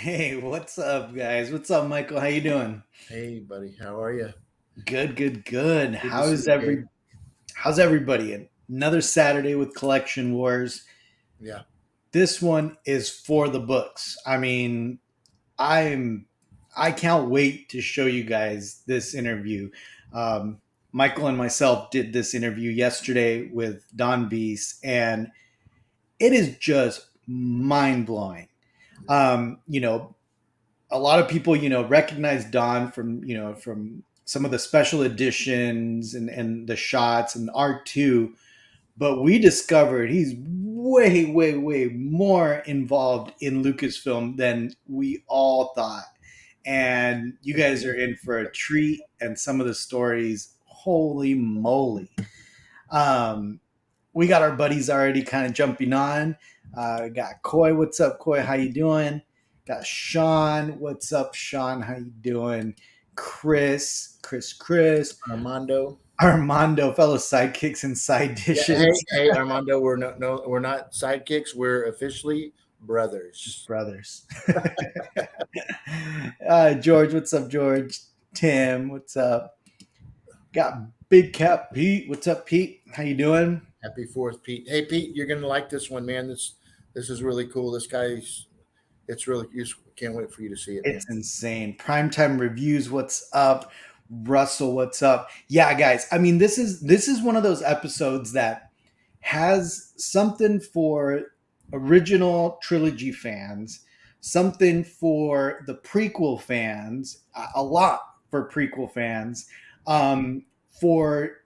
Hey, what's up, guys? What's up, Michael? How you doing? Hey, buddy, how are you? Good, good, good. Good to see you, Gabe. How's everybody? Another Saturday with Collection Wars. Yeah, This one is for the books. I'm I can't wait to show you guys this interview. Um, Michael and myself did this interview yesterday with Don Bies, and it is just mind blowing. You know, a lot of people, recognize Don from some of the special editions and the shots and art too. But we discovered he's way, way, way more involved in Lucasfilm than we all thought. And you guys are in for a treat. And some of the stories, holy moly! Um, we got our buddies already kind of jumping on. Got Coy, what's up, Coy? How you doing? Got Sean, what's up, Sean? How you doing? Chris, Armando. Armando, fellow sidekicks and side Yeah, hey, dishes, hey, Armando. We're not sidekicks. We're officially just brothers. brothers. George, what's up, George? Tim, what's up? Got Big Cap Pete, what's up, Pete? How you doing? Happy Fourth, Pete. Hey, Pete, you're gonna like this one, man. This is really cool. This guy's it's really useful. Can't wait for you to see it, man. It's insane. Primetime reviews, what's up? Russell, what's up? Yeah, guys. This is one of those episodes that has something for original trilogy fans, something for the prequel fans, a lot for prequel fans, for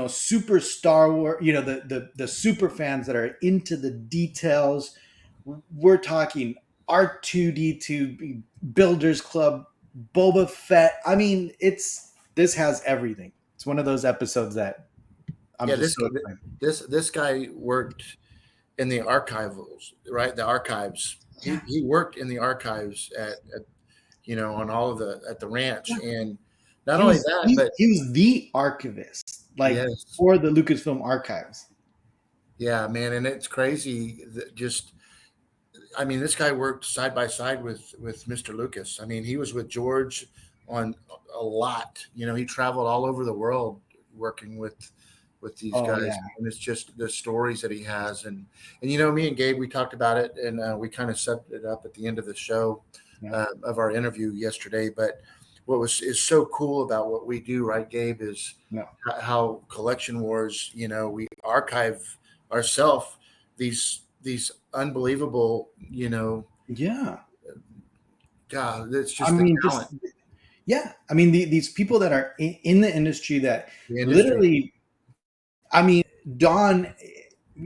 super Star Wars, the super fans that are into the details. We're talking R2D2, Builders Club, Boba Fett. This has everything. It's one of those episodes that I'm Yeah, just this so excited. this guy worked in the archivals, right? The archives. He worked in the archives at on all of the at the ranch, and not He only was that, he, but he was the archivist, like yes, for the Lucasfilm archives. yeah, man, and it's crazy that just I mean, this guy worked side by side with Mr. Lucas. I mean, he was with George on a lot. He traveled all over the world working with these Oh guys, yeah, and it's just the stories that he has. And me and Gabe, we talked about it, and we kind of set it up at the end of the show yeah, of our interview yesterday. But what was is so cool about what we do, right, Gabe, is no, how Collection Wars, we archive ourselves these unbelievable, yeah. God, it's I just the mean, talent, just yeah. These people that are in the industry that the industry. literally. I mean, Don,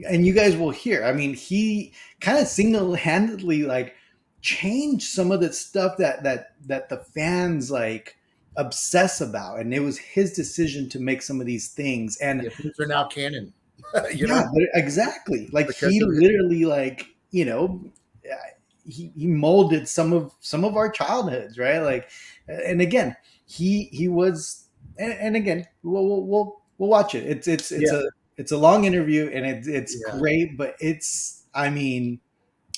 and you guys will hear. He kind of single-handedly like changed some of the stuff that the fans like obsess about, and it was his decision to make some of these things. And Yeah, things are now canon, you yeah, know, exactly. Like because he of it. literally uh, he molded some of our childhoods, right? Like, and again, he was, and again, we'll watch it. It's Yeah, a long interview, and it's yeah, great, but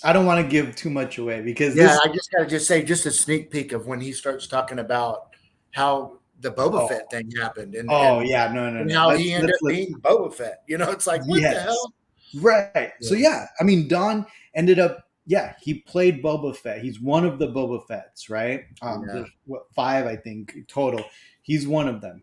I don't want to give too much away because yeah. this. I just got to just say, just a sneak peek of when he starts talking about how the Boba Oh, Fett thing happened, and oh and yeah, no, and no. how he ended Let's up being Boba Fett. It's like what the Yes. hell? Right. So Yeah, yeah, Don ended up, yeah, he played Boba Fett. He's one of the Boba Fetts, right? yeah, There's five, I think, total. He's one of them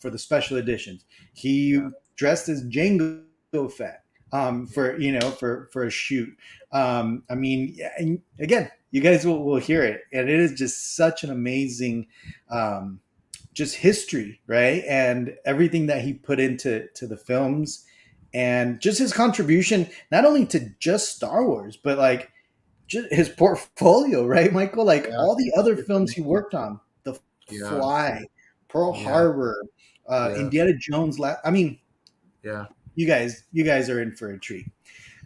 for the special editions. yeah, He dressed as Jango Fett for for a shoot. Yeah, and again, you guys will hear it, and it is just such an amazing just history, right? And everything that he put into the films, and just his contribution not only to just Star Wars, but like just his portfolio, right, Michael? Like yeah. all the other It's films he amazing. worked on, The Yeah, Fly, Pearl yeah, Harbor, yeah, Indiana Jones. yeah. You guys are in for a treat.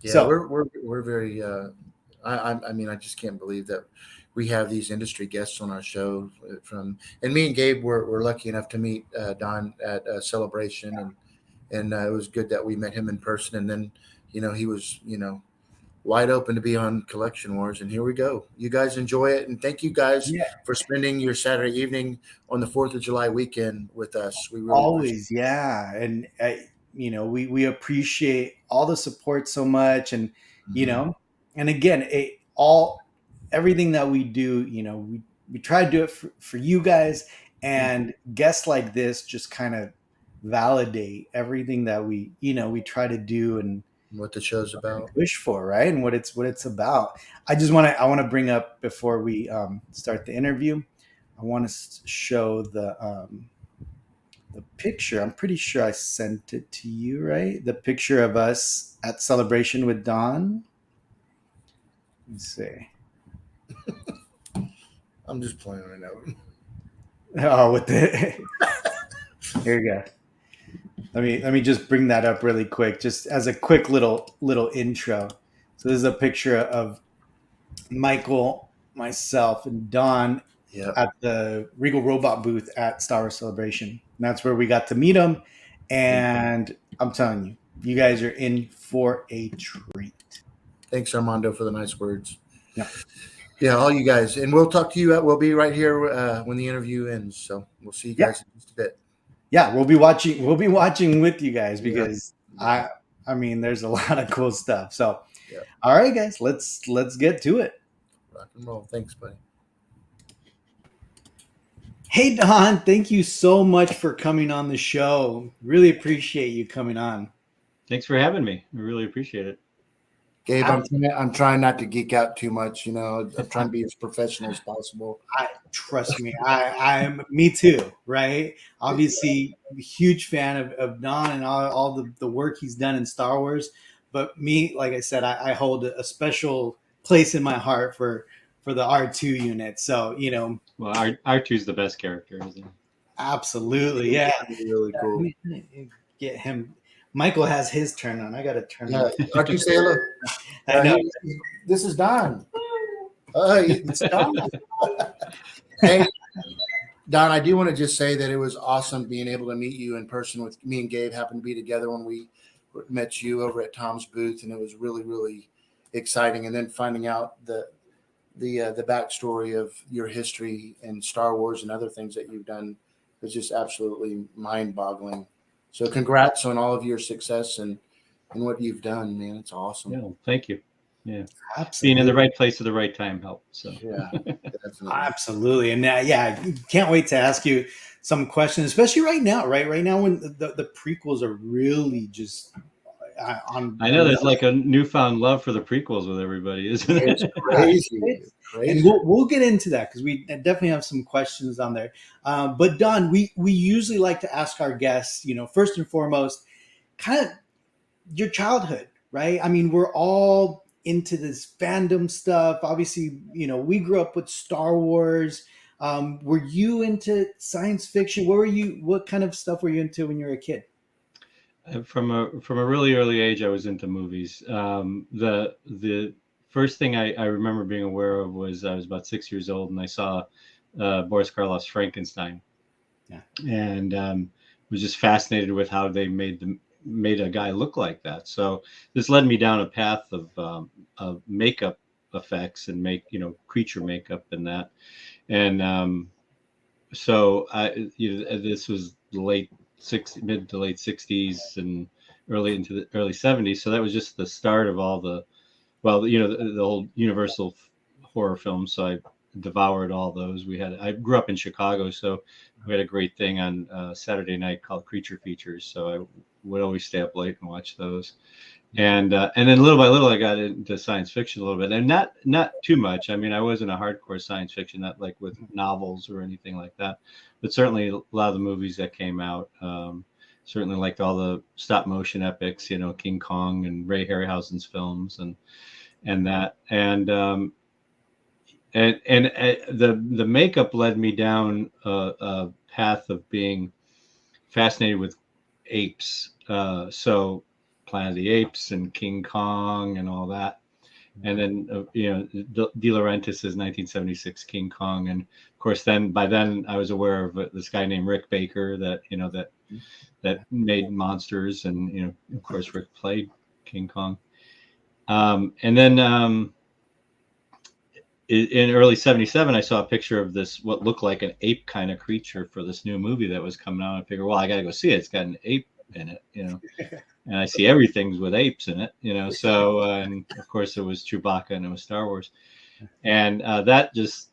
Yeah, So we're very. I mean, I just can't believe that we have these industry guests on our show. From and me and Gabe were lucky enough to meet Don at a celebration, and it was good that we met him in person. And then he was wide open to be on Collection Wars, and here we go. You guys enjoy it, and thank you guys Yeah, for spending your Saturday evening on the 4th of July weekend with us. We really appreciate always. Yeah, and we appreciate all the support so much, and it. you know, and again, everything that we do, we try to do it for you guys, and guests like this just kind of validate everything that we try to do and What the show's about. wish for, right? And what it's about. I want to bring up before we start the interview. I want to show the picture. I'm pretty sure I sent it to you, right? The picture of us at Celebration with Don. Let's see. I'm just playing right now. Oh, with the here we go. Let me just bring that up really quick, just as a quick little intro. So this is a picture of Michael, myself, and Don Yeah. at the Regal Robot booth at Star Wars Celebration. And that's where we got to meet him. And I'm telling you, you guys are in for a treat. Thanks, Armando, for the nice words. Yeah. Yeah, all you guys, and we'll talk to you. We'll be right here when the interview ends. So we'll see you Yeah. guys in just a bit. Yeah, we'll be watching. We'll be watching with you guys Yeah. because I mean, there's a lot of cool stuff. So, Yeah. all right, guys, let's get to it. Rock and roll. Thanks, buddy. Hey, Don, thank you so much for coming on the show. Really appreciate you coming on. Thanks for having me. I really appreciate it. Gabe, I'm trying not to geek out too much. I'm trying to be as professional as possible. Trust me, I'm me too, right? Obviously, huge fan of Don and all the work he's done in Star Wars. But me, like I said, I hold a special place in my heart for the R2 unit. So Well, R2 is the best character, isn't he? absolutely, yeah. Really cool. Get him. Michael has his turn on. I got to turn Yeah, on. R2, say hello. I know. This is Don. It's Don. Hey, Don, I do want to just say that it was awesome being able to meet you in person. With me and Gabe happened to be together when we met you over at Tom's booth, and it was really, really exciting. And then finding out the backstory of your history in Star Wars and other things that you've done was just absolutely mind-boggling. So, congrats on all of your success and what you've done, man. It's awesome. Yeah, thank you. Yeah, Absolutely. being in the right place at the right time helped. So Yeah, definitely. Absolutely. And can't wait to ask you some questions, especially right now, right? Right now when the prequels are really just on. I know there's like a newfound love for the prequels with everybody, isn't it? It's crazy. It's crazy. And we'll get into that because we definitely have some questions on there. But Don, we usually like to ask our guests, first and foremost, kind of your childhood, right? I mean, we're all into this fandom stuff. Obviously, we grew up with Star Wars. Were you into science fiction? What kind of stuff were you into when you were a kid? From a really early age, I was into movies. The first thing I remember being aware of was I was about 6 years old and I saw Boris Karloff's Frankenstein, and was just fascinated with how they made a guy look like that. So this led me down a path of makeup effects and creature makeup and that, and so this was the mid to late 60s and early into the early 70s. So that was just the start of all the whole Universal horror films. So I devoured all those. I grew up in Chicago, so we had a great thing on Saturday night called Creature Features. So I would always stay up late and watch those. And then little by little, I got into science fiction a little bit, and not too much. I mean, I wasn't a hardcore science fiction, not like with novels or anything like that, but certainly a lot of the movies that came out. Certainly liked all the stop motion epics, King Kong and Ray Harryhausen's films and that. And the makeup led me down a path of being fascinated with apes. So Planet of the Apes and King Kong and all that. And then, De Laurentiis's 1976 King Kong. And of course, by then I was aware of this guy named Rick Baker that made monsters. And, of course, Rick played King Kong. And then in early '77, I saw a picture of this what looked like an ape kind of creature for this new movie that was coming out. I figured, well, I got to go see it. It's got an ape in it, and I see everything's with apes in it. So and of course it was Chewbacca and it was Star Wars, and that just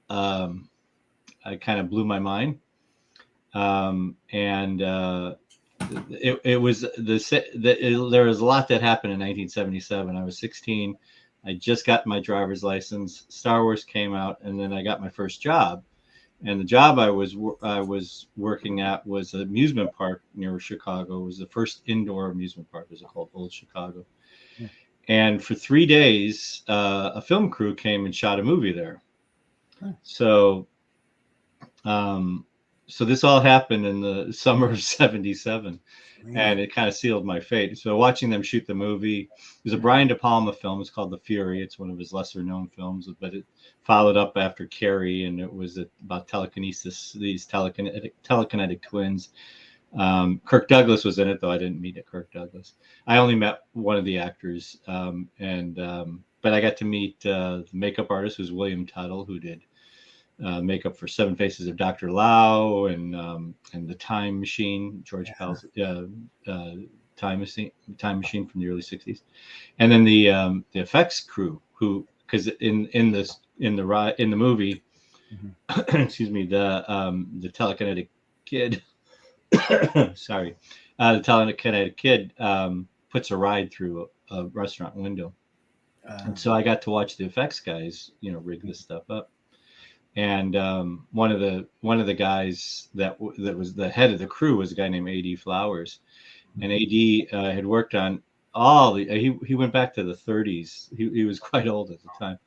I kind of blew my mind. And it was there was a lot that happened in 1977. I was 16. I just got my driver's license. Star Wars came out, and then I got my first job. And the job I was working at was an amusement park near Chicago. It was the first indoor amusement park. It was called Old Chicago. Yeah. And for 3 days, a film crew came and shot a movie there. Huh. So this all happened in the summer of '77, and it kind of sealed my fate. So watching them shoot the movie, it was a Brian De Palma film. It's called The Fury. It's one of his lesser known films, but it followed up after Carrie, and it was about telekinesis, these telekinetic twins. Kirk Douglas was in it, though I didn't meet Kirk Douglas. I only met one of the actors, but I got to meet the makeup artist, who's William Tuttle, who did makeup for Seven Faces of Dr. Lao and the Time Machine, George Pell's Time Machine from the early '60s, and then the effects crew, who, because in the movie, excuse me, the telekinetic kid, sorry, the telekinetic kid puts a ride through a restaurant window, and so I got to watch the effects guys, rig this stuff up. And one of the guys that was the head of the crew was a guy named A.D. Flowers, and A.D. Had worked on all the. He went back to the '30s. He was quite old at the time.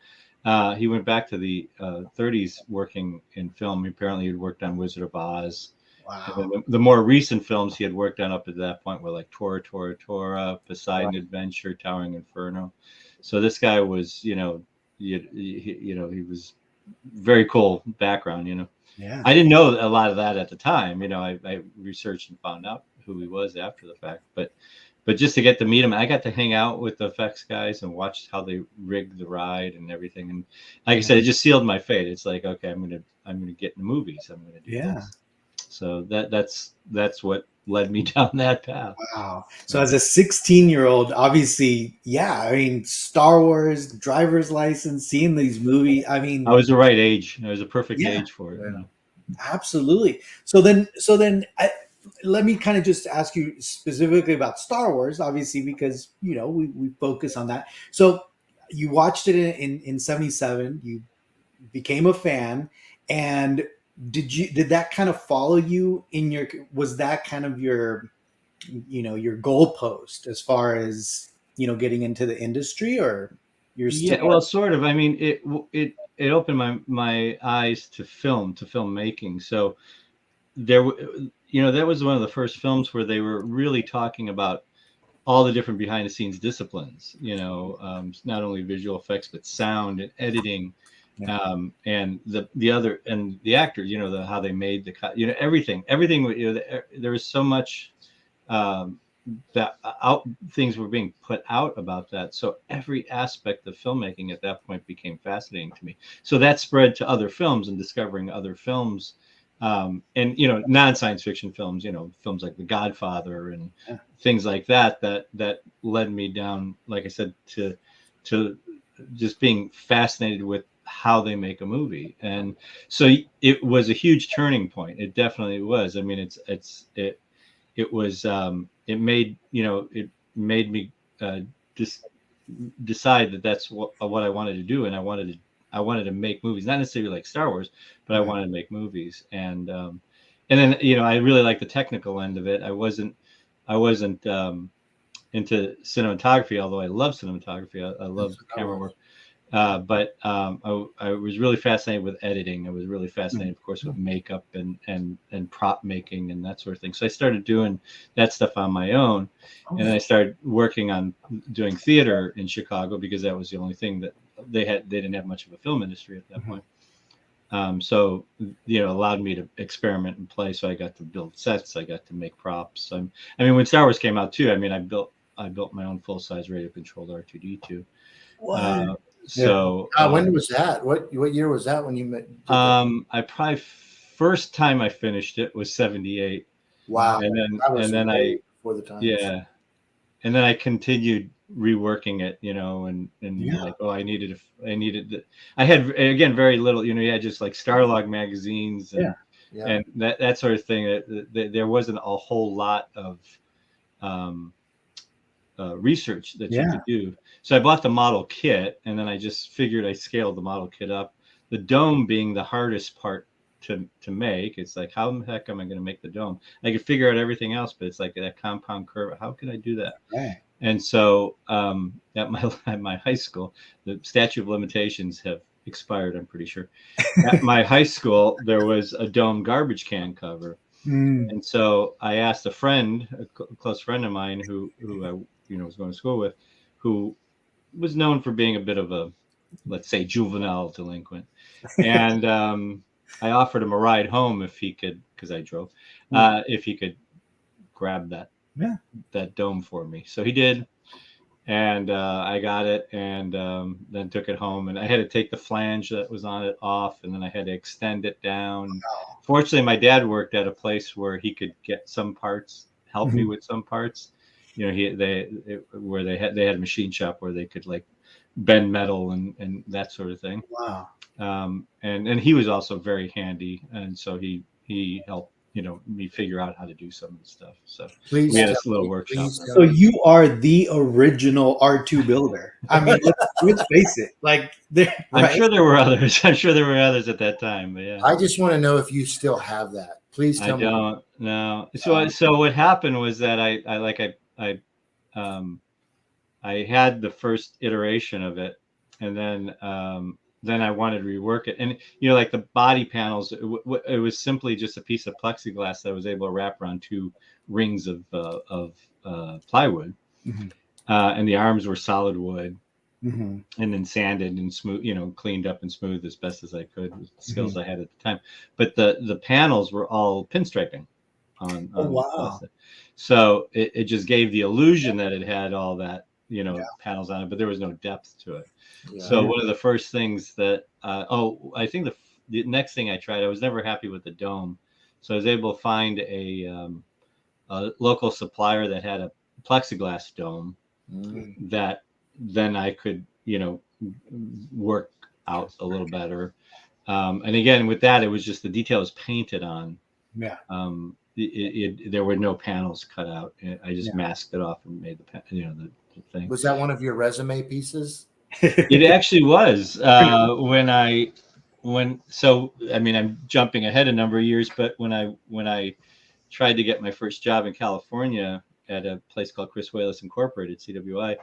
He went back to the '30s working in film. Apparently, he had worked on Wizard of Oz. Wow. And then the more recent films he had worked on up at that point were like Tora, Poseidon Adventure, Towering Inferno. So this guy was, he was very cool background. Yeah. I didn't know a lot of that at the time. I researched and found out who he was after the fact, but just to get to meet him, I got to hang out with the effects guys and watch how they rigged the ride and everything. And like I said, it just sealed my fate. It's like, okay, I'm gonna get in the movies. I'm gonna do this. So that's what led me down that path. Wow. So as a 16-year-old, obviously, Star Wars, driver's license, seeing these movies, I was the right age. I was a perfect age for it. Absolutely. So then let me kind of just ask you specifically about Star Wars, obviously, because, we focus on that. So you watched it in '77, you became a fan, and did that kind of follow you was that kind of your goalpost as far as, getting into the industry, or you're still? Yeah, well, sort of. It opened my eyes to filmmaking. So that was one of the first films where they were really talking about all the different behind the scenes disciplines, not only visual effects, but sound and editing. Yeah. And the other, and the actors, how they made the everything, there was so much that things were being put out about that. So every aspect of filmmaking at that point became fascinating to me. So that spread to other films and discovering other films, and non-science fiction films, films like The Godfather and things like that led me down, like I said, to just being fascinated with how they make a movie. And so it was a huge turning point. It definitely was. It made me just decide that that's what I wanted to do. And I wanted to make movies, not necessarily like Star Wars, but I wanted to make movies. And then, I really like the technical end of it. I wasn't into cinematography, although I love cinematography. I love camera work. But I was really fascinated with editing. I was really fascinated, of course, with makeup and prop making and that sort of thing. So I started doing that stuff on my own, and I started working on doing theater in Chicago because that was the only thing that they didn't have much of a film industry at that point. So allowed me to experiment and play. So I got to build sets. I got to make props. When Star Wars came out too, I built I built my own full size radio controlled R2D2. What? So when was that? What year was that when you did that? I probably first time I finished it was 78. Wow, that was and then way before the times. yeah, and then I continued reworking it, and Yeah. like, oh, I I had, again, very little, you had just like Starlog magazines and Yeah. and that sort of thing. There wasn't a whole lot of um, research that you could do. So I bought the model kit, and then I just figured I scaled the model kit up. The dome being the hardest part to make. It's like, how the heck am I going to make the dome? I could figure out everything else, but it's like that compound curve. How can I do that? Right. And so at my high school, the statute of limitations have expired, I'm pretty sure. At my high school, there was a dome garbage can cover. And so I asked a friend, a close friend of mine who I was going to school with, who was known for being a bit of a, let's say, juvenile delinquent. And I offered him a ride home if he could, because I drove, if he could grab that dome for me. So he did. And I got it, and then took it home, and I had to take the flange that was on it off, and then I had to extend it down. Wow. Fortunately, my dad worked at a place where he could get some parts, help me with some parts. They had a machine shop where they could like bend metal and that sort of thing. Wow. And he was also very handy, and so he helped me figure out how to do some of the stuff. So Please we had this little workshop. So you are the original R2 builder. I mean, let's face it. Like, right? I'm sure there were others. I'm sure there were others at that time. But yeah, I just want to know if you still have that. Please tell me. I don't know. So what happened was that I had the first iteration of it, and then I wanted to rework it. And like the body panels, it was simply just a piece of plexiglass that I was able to wrap around two rings of plywood, and the arms were solid wood, and then sanded and smooth, cleaned up and smooth as best as I could with the skills I had at the time. But the panels were all pinstriping on wow. So it just gave the illusion that it had all that panels on it, but there was no depth to it. So one of the first things that I think the next thing I tried, I was never happy with the dome, so I was able to find a local supplier that had a plexiglass dome that then I could work out a little better. And again, with that, it was just the detail was painted on. There were no panels cut out. I just masked it off and made the thing. Was that one of your resume pieces? It actually was. So I mean, I'm jumping ahead a number of years, but when I tried to get my first job in California at a place called Chris Wallace Incorporated, CWI,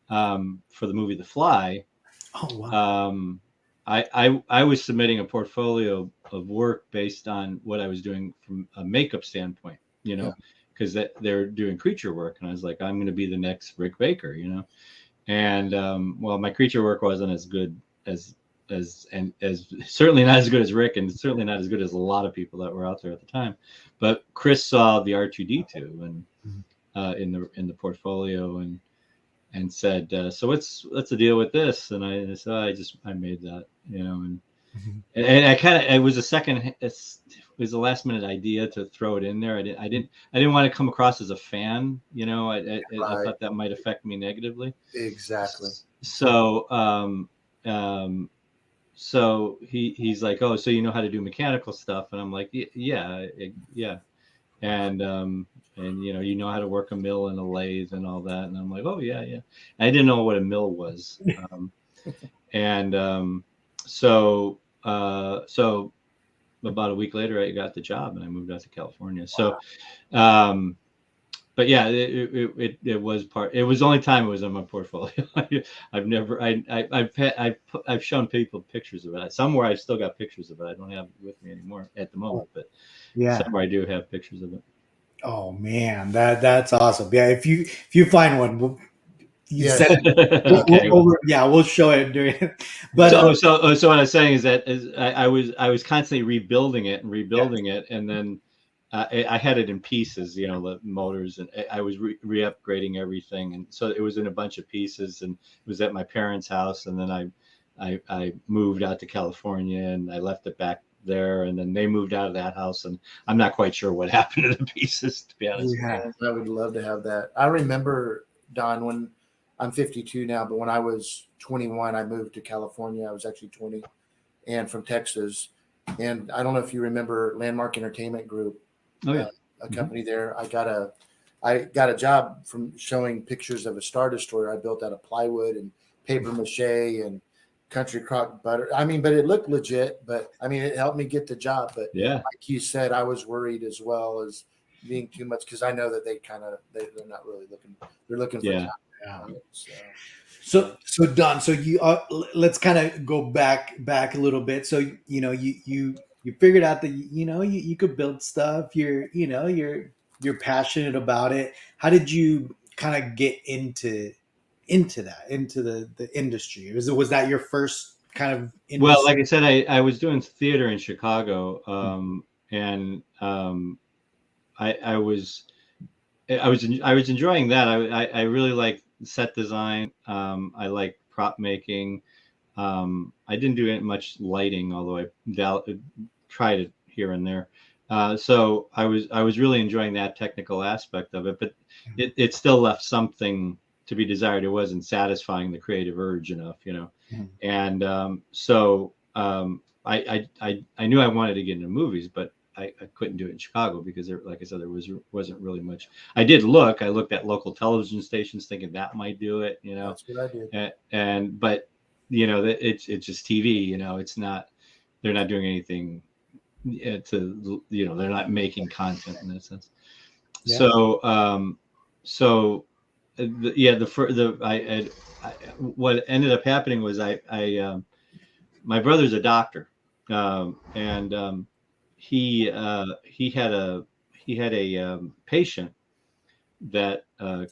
for the movie The Fly. Oh wow. I was submitting a portfolio of work based on what I was doing from a makeup standpoint, because they're doing creature work, and I was like, I'm going to be the next Rick Baker, and well, my creature work wasn't as good as certainly not as good as Rick, and certainly not as good as a lot of people that were out there at the time. But Chris saw the R2D2 and in the portfolio and said, so what's the deal with this? And I said, I made that, and I kind of, it was a last minute idea to throw it in there. I didn't want to come across as a fan, I thought that might affect me negatively. Exactly. So so he's like, oh, so you know how to do mechanical stuff? And I'm like, yeah. And you know how to work a mill and a lathe and all that. And I'm like, oh yeah. And I didn't know what a mill was. So about a week later, I got the job and I moved out to California. Wow. So, but yeah, it was it was the only time it was in my portfolio. I've shown people pictures of it. Somewhere I've still got pictures of it. I don't have it with me anymore at the moment, but somewhere I do have pictures of it. Oh man, that's awesome. Yeah, if you find one, we'll show it during it. But so what I'm saying is that I was constantly rebuilding it, and then I had it in pieces, you know, the motors, and I was re-upgrading everything, and so it was in a bunch of pieces, and it was at my parents' house, and then I moved out to California, and I left it back there, and then they moved out of that house, and I'm not quite sure what happened to the pieces, to be honest with Yeah. I would love to have that. I remember, Don, when I'm 52 now, but when I was 21, I moved to California. I was actually 20, and from Texas. And I don't know if you remember Landmark Entertainment Group, you. Oh yeah. a company there. I got a job from showing pictures of a Star Destroyer I built out of plywood and paper mache and country crock butter. I mean, but it looked legit. But I mean, it helped me get the job. But Yeah. like you said, I was worried as well as being too much because I know that they're not really looking. They're looking for Yeah. talent. So Don, so you let's kind of go back a little bit. So you figured out that you could build stuff. You're passionate about it. How did you kind of get into the industry? Was that your first kind of Well, industry? like I said, I was doing theater in Chicago, and I was I was enjoying that. I really like set design. I like prop making. I didn't do much lighting, although I tried it here and there. So I was really enjoying that technical aspect of it, but it still left something to be desired. It wasn't satisfying the creative urge enough, you know. Mhm. And I knew I wanted to get into movies, but I couldn't do it in Chicago because there, like I said, there wasn't really much. I did look. I looked at local television stations, thinking that might do it, you know. That's what I did. And but you know that it's just TV. You know, it's not. They're not doing anything to they're not making content in that sense. Yeah. So what ended up happening was my brother's a doctor, and he had a patient that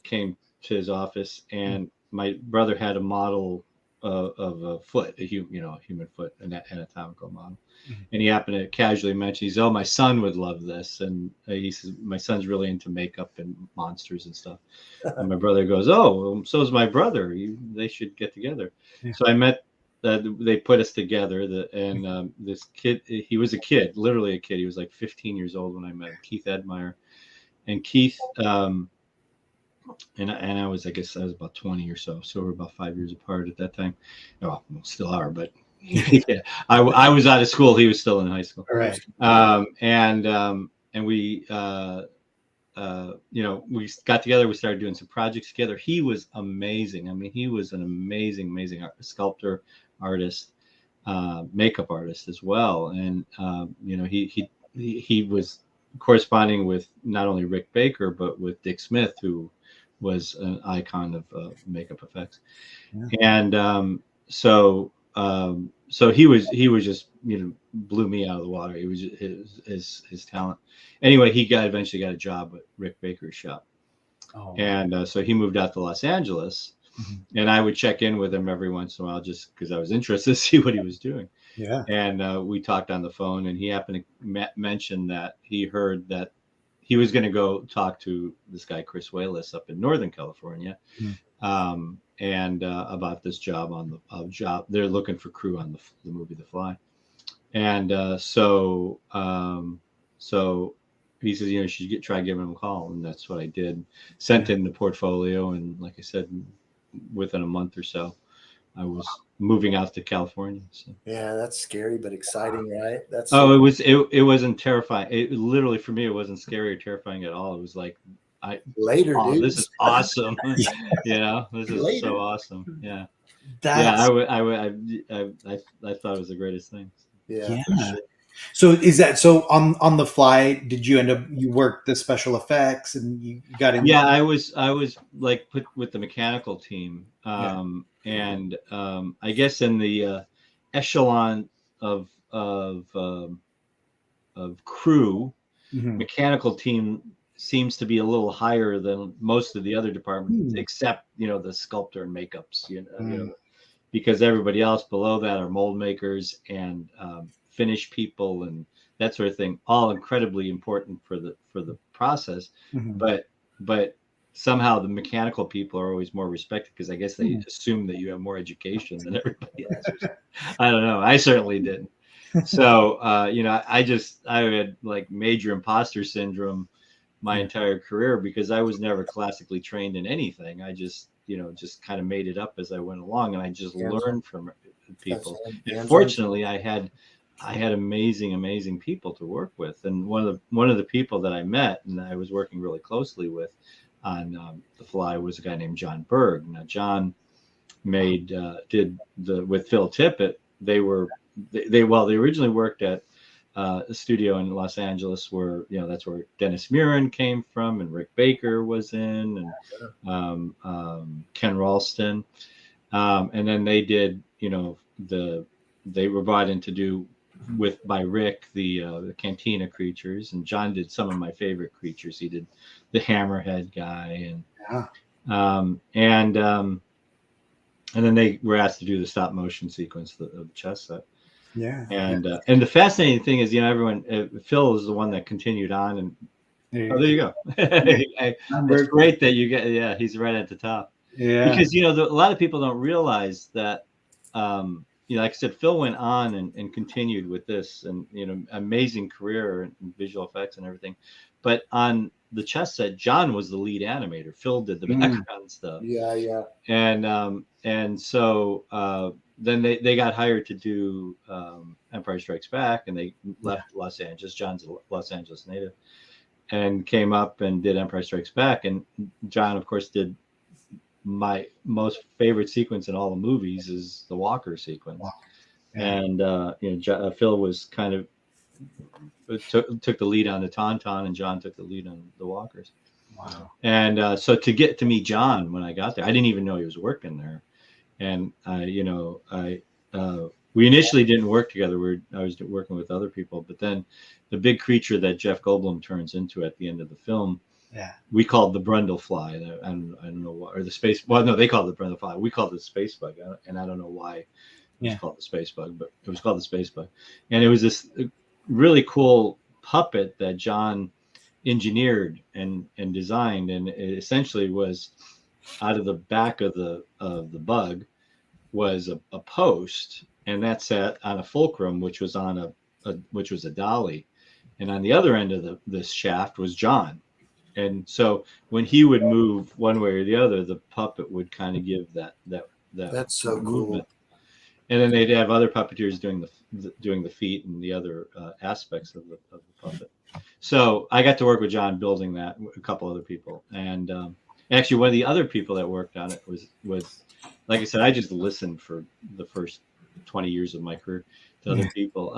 came to his office, and my brother had a model of a foot, a human foot, an anatomical model, Mhm. and he happened to casually mention, he's, oh, my son would love this, and he says my son's really into makeup and monsters and stuff, and my brother goes, oh, so is my brother. They should get together. Yeah. So I met. They put us together. And this kid, he was a kid, literally a kid. He was like 15 years old when I met him, Keith Edmeyer, and Keith. And I was, I guess, I was about 20 or so. So we're about 5 years apart at that time. Well, still are, but yeah, I was out of school. He was still in high school. All right. And we, we got together. We started doing some projects together. He was amazing. I mean, he was an amazing sculptor, artist, makeup artist as well. And he was corresponding with not only Rick Baker but with Dick Smith, who was an icon of makeup effects. Yeah. And so he was just blew me out of the water. He was his talent. Anyway, he eventually got a job at Rick Baker's shop, and so he moved out to Los Angeles. Mm-hmm. And I would check in with him every once in a while just because I was interested to see what he was doing. Yeah. And we talked on the phone, and he happened to mention that he heard that he was going to go talk to this guy Chris Wallace up in Northern California, and about this job job. They're looking for crew on the movie The Fly, and so he says, you should try giving him a call, and that's what I did. Sent in the portfolio, and like I said, within a month or so, I was moving out to California. So. Yeah, that's scary but exciting, right? It wasn't terrifying. It literally, for me, it wasn't scary or terrifying at all. It was like, dude. This is awesome. This is so awesome. Yeah. I thought it was the greatest thing. Yeah. Sure. So is that so on the fly? Did you you worked the special effects and you got in? Yeah, I was like put with the mechanical team, and I guess in the echelon of crew, mechanical team seems to be a little higher than most of the other departments, except the sculptor and makeups, because everybody else below that are mold makers and finish people, and that sort of thing, all incredibly important for the process. Mhm. But somehow the mechanical people are always more respected because I guess they Mhm. assume that you have more education than everybody else. I don't know. I certainly didn't. So I had like major imposter syndrome my Yeah. entire career because I was never classically trained in anything. I just just kind of made it up as I went along, and I just Hands on. learned from That's people. And hands on. fortunately, I had amazing people to work with, and one of the people that I met and I was working really closely with on The Fly was a guy named John Berg. Now John did the with Phil Tippett. They originally worked at a studio in Los Angeles where that's where Dennis Muren came from, and Rick Baker was in, and Ken Ralston, and then they did they were brought in to do by Rick the Cantina creatures, and John did some of my favorite creatures. He did the Hammerhead guy, Yeah. and then they were asked to do the stop motion sequence of the chess set. Yeah. And the fascinating thing is, everyone, Phil is the one that continued on, and Yeah. oh, there you go. That's Number. great that you get. Yeah, he's right at the top Yeah. because a lot of people don't realize that. Like I said, Phil went on and continued with this, and amazing career in visual effects and everything. But on the chess set, John was the lead animator. Phil did the Mm. background stuff, Yeah. and so then they got hired to do Empire Strikes Back, and they left Los Angeles. John's a Los Angeles native, and came up and did Empire Strikes Back. And John, of course, did my most favorite sequence in all the movies is the Walker sequence. Wow. Yeah. And Phil was kind of took the lead on the Tauntaun, and John took the lead on the Walkers. Wow. And so to get to meet John when I got there, I didn't even know he was working there. And we initially didn't work together. I was working with other people, but then the big creature that Jeff Goldblum turns into at the end of the film, Yeah. we called the Brundlefly. I don't know why, or the space. Well, no, they called it the Brundlefly. We called it the space bug, and I don't know why it was called the space bug, but it was called the space bug. And it was this really cool puppet that John engineered and designed, and it essentially was out of the back of the bug was a post, and that sat on a fulcrum, which was on which was a dolly, and on the other end of this shaft was John. And so when he would move one way or the other, the puppet would kind of give that That's so movement. cool. And then they'd have other puppeteers doing the feet and the other aspects of the puppet. So I got to work with John building that, a couple other people, and actually one of the other people that worked on it was like I said, I just listened for the first 20 years of my career to other people.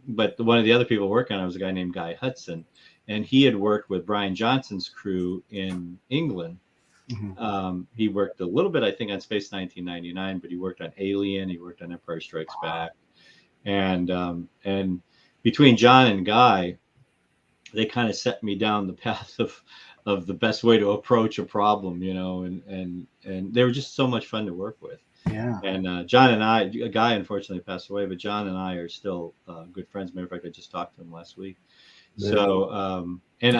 But one of the other people working on it was a guy named Guy Hudson, and he had worked with Brian Johnson's crew in England. Mhm. He worked a little bit, I think, on Space 1999, but he worked on Alien. He worked on Empire Strikes Back, and between John and Guy, they kind of set me down the path of the best way to approach a problem, and they were just so much fun to work with. Yeah. And John and I, a guy unfortunately passed away, but John and I are still good friends. Matter of fact, I just talked to him last week. So, and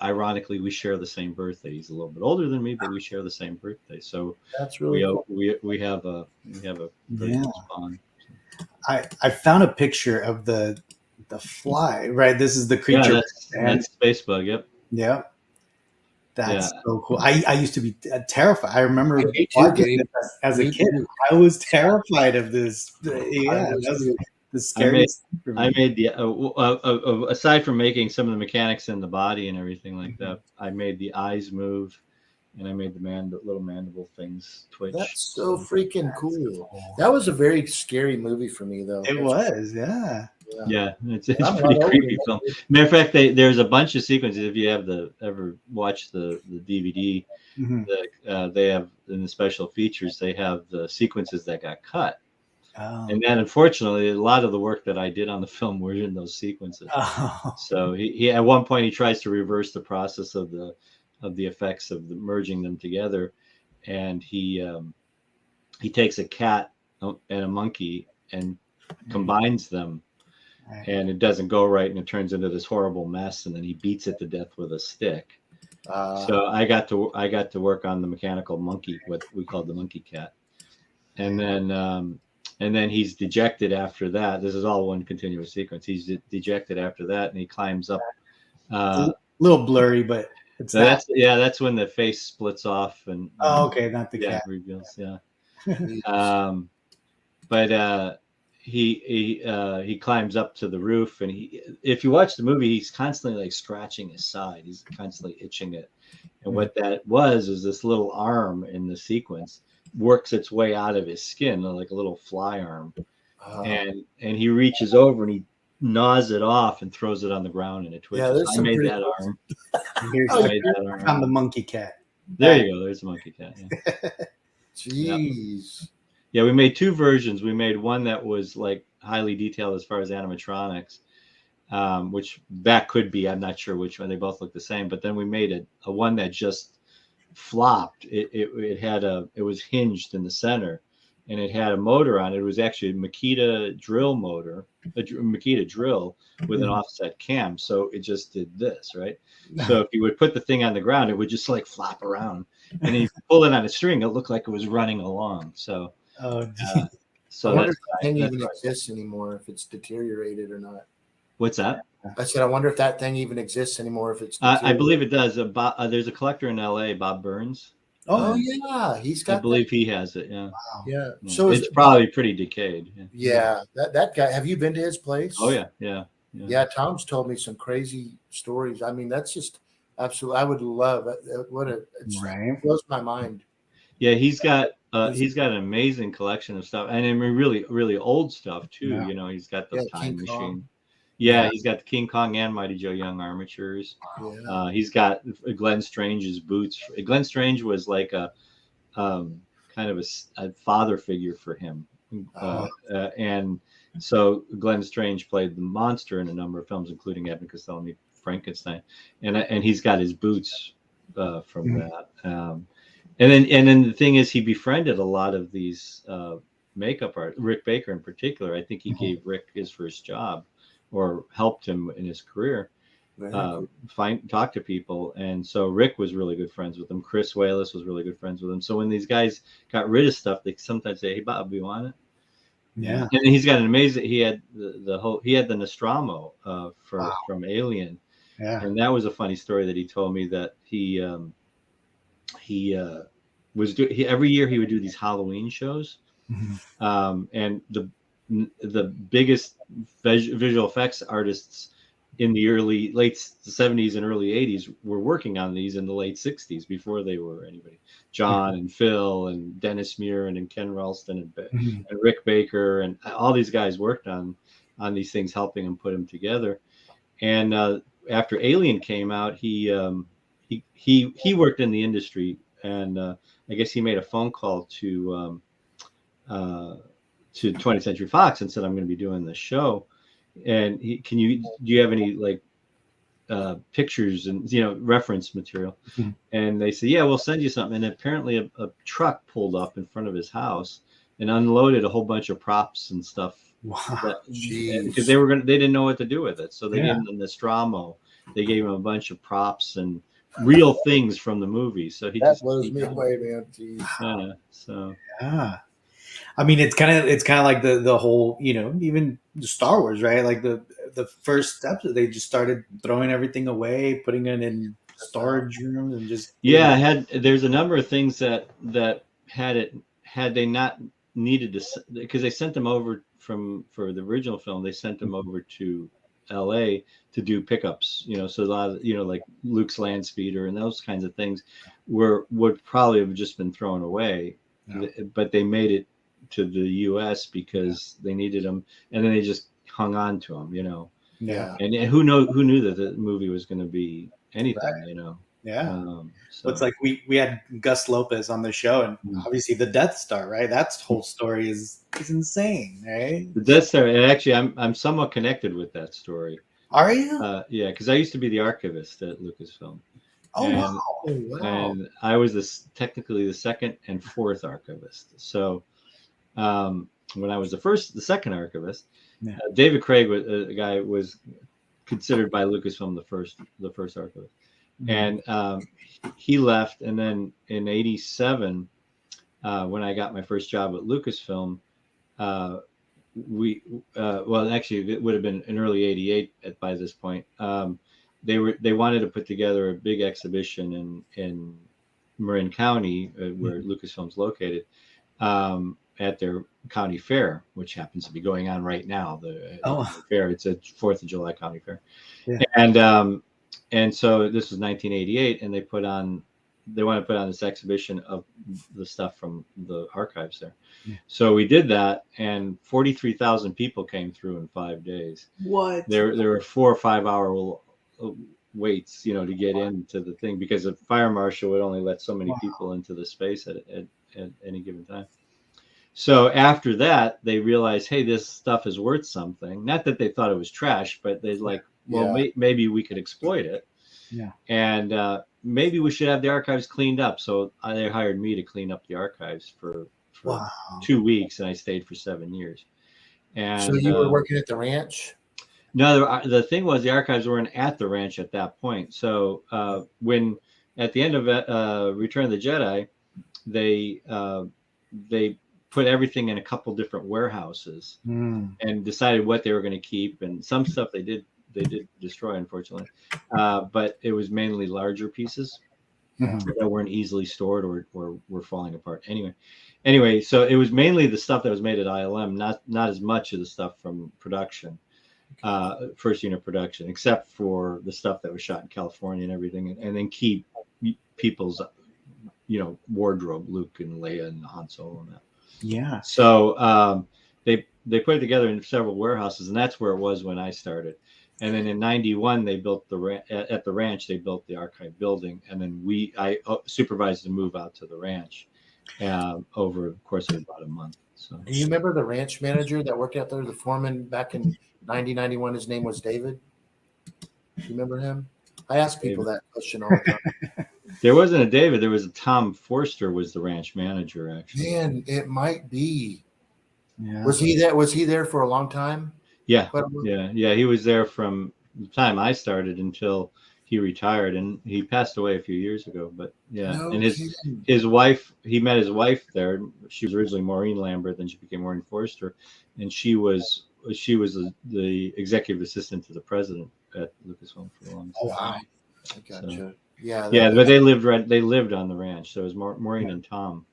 ironically, we share the same birthday. He's a little bit older than me, but we share the same birthday. So That's really cool. we have a very Yeah. close bond. I found a picture of the fly. Right. This is the Yeah, creature. that's Space Bug. Yep. Yeah. That's Yeah. so cool. I used to be terrified. I remember Me too, watching Gabe. this as a Me kid. too. I was terrified of this. Yeah, I was that's too. the scariest thing for I me. made the aside from making some of the mechanics in the body and everything like that, I made the eyes move, and I made the little mandible things twitch. That's so freaking cool. Cool. That was a very scary movie for me, though. It was, yeah. Yeah, it's I'm pretty not creepy over film. it. Matter of fact, there's a bunch of sequences. If you have ever watched the DVD, Mhm. they have in the special features, they have the sequences that got cut. Oh. And then, unfortunately, a lot of the work that I did on the film were in those sequences. Oh. So he at one point he tries to reverse the process of the effects of merging them together, and he takes a cat and a monkey and combines them and it doesn't go right, and it turns into this horrible mess, and then he beats it to death with a stick. So I got to work on the mechanical monkey, what we called the monkey cat, and then he's dejected after that. This is all one continuous sequence. He's dejected after that, and he climbs up. It's a little blurry, but it's So that's when the face splits off and oh, okay, not the cat. reveals. Yeah. But he climbs up to the roof, and if you watch the movie, he's constantly like scratching his side. He's constantly itching it. And what that was is this little arm in the sequence works its way out of his skin like a little fly arm. And he reaches over and he gnaws it off and throws it on the ground, and it twitches. I made that arm. I found the monkey cat. There you go. There's the monkey cat. Yeah. Jeez. Yeah, we made two versions. We made one that was like highly detailed as far as animatronics, which that could be. I'm not sure which one. They both look the same. But then we made a one that just flopped. It was hinged in the center, and it had a motor on it. It was actually a Makita drill motor, a Makita drill with an offset cam. So it just did this, right? So if you would put the thing on the ground, it would just like flop around, and if you pull it on a string, it looked like it was running along. So. So I wonder if that thing even exists anymore, if it's deteriorated or not. What's that? I said, I wonder if that thing even exists anymore, if it's I believe it does. There's a collector in LA, Bob Burns. Oh yeah, he's got. I believe he has it. Yeah. Wow. Yeah. So it's probably pretty decayed. Yeah. That guy. Have you been to his place? Oh yeah. Yeah. Tom's told me some crazy stories. I mean, that's just absolutely. I would love it. It blows my mind. Yeah, he's got an amazing collection of stuff, and I mean really, really old stuff too. Yeah. You know, he's got the time machine. Yeah, he's got the King Kong and Mighty Joe Young armatures. Yeah. He's got Glenn Strange's boots. Glenn Strange was like a kind of a father figure for him, and so Glenn Strange played the monster in a number of films, including Abbott and Costello Meet Frankenstein, and he's got his boots from that. And then the thing is, he befriended a lot of these makeup artists. Rick Baker in particular. I think he gave Rick his first job, or helped him in his career. Talk to people, and so Rick was really good friends with him. Chris Wallace was really good friends with him. So when these guys got rid of stuff, they sometimes say, "Hey Bob, you want it?" Yeah. And he's got an amazing. He had the Nostromo from Alien. Yeah. And that was a funny story that he told me, that every year he would do these Halloween shows, and the biggest visual effects artists in the late 70s and early 80s were working on these in the late 60s before they were anybody. John and Phil and Dennis Muir and Ken Ralston and Rick Baker, and all these guys worked on these things, helping him put them together. And after Alien came out, he worked in the industry. And I guess he made a phone call to 20th Century Fox and said, "I'm going to be doing this show, and do you have any like pictures and reference material?" And they said, "Yeah, we'll send you something." And apparently a truck pulled up in front of his house and unloaded a whole bunch of props and stuff. Wow, because they didn't know what to do with it, so they gave him the Nostromo. They gave him a bunch of props and real things from the movie. So that blows me away, man. I mean, it's kind of like the whole, even Star Wars, right? Like the first steps, they just started throwing everything away, putting it in storage rooms, and just there's a number of things that had they not needed to, because they sent them over for the original film, they sent them over to LA to do pickups, so a lot of, like Luke's land speeder and those kinds of things would probably have just been thrown away, but they made it to the US because they needed them, and then they just hung on to them, and who knew that the movie was going to be anything, So it's like we had Gus Lopez on the show, and obviously the Death Star, right? That whole story is insane, right? The Death Star, and actually I'm somewhat connected with that story. Are you? Yeah, because I used to be the archivist at Lucasfilm. Wow. And I was technically the second and fourth archivist. So when I was the second archivist, Yeah. David Craig was a guy was considered by Lucasfilm the first archivist, and he left, and then in '87, when I got my first job at Lucasfilm, uh, we well, actually it would have been in early '88 by this point. They wanted to put together a big exhibition in Marin County, where Lucasfilm's located, at their county fair, which happens to be going on right now. The fair, it's a 4th of July county fair, Yeah. And so this was 1988, and they want to put on this exhibition of the stuff from the archives there. Yeah. So we did that, and 43,000 people came through in 5 days. What? There were 4 or 5 hour waits, to get into the thing, because a fire marshal would only let so many people into the space at any given time. So after that, they realized, hey, this stuff is worth something. Not that they thought it was trash, but they're like, well, maybe we could exploit it. Yeah. And maybe we should have the archives cleaned up. So they hired me to clean up the archives for 2 weeks, and I stayed for 7 years. And so you were working at the ranch? No, the thing was, the archives weren't at the ranch at that point. So when at the end of Return of the Jedi, they put everything in a couple different warehouses and decided what they were going to keep, and some stuff they did destroy, unfortunately, but it was mainly larger pieces that weren't easily stored or were falling apart. Anyway, so it was mainly the stuff that was made at ILM, not as much of the stuff from production, first unit production, except for the stuff that was shot in California and everything, and then keep people's wardrobe, Luke and Leia and Han Solo and that. Yeah. So they put it together in several warehouses, and that's where it was when I started. And then in '91, they built at the ranch. They built the archive building, and then I supervised the move out to the ranch over the course of about a month. So, do you remember the ranch manager that worked out there, the foreman back in 1991? His name was David. Do you remember him? I ask people that question all the time. There wasn't a David. There was a Tom Forster was the ranch manager, actually. Man, it might be. Yeah. Was he there for a long time? Yeah. He was there from the time I started until he retired, and he passed away a few years ago. But and his wife, he met his wife there. She was originally Maureen Lambert, then she became Maureen Forster, and she was the executive assistant to the president at Lucasfilm for a long time. Oh wow, I gotcha. So, yeah, but they lived on the ranch. So it was Maureen and Tom.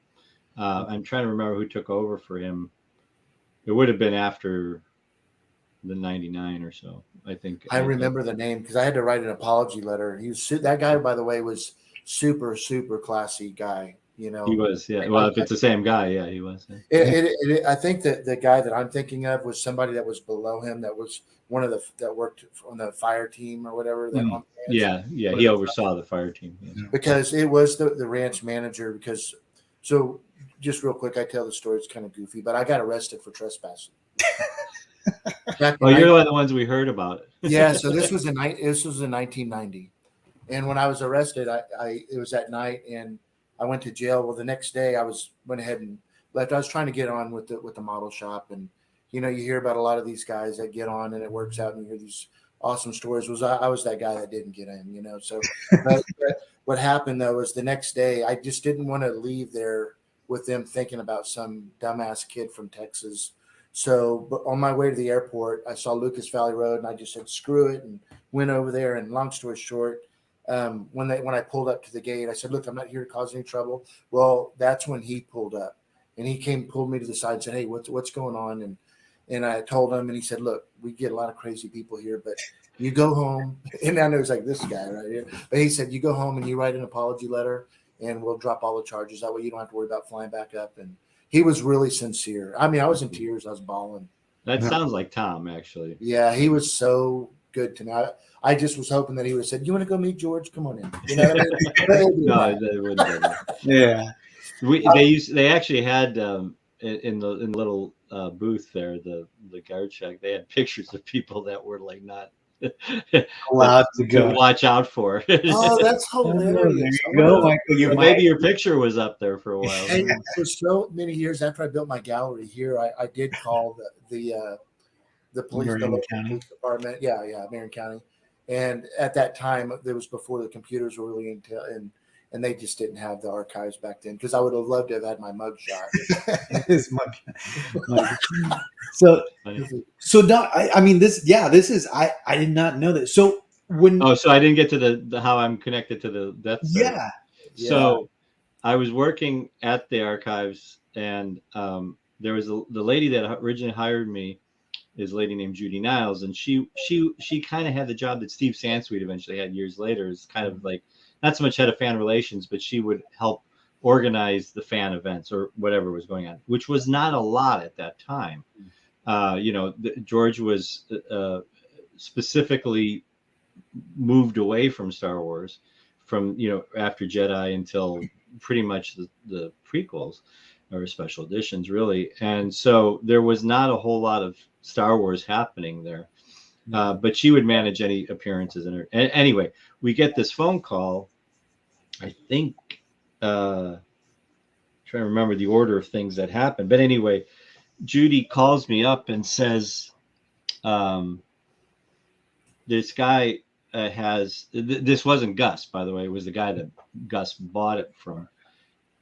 I'm trying to remember who took over for him. It would have been after the '99 or so, I think. I remember the name because I had to write an apology letter. That guy, by the way, was super classy guy. He was, yeah. Well, if it's the same guy, yeah, he was. Yeah. I think that the guy that I'm thinking of was somebody that was below him. That was one of that worked on the fire team or whatever. He oversaw the fire team. Yeah. Because it was the ranch manager. So just real quick, I tell the story. It's kind of goofy, but I got arrested for trespassing. You're the ones we heard about it. Yeah. So this was in 1990, and when I was arrested, it was at night, and I went to jail. Well, the next day I went ahead and left. I was trying to get on with the model shop, and you hear about a lot of these guys that get on and it works out, and you hear these awesome stories. I was that guy that didn't get in, So but what happened though was the next day I just didn't want to leave there with them thinking about some dumbass kid from Texas. So, but on my way to the airport, I saw Lucas Valley Road, and I just said screw it and went over there. And long story short, when I pulled up to the gate, I said, look, I'm not here to cause any trouble. Well, that's when he pulled up, and he pulled me to the side and said, hey, what's going on? And I told him, and he said, look, we get a lot of crazy people here, but you go home. And I know it's like this guy right here, but he said, you go home and you write an apology letter, and we'll drop all the charges. That way you don't have to worry about flying back up. And he was really sincere. I mean, I was in tears. I was bawling. That sounds like Tom, actually. Yeah, he was so good to me. I just was hoping that he would have said, "You want to go meet George? Come on in." No, they wouldn't. Yeah. They actually had in the little booth there, the guard shack. They had pictures of people that were like not allowed to watch out for. Oh, that's hilarious. There you go, Michael. Maybe your picture was up there for a while. And for so many years after I built my gallery here, I did call the the police, the Marion local County. police department. Yeah, Marion County. And at that time, it was before the computers were really into, and they just didn't have the archives back then, because I would have loved to have had my mugshot. Is so Don, I mean this. Yeah, this is. I did not know that. So when. Oh, so I didn't get to the how I'm connected to the Death Star. Yeah. So I was working at the archives, and there was the lady that originally hired me is a lady named Judy Niles, and she kind of had the job that Steve Sansweet eventually had years later. It's kind of like not so much head of fan relations, but she would help organize the fan events or whatever was going on, which was not a lot at that time. George was specifically moved away from Star Wars from after Jedi until pretty much the prequels or special editions, really. And so there was not a whole lot of Star Wars happening there. But she would manage any appearances in her. Anyway, we get this phone call. I think trying to remember the order of things that happened. But anyway, Judy calls me up and says, this guy this wasn't Gus, by the way. It was the guy that Gus bought it from.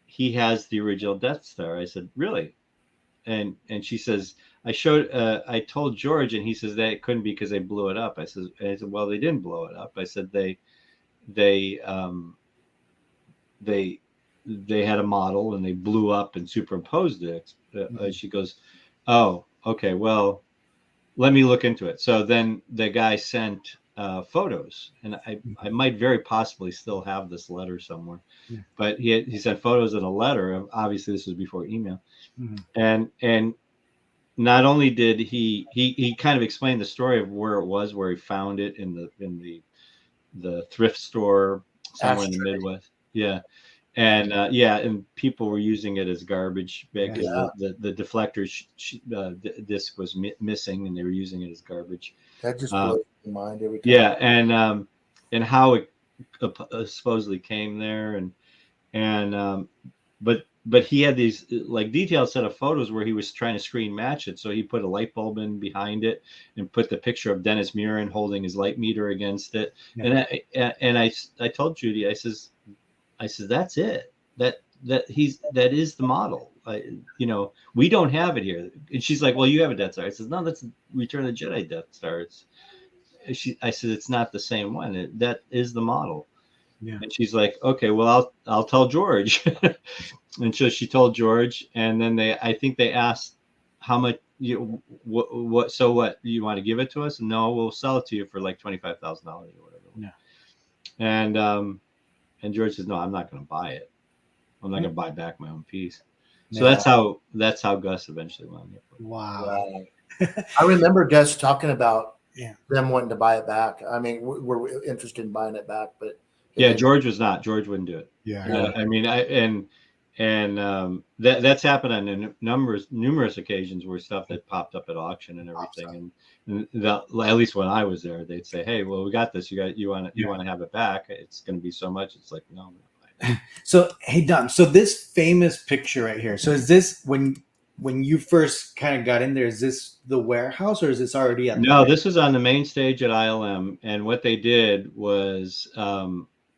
He has the original Death Star. I said, really? And she says, I told George, and he says that it couldn't be because they blew it up. I said, well, they didn't blow it up. I said they had a model and they blew up and superimposed it. She goes, oh, okay, well, let me look into it. So then the guy sent photos, and I might very possibly still have this letter somewhere, but he sent photos in a letter. Obviously, this was before email, and not only did he kind of explained the story of where it was, where he found it in the thrift store somewhere in the Midwest. Yeah. And and people were using it as garbage because the deflector disc was missing, and they were using it as garbage. That just blows my mind every time. Yeah, and how it supposedly came there, but he had these like detailed set of photos where he was trying to screen match it. So he put a light bulb in behind it and put the picture of Dennis Murin holding his light meter against it. Yeah. And I told Judy, I says, that's it. That is the model. We don't have it here. And she's like, well, you have a Death Star. I says, no, that's Return of the Jedi Death Star. I said, it's not the same one. That is the model. Yeah. And she's like, okay, well, I'll tell George. And so she told George, and then I think they asked how much what you want to give it to us? No, we'll sell it to you for like $25,000 or whatever. Yeah. And George says, no, I'm not going to buy it. I'm not going to buy back my own piece. So that's how Gus eventually wound up. Wow. I remember Gus talking about them wanting to buy it back. I mean, we're interested in buying it back, but George was not. George wouldn't do it. Yeah. I mean, that's happened on numerous occasions where stuff that popped up at auction and everything. And at least when I was there, they'd say, "Hey, well, we got this. You want to have it back? It's going to be so much." It's like, no. So, hey, Don. So this famous picture right here. So is this when you first kind of got in there? Is this the warehouse, or is this already at? No, this was on the main stage at ILM, and what they did was.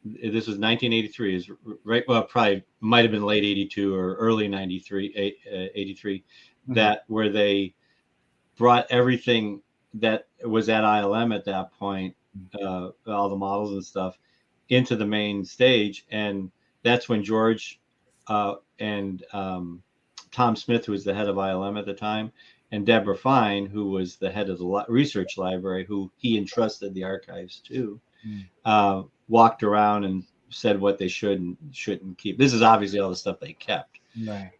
This was 1983, is right. Well, probably might have been late 82 or early 83, that where they brought everything that was at ILM at that point, all the models and stuff, into the main stage. And that's when George and Tom Smith, who was the head of ILM at the time, and Deborah Fine, who was the head of the research library, who he entrusted the archives to, walked around and said what they should and shouldn't keep. This is obviously all the stuff they kept, right?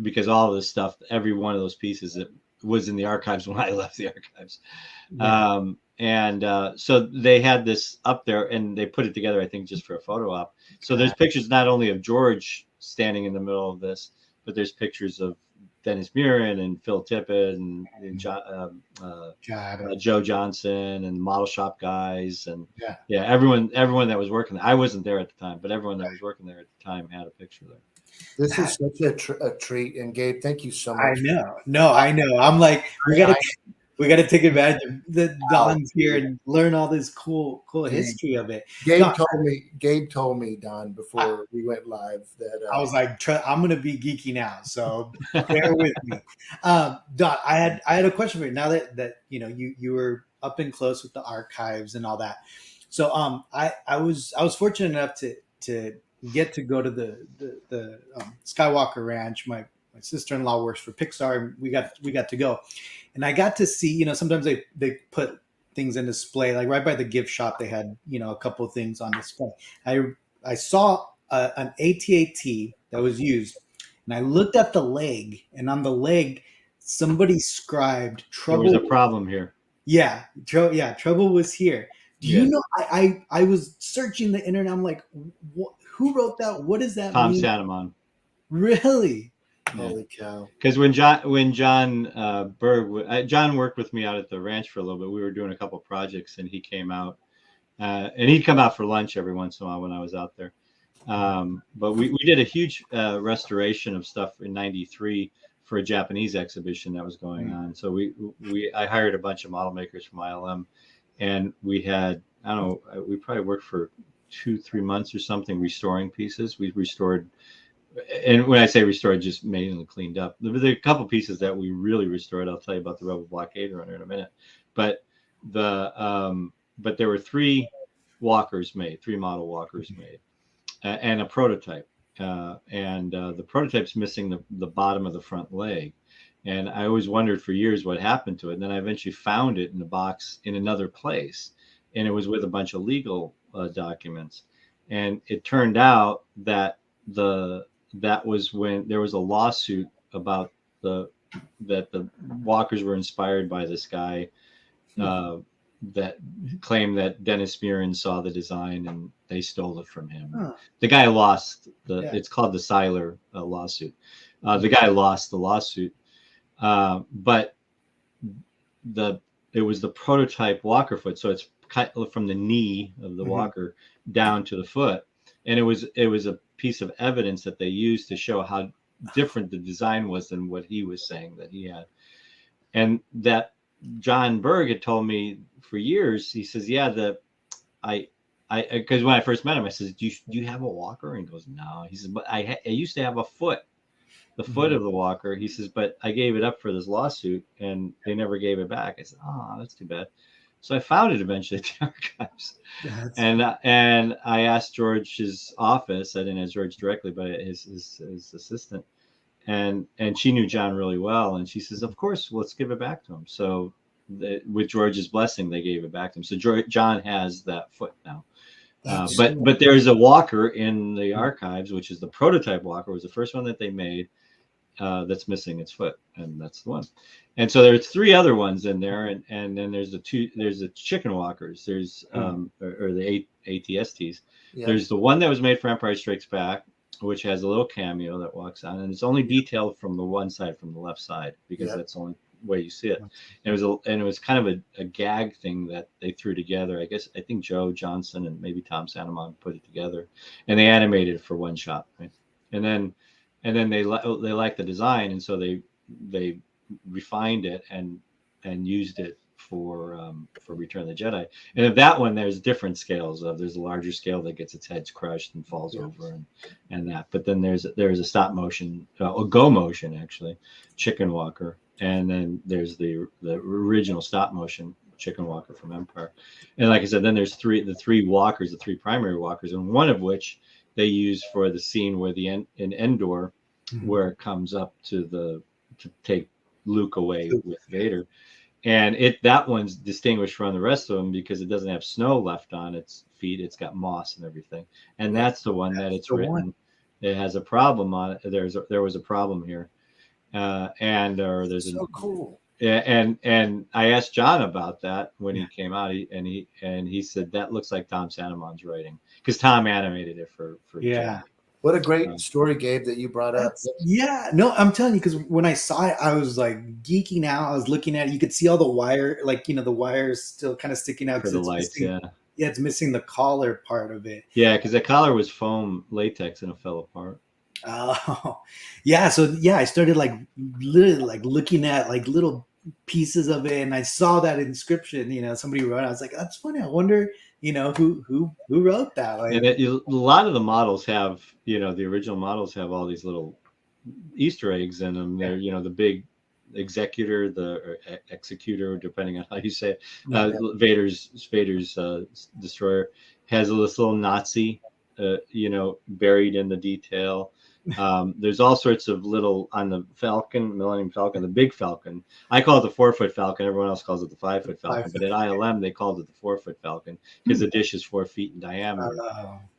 Because all of this stuff, every one of those pieces, that was in the archives when I left the archives. Yeah. So they had this up there, and they put it together, I think, just for a photo op. So there's pictures not only of George standing in the middle of this, but there's pictures of Dennis Murin and Phil Tippett and Joe Johnson and model shop guys and everyone that was working there. I wasn't there at the time, but everyone that was working there at the time had a picture there. This is such a treat, and Gabe, thank you so much. I know. I'm like, we gotta. We got to take advantage of the Wow, Don's here dude. and learn all this cool Dude. history of it. Gabe Don, told me. Gabe told me, Don, I, before we went live that I was like, I'm gonna be geeky now, so bear with me. Don, I had a question for you. Now that you were up and close with the archives and all that, so I was fortunate enough to get to go to the Skywalker Ranch. My sister in law works for Pixar, and we got to go, and I got to see. Sometimes they put things in display, like right by the gift shop. They had a couple of things on display. I I saw an AT-AT that was used, and I looked at the leg, and on the leg, somebody scribed There was a "trouble." problem here. Yeah, trouble was here. Do you Yeah. know? I was searching the internet. I'm like, who wrote that? What does that Tom mean? Santamon. Really? Yeah. holy cow. Because when John Berg, John worked with me out at the ranch for a little bit. We were doing a couple projects, and he came out, and he'd come out for lunch every once in a while when I was out there. But we did a huge restoration of stuff in '93 for a Japanese exhibition that was going on. So I hired a bunch of model makers from ILM, and we had, I don't know, we probably worked for 2-3 months or something restoring pieces. We restored, and when I say restored, just mainly cleaned up. There were a couple pieces that we really restored. I'll tell you about the Rebel Blockade Runner in a minute. But but there were three model walkers made, and a prototype. The prototype's missing the bottom of the front leg. And I always wondered for years what happened to it. And then I eventually found it in a box in another place, and it was with a bunch of legal documents. And it turned out that was when there was a lawsuit about that the walkers were inspired by this guy uh, that claimed that Dennis Muren saw the design and they stole it from him. Huh. The guy lost Yeah. it's called the Seiler lawsuit. The guy lost the lawsuit, but it was the prototype walker foot, so it's cut from the knee of the walker down to the foot, and it was a piece of evidence that they used to show how different the design was than what he was saying that he had. And that John Berg had told me for years. He says, "Yeah, because when I first met him, I said, do you have a walker?" And he goes, "No." He says, "But I used to have a foot, the foot of the walker." He says, "But I gave it up for this lawsuit, and they never gave it back." I said, "Oh, that's too bad." So I found it eventually at the archives, and I asked George's office. I didn't ask George directly, but his assistant. And she knew John really well, and she says, "Of course, let's give it back to him." So with George's blessing, they gave it back to him. So John has that foot now. But there's a walker in the archives, which is the prototype walker. It was the first one that they made that's missing its foot, and that's the one. And so there's three other ones in there, and then there's the chicken walkers. There's or the ATSTs. Yeah. There's the one that was made for Empire Strikes Back, which has a little cameo that walks on, and it's only detailed from the one side, from the left side, because that's the only way you see it. And it was kind of a gag thing that they threw together. I think Joe Johnson and maybe Tom Santamon put it together, and they animated it for one shot, right? And then they liked the design, and so they refined it and used it for Return of the Jedi. And of that one, there's different scales. There's a larger scale that gets its head crushed and falls over, and that. But then there's a stop motion, a go motion actually, chicken walker, and then there's the original stop motion chicken walker from Empire. And like I said, then there's the three primary walkers, and one of which they use for the scene where in Endor, where it comes up to take Luke away with Vader. And that one's distinguished from the rest of them because it doesn't have snow left on its feet. It's got moss and everything. And that's the one that it's written. It has a problem on it. There was a problem here. There's so cool. And I asked John about that when he came out, and he said that looks like Tom Santamon's writing, because Tom animated it for John. What a great story, Gabe, that you brought up. Yeah, no, I'm telling you, because when I saw it, I was like geeking out. I was looking at it. You could see all the wire, the wires still kind of sticking out for the lights. It's missing the collar part of it. Yeah, because the collar was foam latex and it fell apart. Oh, yeah. So I started literally looking at little pieces of it, and I saw that inscription. Somebody wrote it. I was like, that's funny. I wonder, who wrote that? And Like, a lot of the models have, the original models have all these little Easter eggs in them. They're, the big executor, the executor, depending on how you say it. yeah, Vader's destroyer has this little Nazi, buried in the detail. There's all sorts of little on the Falcon, Millennium Falcon, the big Falcon. I call it the 4-foot Falcon. Everyone else calls it the 5-foot Falcon. But at ILM, they called it the 4-foot Falcon because the dish is 4 feet in diameter.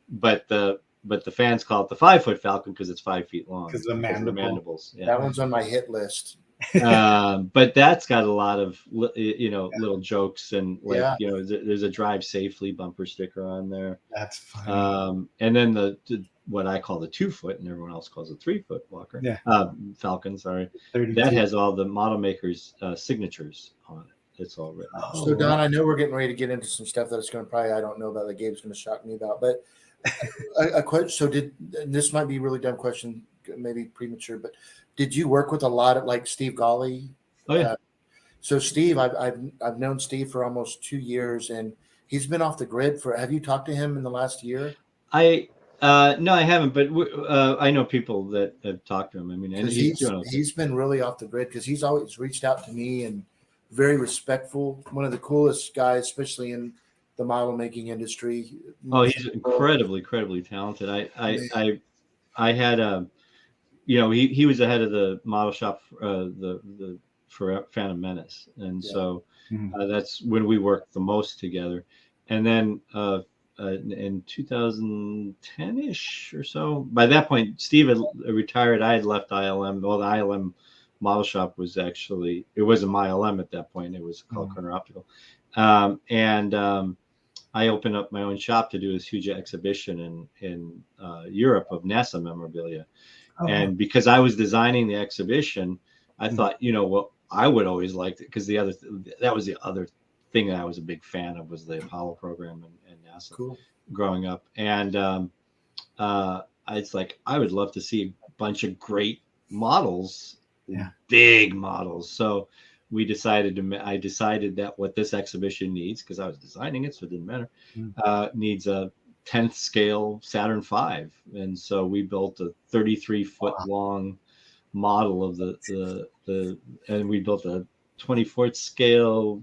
But the fans call it the 5-foot Falcon because it's 5 feet long. Because the mandibles. Yeah. That one's on my hit list. But that's got a lot of little jokes, and there's a drive safely bumper sticker on there. That's funny. And then the what I call the 2-foot, and everyone else calls it 3-foot Walker. Yeah. Falcon. Sorry, 32. that has all the model makers' signatures on it. It's all written. So Don, I know we're getting ready to get into some stuff that's going to probably I don't know about that Gabe's going to shock me about, but a question. So this might be a really dumb question, maybe premature, but did you work with a lot of like Steve Golly? Oh yeah. So Steve, I've known Steve for almost 2 years, and he's been off the grid for. Have you talked to him in the last year? No, I haven't, but I know people that have talked to him. I mean, and he's been really off the grid because he's always reached out to me and very respectful. One of the coolest guys, especially in the model making industry. Oh, he's incredibly talented. I had a, he was the head of the model shop, for Phantom Menace, and so that's when we worked the most together. And then in 2010-ish or so, by that point, Steve had retired. I had left ILM. Well, the ILM model shop was actually, it wasn't my ILM at that point. It was called Kerner Optical. I opened up my own shop to do this huge exhibition in Europe of NASA memorabilia. Oh. And because I was designing the exhibition, I thought, I would always like it because that was the other thing that I was a big fan of was the Apollo program and NASA growing up. And it's like, I would love to see a bunch of great models, big models. So I decided that what this exhibition needs, because I was designing it, so it didn't matter, needs a 10th scale Saturn V. And so we built a 33-foot long model of and we built a 24th scale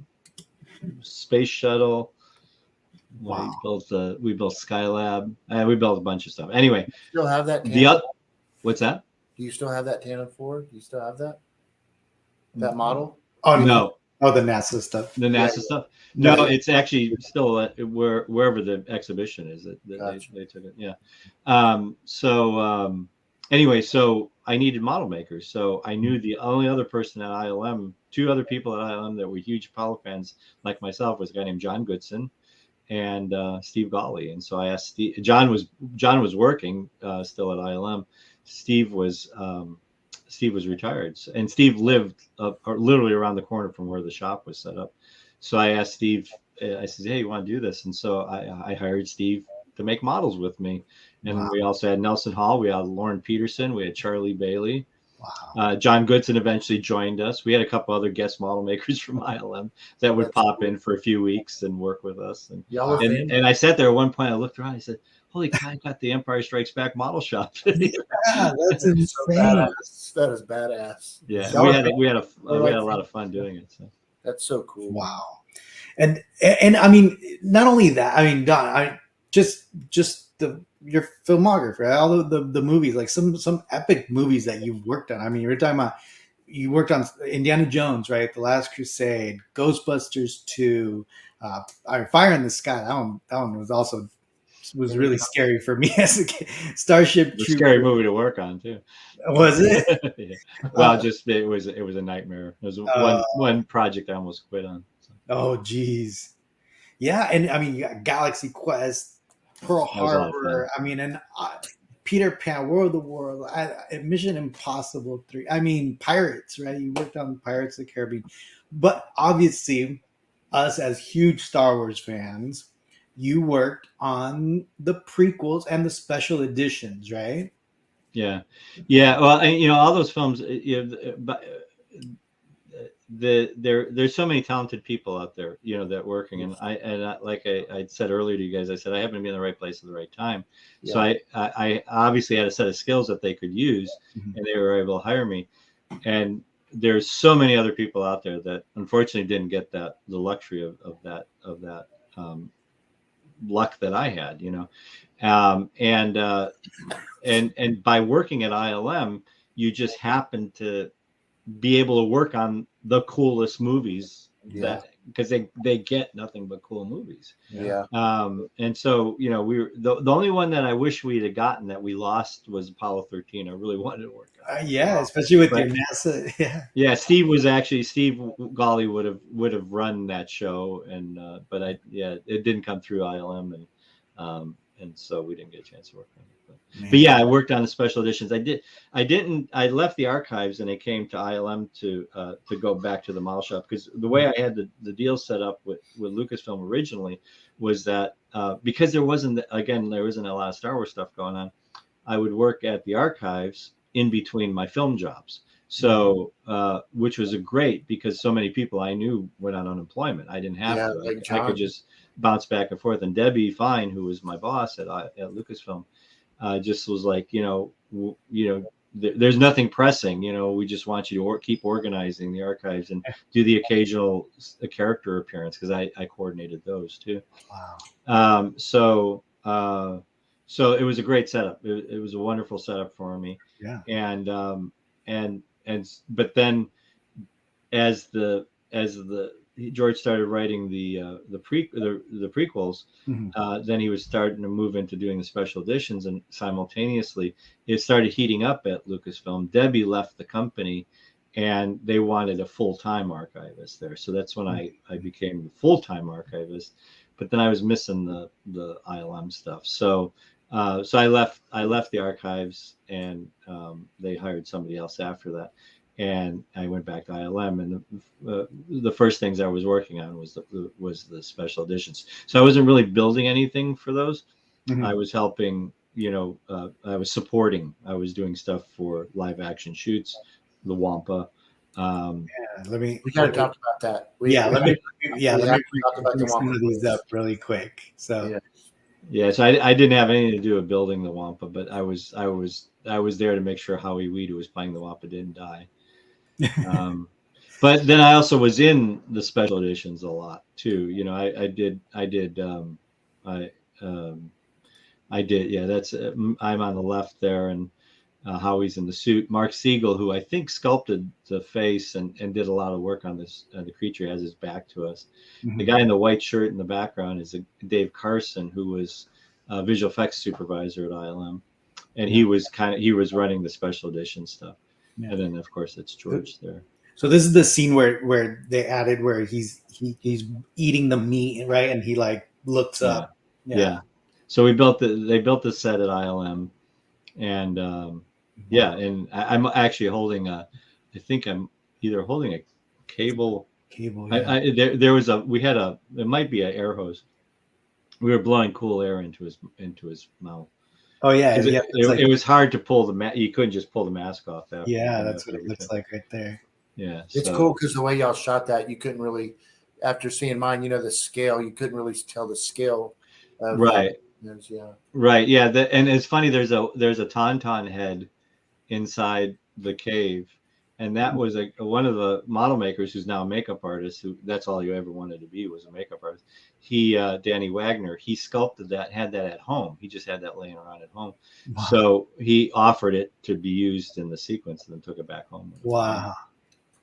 space shuttle. Wow. We built Skylab, and we built a bunch of stuff. Anyway, you still have that? What's that? Do you still have that Tannin 4? Do you still have that model? Oh no! Oh, the NASA stuff. The NASA stuff. No, it's actually still wherever the exhibition is. Gotcha. They took it. Yeah. Anyway, so I needed model makers. So I knew the only other person at ILM, 2 other people at ILM that were huge Apollo fans like myself, was a guy named John Goodson and Steve Golly. And so I asked Steve. John was working still at ILM. Steve was retired, and Steve lived literally around the corner from where the shop was set up. So I asked Steve. I said, "Hey, you want to do this?" And so I hired Steve to make models with me. And we also had Nelson Hall, we had Lauren Peterson, we had Charlie Bailey. Wow. John Goodson eventually joined us. We had a couple other guest model makers from ILM that would pop in for a few weeks and work with us. And I sat there at one point, I looked around, I said, holy cow, I got the Empire Strikes Back model shop. That's insane. That is badass. Yeah, we had a lot of fun doing it. So that's so cool. Wow. And I mean, not only that, I mean, Don, your filmography, right? All of the movies, like some epic movies that you've worked on. I mean, you're talking about, you worked on Indiana Jones, right? The Last Crusade, Ghostbusters 2, Fire in the Sky. That one was also really scary for me as a kid. Starship Troopers. Scary movie to work on too. Was it? Yeah. Well, it was a nightmare. It was one project I almost quit on. So. Oh, geez. Yeah, and I mean, you got Galaxy Quest, Pearl Harbor. I mean, and Peter Pan, War of the World, Mission Impossible 3. I mean, Pirates, right? You worked on Pirates of the Caribbean. But obviously, us as huge Star Wars fans, you worked on the prequels and the special editions, right? Yeah. Well, all those films, there's so many talented people out there, you know, that working, and like I said earlier to you guys, I said I happened to be in the right place at the right time. So Yeah. I obviously had a set of skills that they could use, Mhm. and they were able to hire me. And there's so many other people out there that unfortunately didn't get the luxury of that luck that I had, you know. um, and uh, and by working at ILM, you just happen to be able to work on the coolest movies, Yeah. that because they get nothing but cool movies. Yeah. Yeah. And so, you know, we were the only one that I wish we'd have gotten that we lost was Apollo 13. I really wanted to work on that. Yeah, especially with your But NASA. Yeah. yeah, Steve Golly would have run that show, and but it didn't come through ILM, and so we didn't get a chance to work on it. But Man. yeah, I worked on the special editions. I left the archives and I came to ILM to go back to the model shop, because the way I had the deal set up with Lucasfilm originally was that because there wasn't a lot of Star Wars stuff going on, I would work at the archives in between my film jobs. So, which was a great, because so many people I knew went on unemployment. I didn't have Yeah. to. Like I could John. just bounce back and forth. And Debbie Fine, who was my boss at Lucasfilm, just was like, there's nothing pressing. You know, we just want you to keep organizing the archives and do the occasional character appearance, because I coordinated those too. Wow. So it was a great setup. It was a wonderful setup for me. Yeah. And but then as the George started writing the prequels, Mhm. then he was starting to move into doing the special editions, and simultaneously it started heating up at Lucasfilm. Debbie left the company, and they wanted a full-time archivist there. So that's when I became the full-time archivist. But then I was missing the ILM stuff. So I left the archives, and they hired somebody else after that, and I went back to ILM, and the first things I was working on was the special editions. So I wasn't really building anything for those. I Mhm. was helping, I was supporting. I was doing stuff for live action shoots, the Wampa. Um, Yeah, let me. We got to talk about that. Yeah, let me. Yeah, We let have me to talk about the bring some Wampa of these up Boys. really quick. So. Yeah. yeah, so I didn't have anything to do with building the Wampa, but I was there to make sure Howie Weed, who was playing the Wampa, didn't die. But then I also was in the special editions a lot too. You know, I um, I did. Yeah, that's I'm on the left there, and Howie's in the suit. Mark Siegel, who I think sculpted the face and did a lot of work on this. The creature has his back to us. The Mhm. guy in the white shirt in the background is Dave Carson, who was visual effects supervisor at ILM, and Yeah. he was running the special edition stuff. Yeah. And then of course it's George there. So this is the scene where they added where he's eating the meat, right, and he like looks Yeah, up. Yeah. yeah. So they built the set at ILM, and Wow. yeah, and I'm actually holding I think I'm either holding a cable. Cable. Yeah. There was it might be an air hose. We were blowing cool air into his mouth, Oh yeah. because Yeah. It's like it was hard to pull the mask. You couldn't just pull the mask off yeah. That's what after it every looks time. like right there. Yeah, It's so cool because the way y'all shot that, you couldn't really, after seeing mine, the scale, you couldn't really tell the scale of right, those. Yeah. right, yeah. And it's funny. There's a tauntaun head inside the cave, and that was one of the model makers, who's now a makeup artist, who that's all you ever wanted to be, was a makeup artist. He Danny Wagner, he sculpted that, had that at home. He just had that laying around at home, Wow. so he offered it to be used in the sequence, and then took it back home. Wow.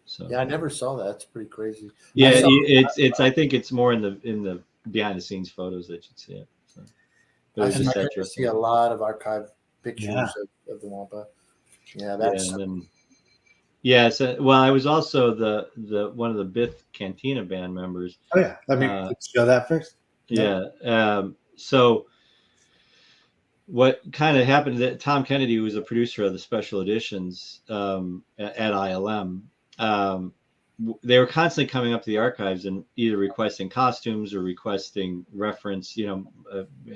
So Yeah, I never saw that. That's pretty crazy. yeah, I saw, it's I think it's more in the behind the scenes photos that you'd see it. So, but it I, was I just got that to dressing. see a lot of archive Yeah. pictures of the Wampa. Yeah, Yeah, that's and then yeah, so well, I was also the one of the Bith Cantina band members. Oh yeah. Let me Uh, show that first. Yep. yeah, so what kind of happened, that Tom Kennedy, who was a producer of the special editions at ILM, they were constantly coming up to the archives and either requesting costumes or requesting reference.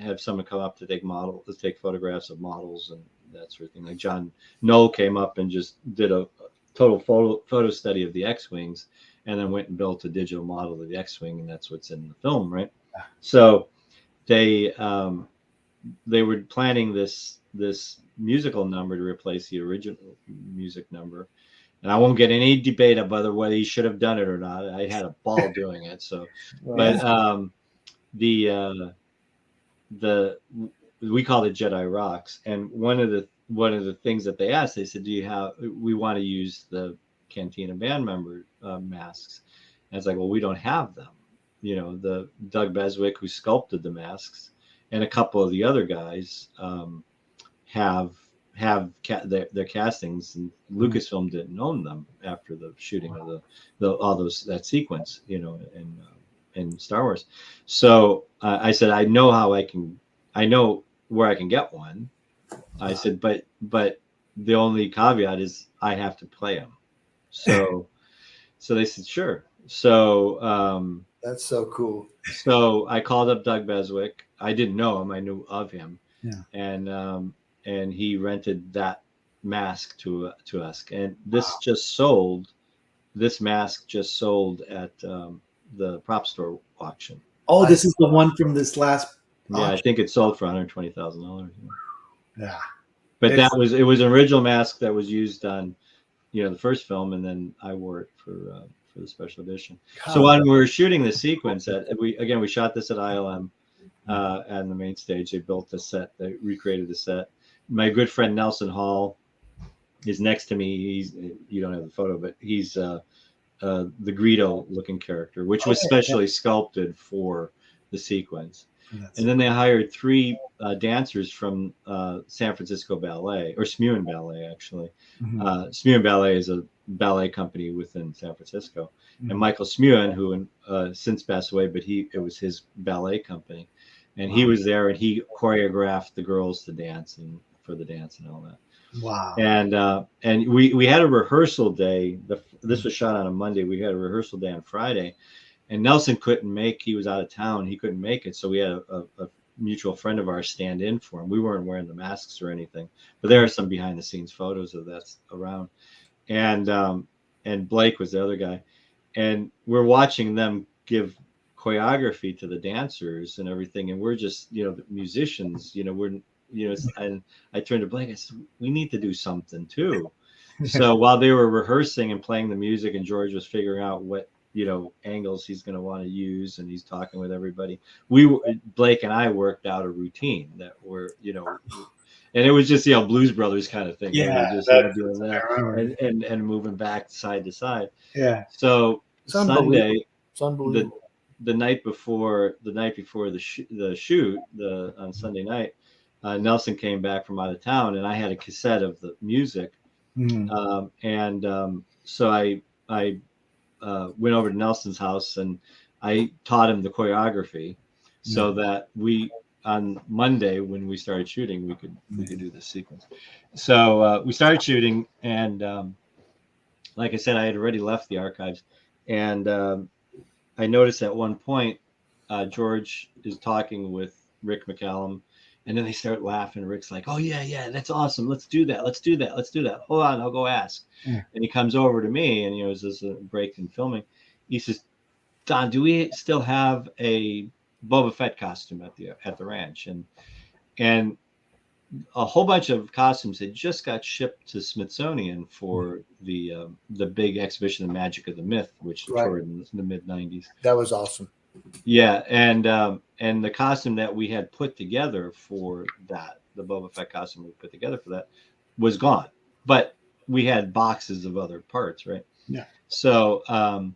Have someone come up to take photographs of models and that sort of thing. Like John Knoll came up and just did a total photo study of the X-wings, and then went and built a digital model of the X-wing, and that's what's in the film, right? So they were planning this musical number to replace the original music number. And I won't get any debate about whether he should have done it or not. I had a ball doing it. So, but the we called it Jedi Rocks, and one of the things that they asked, they said, we want to use the Cantina band member masks. And it's like, well, we don't have them. The Doug Beswick, who sculpted the masks, and a couple of the other guys have their castings, and Lucasfilm didn't own them after the shooting of that sequence, in Star Wars. So I said, I know where I can get one. I said, but the only caveat is I have to play them. So they said, sure. So that's so cool. So I called up Doug Beswick. I didn't know him. I knew of him. Yeah. And he rented that mask to us. And this mask just sold at the prop store auction. Oh, this is the one from this last auction. Yeah, I think it sold for $120,000. Yeah. But it was an original mask that was used on, the first film, and then I wore it for the special edition. So when we were shooting the sequence, we shot this at ILM and the main stage. They built the set, they recreated the set. My good friend Nelson Hall is next to me. You don't have the photo, but he's the Greedo looking character, which was specially sculpted for the sequence. And then they hired 3 dancers from San Francisco Ballet, or Smuin Ballet, actually. Smuin Ballet is a ballet company within San Francisco. And Michael Smuin, who since passed away, but it was his ballet company. And he was there, and he choreographed the girls to dance and for the dance and all that. Wow. And we had a rehearsal day. This was shot on a Monday. We had a rehearsal day on Friday. And Nelson he was out of town. He couldn't make it. So we had a mutual friend of ours stand in for him. We weren't wearing the masks or anything, but there are some behind the scenes photos of that around. And Blake was the other guy. And we're watching them give choreography to the dancers and everything. And we're just, the musicians, and I turned to Blake, I said, we need to do something too. So while they were rehearsing and playing the music, and George was figuring out what, angles he's going to want to use, and he's talking with everybody, Blake and I worked out a routine that we're, and it was just, Blues Brothers kind of thing. Yeah. Just doing that and moving back side to side. Yeah. So Sunday, it's unbelievable. The night before the shoot, on Sunday night, Nelson came back from out of town, and I had a cassette of the music. So I went over to Nelson's house, and I taught him the choreography so that on Monday, when we started shooting, we could do this sequence. So we started shooting, and like I said, I had already left the archives, and I noticed at one point George is talking with Rick McCallum, and then they start laughing. Rick's like, "Oh yeah, that's awesome. Let's do that. Hold on, I'll go ask." And he comes over to me, and it was this break in filming. He says, "Don, do we still have a Boba Fett costume at the ranch?" And a whole bunch of costumes had just got shipped to Smithsonian for the big exhibition, The Magic of the Myth, which toured in the mid '90s. That was awesome. Yeah, and the costume that we had put together for that, the Boba Fett costume we put together for that, was gone. But we had boxes of other parts, right? Yeah. So I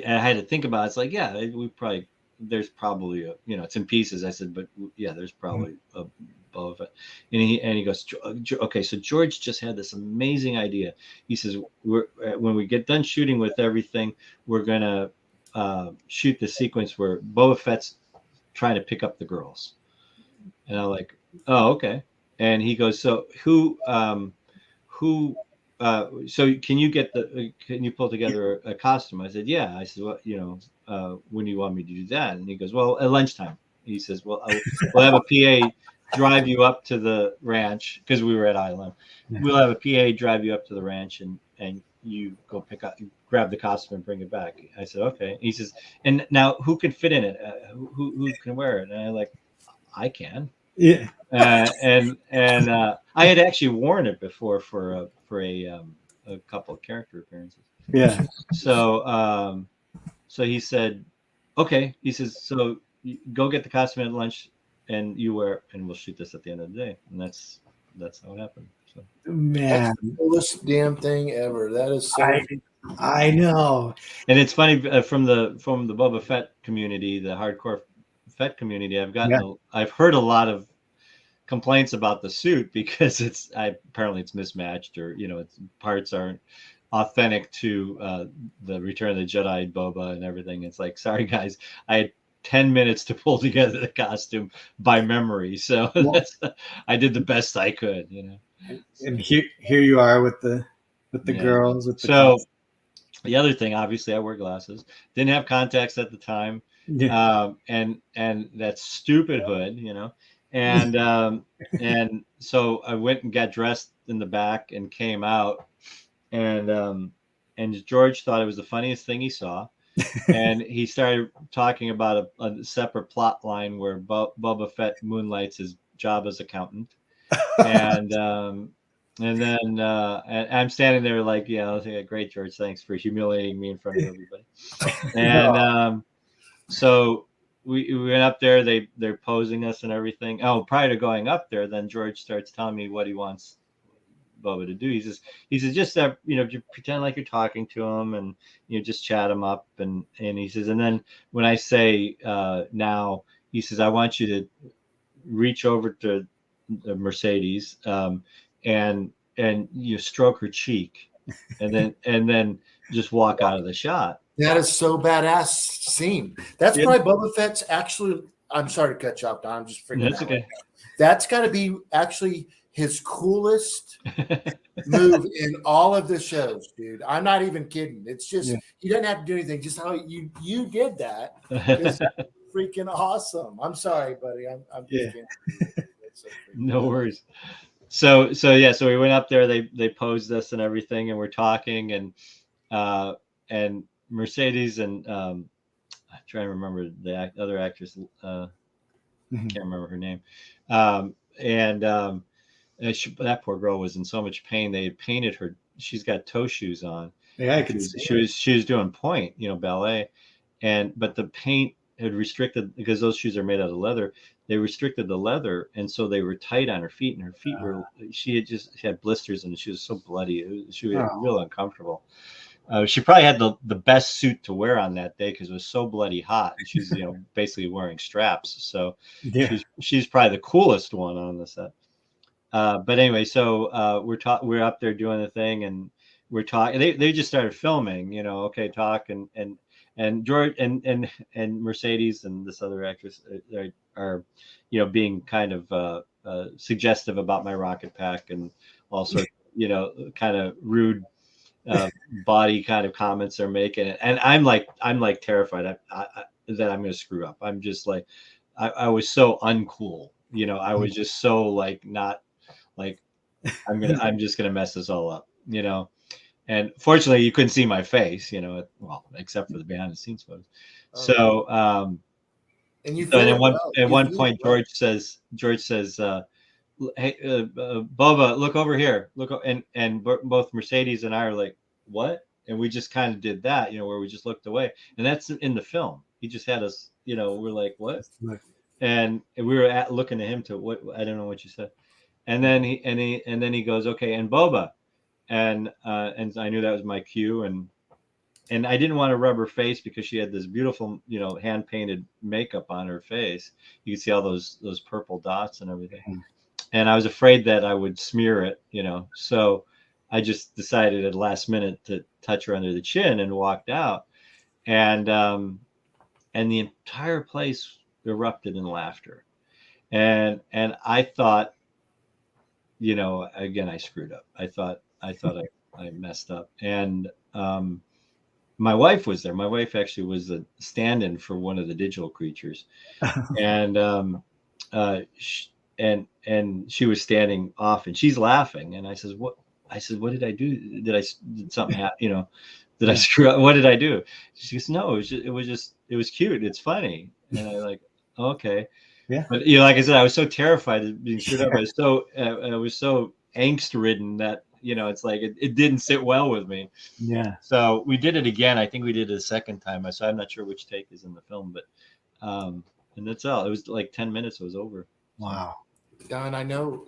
had to think about it. It's like, there's probably it's in pieces. I said, but there's probably a Boba Fett. And he goes, okay, so George just had this amazing idea. He says, when we get done shooting with everything, we're gonna shoot the sequence where Boba Fett's trying to pick up the girls. And I'm like, oh, okay. And he goes, so so can you pull together a costume? I said, yeah. I said, well, when do you want me to do that? And he goes, well, at lunchtime. He says, well, we'll have a PA drive you up to the ranch, because we were at Island. We'll have a PA drive you up to the ranch, and you go grab the costume and bring it back. I said, okay. He says, and now who can fit in it? Who can wear it? And I like, I can. Yeah. And I had actually worn it before for a couple of character appearances. Yeah. So so he said, okay. He says, so go get the costume at lunch, and you wear, and we'll shoot this at the end of the day. And that's how it happened. So That's Man, the coolest damn thing ever. That is so. I I know. and it's funny from the Boba Fett community, the hardcore Fett community. Yeah. I've heard a lot of complaints about the suit because apparently it's mismatched, or its parts aren't authentic to the Return of the Jedi Boba and everything. It's like, sorry guys, I had 10 minutes to pull together the costume by memory, so Well, I did the best I could, and So, here you are with the yeah. girls with the So the other thing, obviously, I wear glasses. Didn't have contacts at the time, yeah. and that stupid hood, and so I went and got dressed in the back and came out, and George thought it was the funniest thing he saw, and he started talking about a separate plot line where Boba Fett moonlights his job as accountant, and then and I'm standing there like, yeah, great, George, thanks for humiliating me in front of everybody. And No. so we went up there. They're posing us and everything. Oh, prior to going up there, then George starts telling me what he wants Boba to do. He says just that, you pretend like you're talking to him, and just chat him up, and he says, and then when I say now, he says, I want you to reach over to Mercedes, and you stroke her cheek, and then just walk out of the shot. That is so badass scene. That's Yeah. probably Boba Fett's actually. I'm sorry to cut you off, Don. I'm just freaking That's out. okay. That's got to be actually his coolest move in all of the shows, dude. I'm not even kidding. It's just Yeah. he doesn't have to do anything. Just how you did that is freaking awesome. I'm sorry, buddy. I'm just Yeah. kidding. That's so freaking No badass. worries. So we went up there. They posed us and everything, and we're talking, and Mercedes and I'm trying to remember the other actress. Mhm. Can't remember her name. Um, and that poor girl was in so much pain. They had painted her. She's got toe shoes on, Yeah, I and can see she was doing point, ballet, but the paint had restricted, because those shoes are made out of leather. They restricted the leather, and so they were tight on her feet, and her feet were. She had blisters, and she was so bloody. She was Oh, real uncomfortable. She probably had the best suit to wear on that day because it was so bloody hot, and she's basically wearing straps. So yeah. she's probably the coolest one on the set. But anyway, so we're up there doing the thing, and we're talking. They just started filming, okay, talk, and George and Mercedes and this other actress are being kind of suggestive about my rocket pack and all sorts, kind of rude body kind of comments they're making, and I'm like terrified that I'm going to screw up. I'm just like, I was so uncool, I was just so like not like I'm just gonna mess this all up, And fortunately, you couldn't see my face, well, except for the behind the scenes photos. Oh, So, and you and fit it well. at You one fit it point, well. George says, "Hey, Boba, look over here. And both Mercedes and I are like, what?" And we just kind of did that, where we just looked away, and that's in the film. He just had us, we're like, what? And we were looking at him to what? I don't know what you said. And then he goes, okay, and Boba, and I knew that was my cue, and I didn't want to rub her face because she had this beautiful, hand painted makeup on her face. You could see all those purple dots and everything, and I was afraid that I would smear it, So I just decided at the last minute to touch her under the chin and walked out, and the entire place erupted in laughter, and I thought, again, I screwed up. I messed up. And my wife was there. My wife actually was a stand-in for one of the digital creatures. And and she was standing off, and she's laughing. And I says, what? I said, what did I do? Did something happen? You know, did I Yeah. screw up? What did I do? She goes, no, it was cute. It's funny. And I like, okay. Yeah. But you know, like I said, I was so terrified of being screwed up. I was so angst ridden that, you know, it's like it didn't sit well with me. Yeah. So we did it again. I think we did it a second time. So I'm not sure which take is in the film, but and that's all. It was like 10 minutes. It was over. Wow. Don, I know,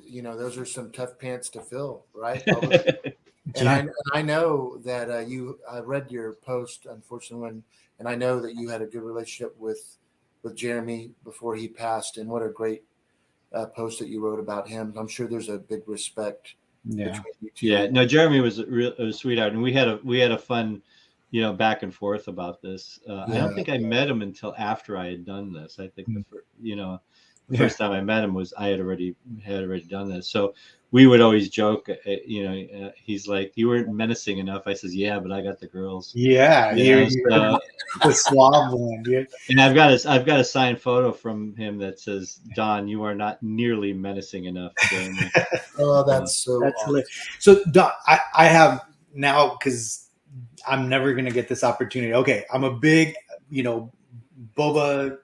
you know, those are some tough pants to fill, right? And Yeah. I know that I read your post, unfortunately, and I know that you had a good relationship with Jeremy before he passed, and what a great post that you wrote about him. I'm sure there's a big respect Yeah. between you two. Yeah, no, Jeremy was a sweetheart, and we had a fun, you know, back and forth about this. I Yeah, don't think I met him until after I had done this. I think you know, the Yeah. first time I met him was I had already done this. So we would always joke, you know, he's like, you weren't menacing enough. I says, yeah, but I got the girls. Yeah. You You're know, so the suave one. Yeah. and I've got a signed photo from him that says, Don, you are not nearly menacing enough, Jeremy. oh, that's so That's awesome. hilarious. So Doc, I have now, because I'm never gonna get this opportunity. Okay, I'm a big, you know, Boba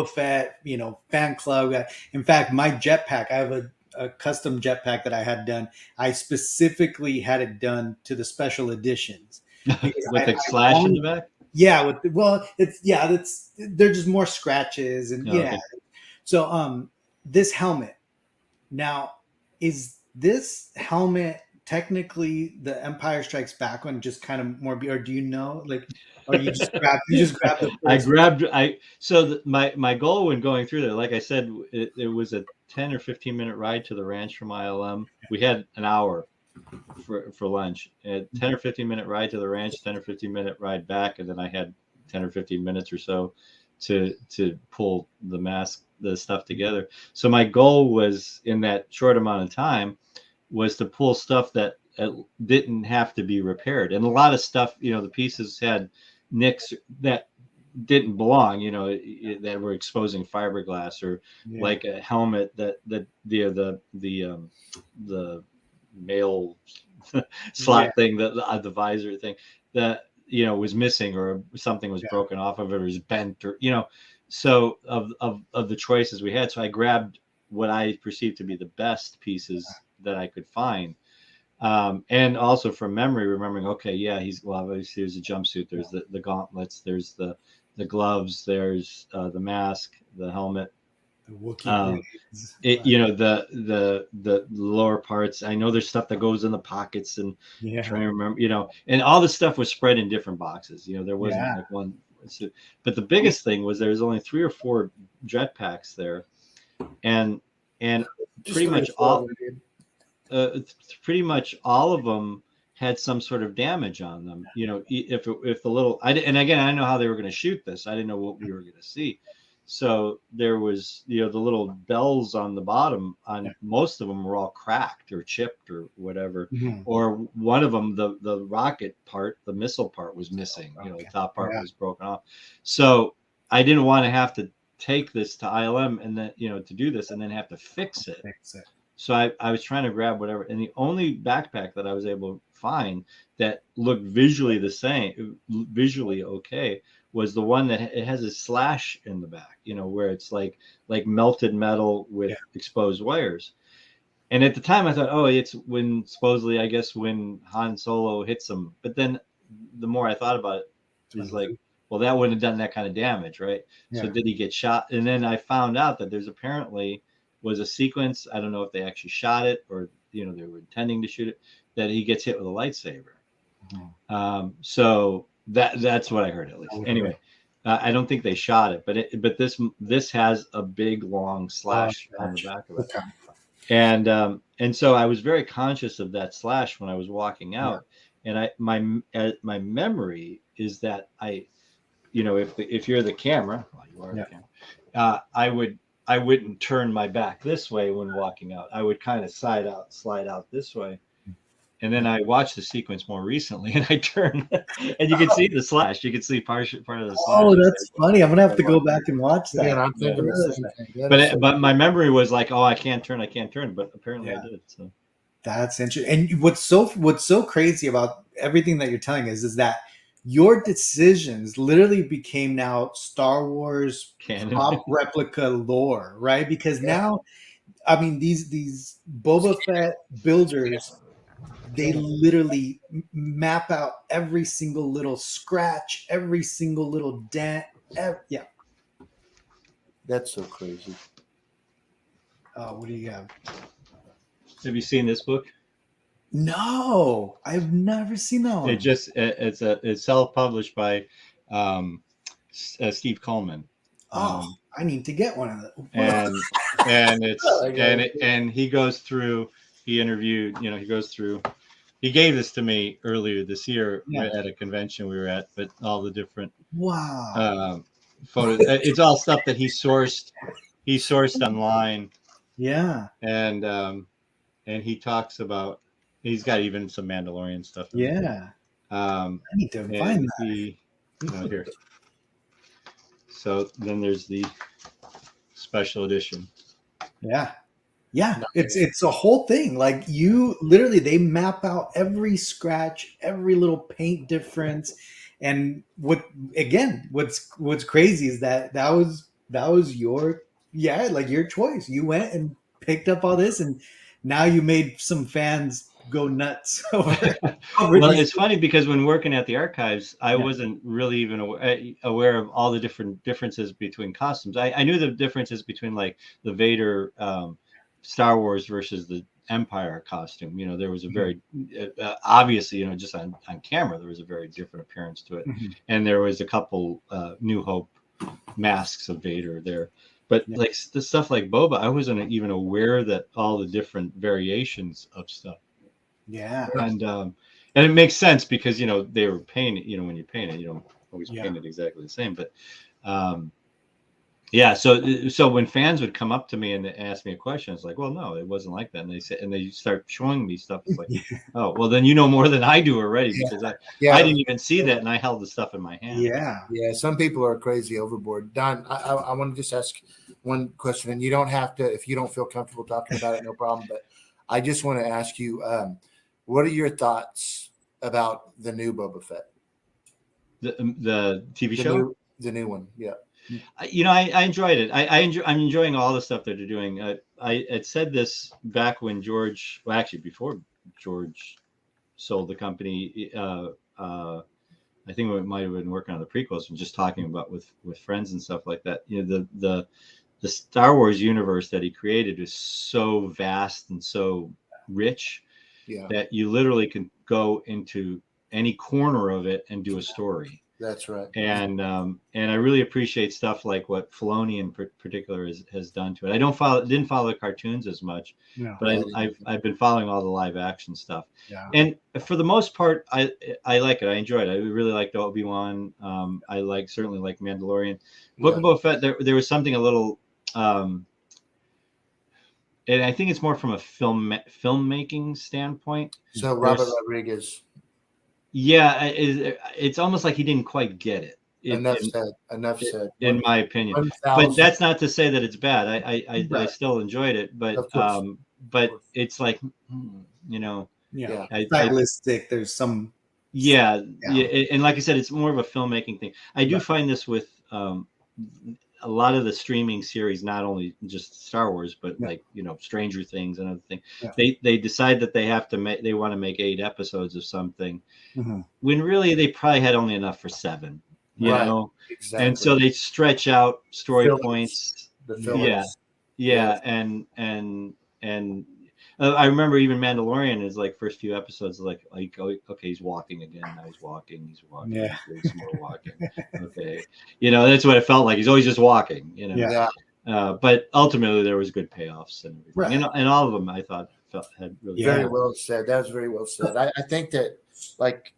Fett, you know, fan club guy. In fact, my jetpack, I have a custom jetpack that I had done. I specifically had it done to the special editions because With I the slash in the back. yeah, well, it's they're just more scratches and Oh, yeah. okay. So this helmet now, is this helmet technically the Empire Strikes Back one, just kind of more, or do you know, like, or you just grab the I first? grabbed I so my goal when going through there, like I said, it was a 10 or 15-minute ride to the ranch from ILM. We had an hour for lunch. A 10 or 15-minute ride to the ranch, 10 or 15-minute ride back, and then I had 10 or 15 minutes or so to pull the stuff together. So my goal was, in that short amount of time, was to pull stuff that didn't have to be repaired. And a lot of stuff, you know, the pieces had nicks that didn't belong, you know, that were exposing fiberglass, or Yeah, like a helmet that the male yeah, slot thing, the visor thing that, you know, was missing, or something was yeah, broken off of it, or was bent, or, you know. So of the choices we had, so I grabbed what I perceived to be the best pieces that I could find. And also from memory, remembering, okay, yeah, well, obviously there's a jumpsuit, there's the gauntlets, there's the gloves, there's the mask, the helmet. the Wookiee Um, blades. you know, the lower parts. I know there's stuff that goes in the pockets, and I'm Yeah, trying to remember, you know, and all the stuff was spread in different boxes. You know, there wasn't yeah. like one. But the biggest thing was there was only 3 or 4 jetpacks there, and and Just pretty three or much four of all them, dude. uh, pretty much all of them had some sort of damage on them. You know, if the little and again, I didn't know how they were going to shoot this. I didn't know what we were going to see. So there was, you know, the little bells on the bottom Yeah. on most of them were all cracked or chipped or whatever. Mhm. Or one of them, the rocket part, the missile part was missing. You know, the Okay. top part Yeah. was broken off. So I didn't want to have to take this to ILM and then, you know, to do this and then have to fix it. Fix it. So I was trying to grab whatever, and the only backpack that I was able to find that looked visually the same, visually okay, was the one that it has a slash in the back, you know, where it's like melted metal with Yeah. exposed wires. And at the time, I thought, oh, it's when supposedly, I guess, when Han Solo hits him. But then the more I thought about it, is like, well, that wouldn't have done that kind of damage, right? So Yeah. did he get shot? And then I found out that there's apparently was a sequence. I don't know if they actually shot it, or, you know, they were intending to shoot it, that he gets hit with a lightsaber. So that's what I heard, at least. Anyway, I don't think they shot it, but this has a big long slash on the back of it. Okay. And so I was very conscious of that slash when I was walking out. And my memory is that you know, if you're the camera, well, you are the camera, I wouldn't turn my back this way when walking out. I would kind of slide out this way. And then I watched the sequence more recently, and I turned, and you can see the slash. You can see part of the slash. Oh, that's funny. I'm gonna have to go back and watch that. Man, I'm thinking the same thing. But my memory was like, oh, I can't turn. But apparently I did. So That's interesting. And what's so crazy about everything that you're telling us is that your decisions literally became now Star Wars Canon. prop replica lore, right? Because Yeah, now, I mean, these Boba Fett builders, they literally map out every single little scratch, every single little dent. Yeah. that's so crazy. What do you have? Have you seen this book? No, I've never seen that It one. just it's self-published by um, Steve Coleman. Oh, Um, I need to get one of them. and I got it. and he goes through, he interviewed, he goes through, he gave this to me earlier this year Yeah. at a convention we were at, but all the different Wow. um, photos, it's all stuff that he sourced online. Yeah. And he talks about, he's got even some Mandalorian stuff in there. Yeah. um I need to find and that. he, here, so then there's the special edition. Yeah. Yeah. It's Nice. it's a whole thing. Like you literally they map out every scratch, every little paint difference. And what's crazy is that was your like your choice. You went and picked up all this and now you made some fans go nuts over Well, these. it's funny because when working at the archives, I Yeah. wasn't really even aware of all the different differences between costumes. I knew the differences between like the Vader Star Wars versus the Empire costume. There was a very obviously, just on camera, there was a very different appearance to it, Mhm. and there was a couple New Hope masks of Vader there. But Yeah. like the stuff like Boba, I wasn't even aware that all the different variations of stuff. Yeah. And it makes sense because they were painted. When you paint it, you don't always Yeah. paint it exactly the same. But um, yeah, so when fans would come up to me and ask me a question, it's like, well, no, it wasn't like that. And they start showing me stuff. It's like, oh, well, then you know more than I do already, Yeah, because I yeah, didn't even see that, and I held the stuff in my hand. Yeah. yeah. Some people are crazy overboard. Don, I want to just ask one question, and you don't have to if you don't feel comfortable talking about it, no problem. But I just want to ask you, what are your thoughts about the new Boba Fett, The TV the show. new one? Yeah, I enjoyed it. I'm enjoying all the stuff that they're doing. I had said this back when George, well, actually before George sold the company. I think we might have been working on the prequels and just talking about with friends and stuff like that. The Star Wars universe that he created is so vast and so rich yeah. that you literally can go into any corner of it and do a story. That's right. And I really appreciate stuff like what Filoni in particular has didn't follow the cartoons as much, No. but I've been following all the live action stuff. Yeah. And for the most part, I like it. I enjoyed it. I really liked Obi-Wan. I certainly like Mandalorian. Book of Boba Fett. There was something a little. And I think it's more from a filmmaking standpoint. So Robert Rodriguez. Yeah, it's almost like he didn't quite get it. Enough said. Enough said. In my opinion, 1,000. but that's not to say that it's bad. I Right. still enjoyed it, but Of course. but it's like, Yeah. I Stylistic. There's some. yeah, Yeah. and like I said, it's more of a filmmaking thing. I do Right. find this with a lot of the streaming series, not only just Star Wars, but Yeah. like Stranger Things and other things. Yeah. They decide that they want to make 8 episodes of something, Mhm. when really they probably had only enough for 7. Right. Exactly. And so they stretch out story Fillers. points. The Yeah, fillers. yeah, and I remember even Mandalorian is like first few episodes like oh, okay, he's walking again. Now he's walking. Yeah. He's doing some more walking. Okay, that's what it felt like. He's always just walking. Yeah. Yeah. But ultimately there was good payoffs and everything. Right. And all of them I thought had really Very good. well said. That was very well said. I think that like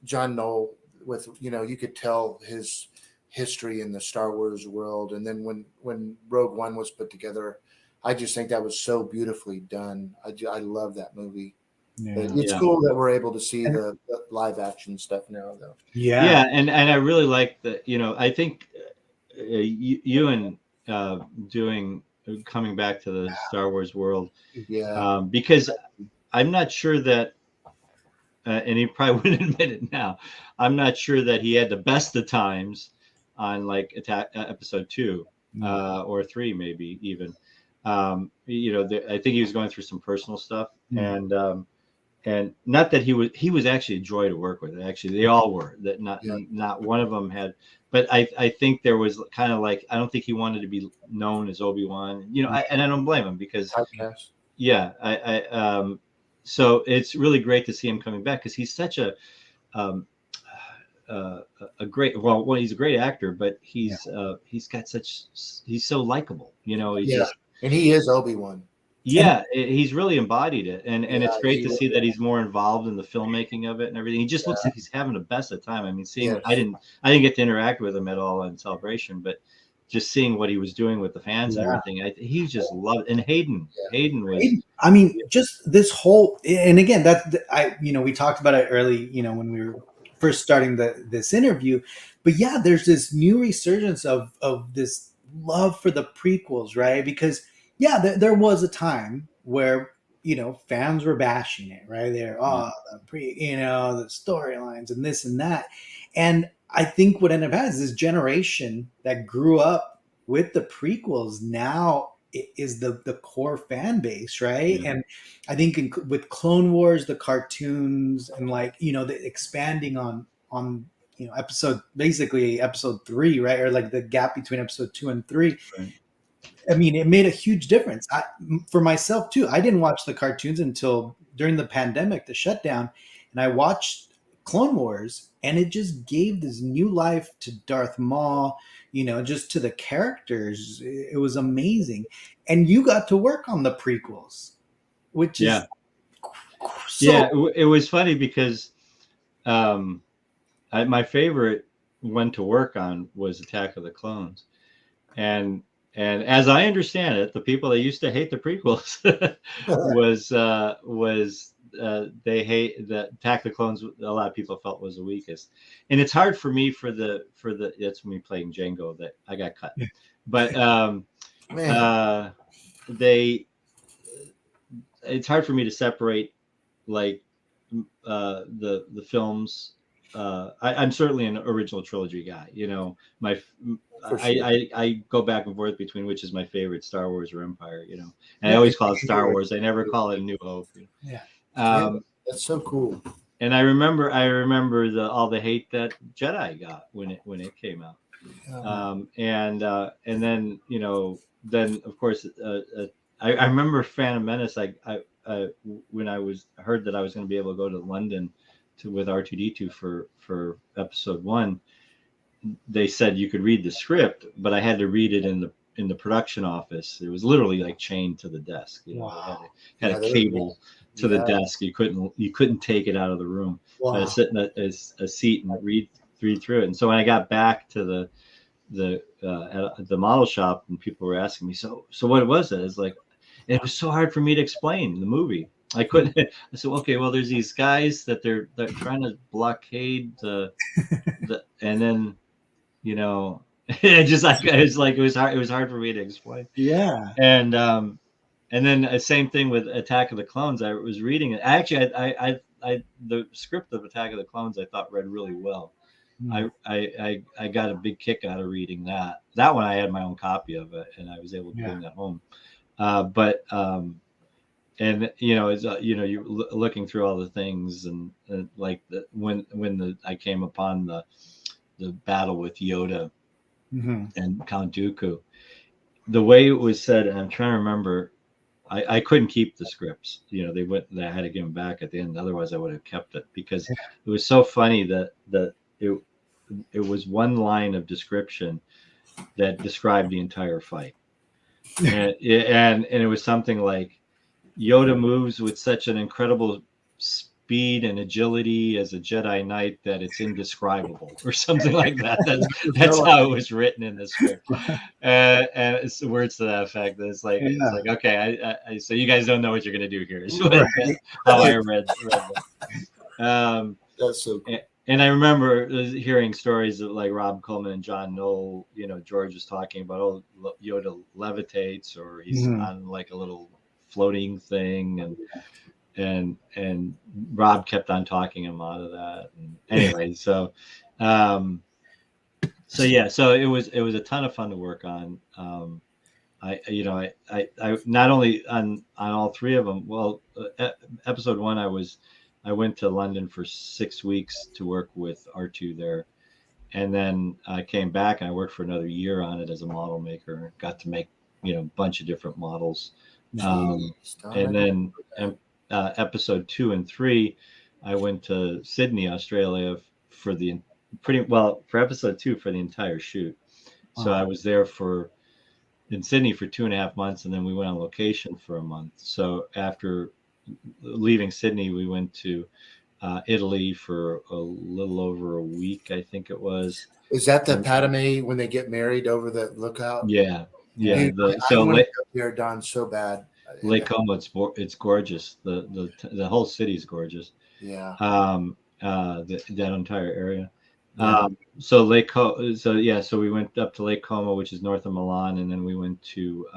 John Knoll, with you could tell his history in the Star Wars world, and then when Rogue One was put together, I just think that was so beautifully done. I love that movie. Yeah. It's cool that we're able to see the live action stuff now, though. Yeah. And I really like that. I think you and doing coming back to the Star Wars world, Yeah. because I'm not sure that, and he probably wouldn't admit it now. I'm not sure that he had the best of times on like episode 2 or 3, maybe even. I think he was going through some personal stuff, and not that he was actually a joy to work with. Actually, they all were. That Yeah. not one of them had. But I think there was kind of like, I don't think he wanted to be known as Obi-Wan. And I don't blame him, because Typecast. yeah, so it's really great to see him coming back, because he's such um, a great, he's a great actor, but he's got he's so likable. He's Yeah. just, And he is Obi-Wan. And yeah, he's really embodied it, and Yeah, it's great he to see really that he's more involved in the filmmaking of it and everything. He just looks like he's having the best of time. I mean, Yes. I didn't get to interact with him at all in Celebration, but just seeing what he was doing with the fans and yeah. everything, he just loved. And Hayden was, I mean, just this whole, and again, we talked about it early, when we were first starting this interview, but yeah, there's this new resurgence of this love for the prequels, right? Because yeah, there was a time where fans were bashing it, right? They're the storylines and this and that, and I think what ended up happening is this generation that grew up with the prequels now is the core fan base, right? yeah, And I think with Clone Wars, the cartoons, and the expanding on episode 3, right? Or like the gap between episode 2 and 3. right. I mean, it made a huge difference. For myself too, I didn't watch the cartoons until during the pandemic, the shutdown, and I watched Clone Wars, and it just gave this new life to Darth Maul, just to the characters. It was amazing. And you got to work on the prequels, which is Yeah, so yeah. It was funny because um, my favorite one to work on was Attack of the Clones, and as I understand it, the people that used to hate the prequels was they hate the Attack of the Clones. A lot of people felt was the weakest, and it's hard for me that's me playing Django that I got cut, but Man. they it's hard for me to separate like the films. I'm certainly an original trilogy guy. My For sure. I go back and forth between which is my favorite, Star Wars or Empire. And I Yeah. always call it Star Wars. I never call it A New Hope. yeah. Man, that's so cool. And I remember all the hate that Jedi got when it came out. And then then of course I remember Phantom Menace. When I heard that I was going to be able to go to London with R2D2 for episode 1, they said you could read the script, but I had to read it in the production office. It was literally like chained to the desk. Wow. Had a cable to the desk. You couldn't take it out of the room. Wow. So I sit in a seat and read through it. And so when I got back to the model shop, and people were asking me, so what was it? It's like, it was so hard for me to explain the movie. I couldn't. I said, okay, well, there's these guys that they're trying to blockade the and then it was hard. It was hard for me to explain. Yeah. And then the same thing with Attack of the Clones. I was reading it. Actually, I the script of Attack of the Clones I thought read really well. I got a big kick out of reading that. That one I had my own copy of it, and I was able to bring that home. And you're looking through all the things, and like when I came upon the battle with Yoda and Count Dooku, the way it was said, and I'm trying to remember, I couldn't keep the scripts. They had to give them back at the end. Otherwise, I would have kept it, because it was so funny that it was one line of description that described the entire fight, and it was something like, Yoda moves with such an incredible speed and agility as a Jedi Knight that it's indescribable, or something like that. That's how it was written in the script, and it's words to that effect. It's like okay, I so you guys don't know what you're gonna do here. Is how I read that. That's so cool. And I remember hearing stories of like Rob Coleman and John Knoll. George was talking about, Yoda levitates, or he's Mhm. on like a little floating thing, and Rob kept on talking him out of that. And anyway, um, so it was a ton of fun to work on. I not only on all three of them. Well, episode one, I went to London for 6 weeks to work with R2 there, and then I came back and I worked for another year on it as a model maker. Got to make a bunch of different models, Jeez, Don, I and didn't then know that. episode 2 and 3, I went to Sydney, Australia for the pretty well for episode 2 for the entire shoot. So I Wow. was there in Sydney for 2.5 months, and then we went on location for a month. So after leaving Sydney, we went to Italy for a little over a week, I think it was. Is that the And Padme when they get married over the lookout? yeah, Yeah. yeah. Dude, The I so want to go there, Don, so bad. And Lake Como, it's gorgeous. The whole city is gorgeous. yeah, That entire area. yeah. So yeah, so we went up to Lake Como, which is north of Milan, and then we went to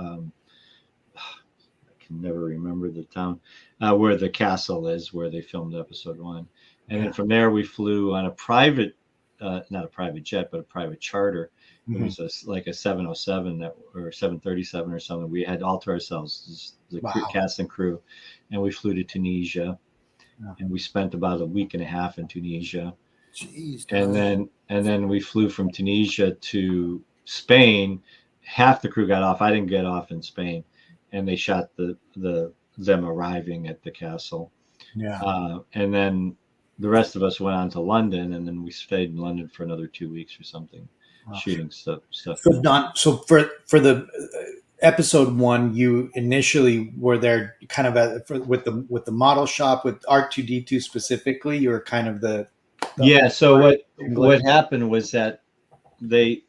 I can never remember the town where the castle is, where they filmed episode one, and then Okay. from there we flew on a private, not a private jet, but a private charter. It Mhm. was like a 707 or 737 or something. We had all to ourselves, the Wow. cast and crew, and we flew to Tunisia, Yeah. and we spent about a week and a half in Tunisia, Jeez, and Don. then we flew from Tunisia to Spain. Half the crew got off. I didn't get off in Spain, and they shot them arriving at the castle, Yeah. and then the rest of us went on to London, and then we stayed in London for another 2 weeks or something, Wow. shooting stuff So down. Don, so for the episode one, you initially were there kind of with the model shop with R2D2 specifically. You were kind of the Yeah. So what English. happened was that they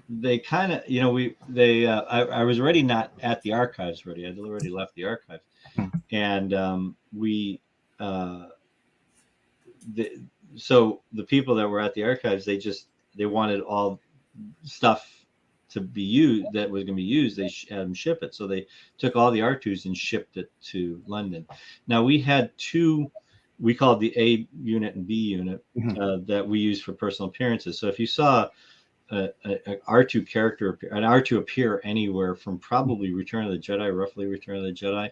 they kind of we they I was already not at the archives already. I'd already left the archives, and we uh, the, so the people that were at the archives, they wanted all stuff to be used that was going to be used. They had them ship it, so they took all the R2s and shipped it to London. Now we had two, we called the A unit and B unit, Mhm. that we used for personal appearances. So if you saw a R2 character, an R2 appear anywhere from probably Return of the Jedi, roughly Return of the Jedi,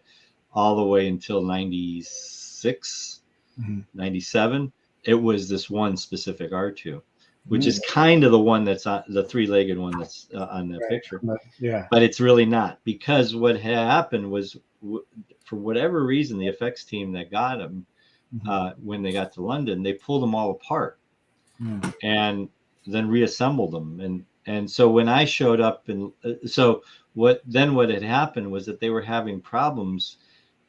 all the way until 96, Mhm. 97, it was this one specific R2, which is Mhm. kind of the one that's on the three-legged one that's on the picture. Right. Yeah. But it's really not, because what happened was, for whatever reason, the effects team that got them, Mhm. when they got to London, they pulled them all apart Mhm. and then reassembled them. And so when I showed up, and so what had happened was that they were having problems,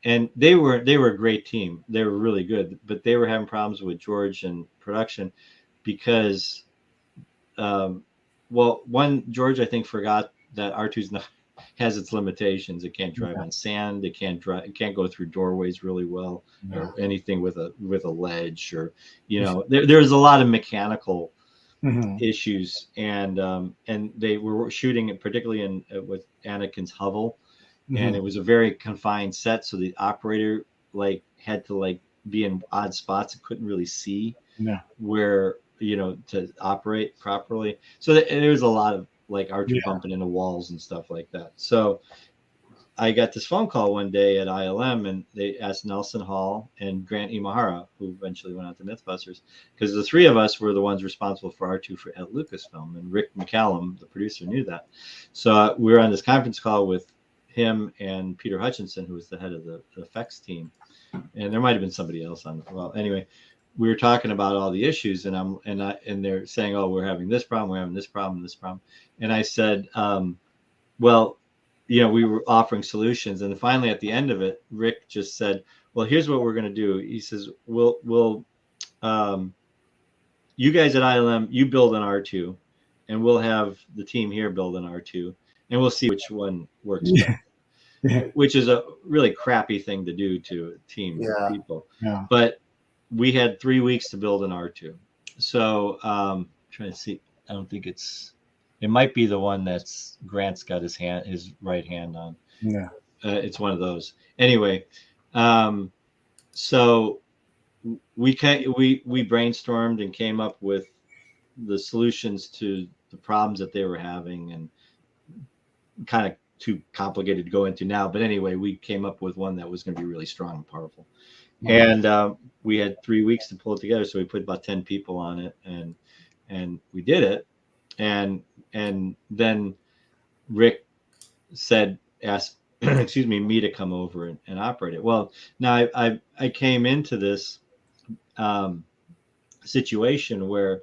and they were a great team. They were really good, but they were having problems with George and production because, well, one, George I think forgot that R2's not, has its limitations. It can't drive Yeah. on sand. It can't go through doorways really well, Yeah. or anything with a ledge, or there's a lot of mechanical Mhm. issues, and they were shooting it particularly in with Anakin's hovel, and Mhm. it was a very confined set, so the operator had to be in odd spots and couldn't really see Yeah. where to operate properly. So there was a lot of R2 Yeah. bumping into walls and stuff like that. So I got this phone call one day at ILM, and they asked Nelson Hall and Grant Imahara, who eventually went on to Mythbusters, because the three of us were the ones responsible for R2 at Lucasfilm, and Rick McCallum, the producer, knew that. So we were on this conference call with him and Peter Hutchinson, who was the head of the effects team, and there might have been somebody else on. Well, anyway, we were talking about all the issues, and they're saying, "Oh, we're having this problem, we're having this problem, this problem," and I said, "Well, we were offering solutions." And finally, at the end of it, Rick just said, "Well, here's what we're going to do." He says, "We'll um, you guys at ILM, you build an R2, and we'll have the team here build an R2, and we'll see which one works better." Yeah. Yeah. Which is a really crappy thing to do to a team of Yeah. people. Yeah. But we had 3 weeks to build an R2. So trying to see. I don't think it's. It might be the one that's Grant's got his right hand on. Yeah. It's one of those. Anyway, um, so we brainstormed and came up with the solutions to the problems that they were having, and kind of too complicated to go into now. But anyway, we came up with one that was going to be really strong and powerful. And we had 3 weeks to pull it together, so we put about 10 people on it, and we did it. And then Rick asked excuse me to come over and operate it. Well, now I came into this situation where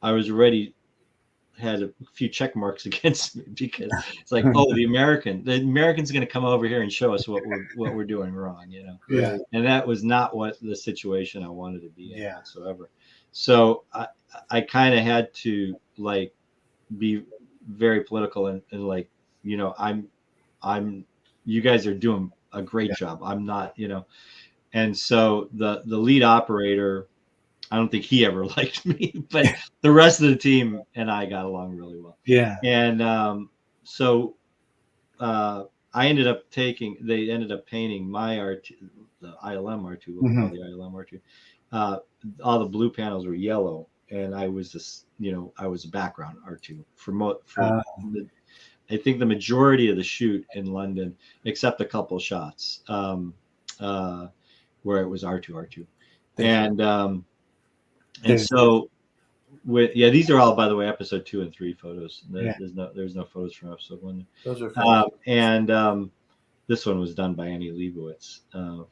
I was already had a few check marks against me, because it's like, oh, the American's going to come over here and show us what we're doing wrong, Yeah. and that was not what the situation I wanted to be in Yeah. whatsoever. So I kind of had to like be very political and like, I'm you guys are doing a great job. I'm not, and so the lead operator, I don't think he ever liked me, but the rest of the team and I got along really well. Yeah. And so they ended up painting my R2, the ILM R2, what we call the ILM R2. All the blue panels were yellow, and I was I was a background R2 I think the majority of the shoot in London, except a couple of shots where it was R2. And so these are all, by the way, episode 2 and 3 photos. There's no photos from episode 1. Those are and this one was done by Annie Leibowitz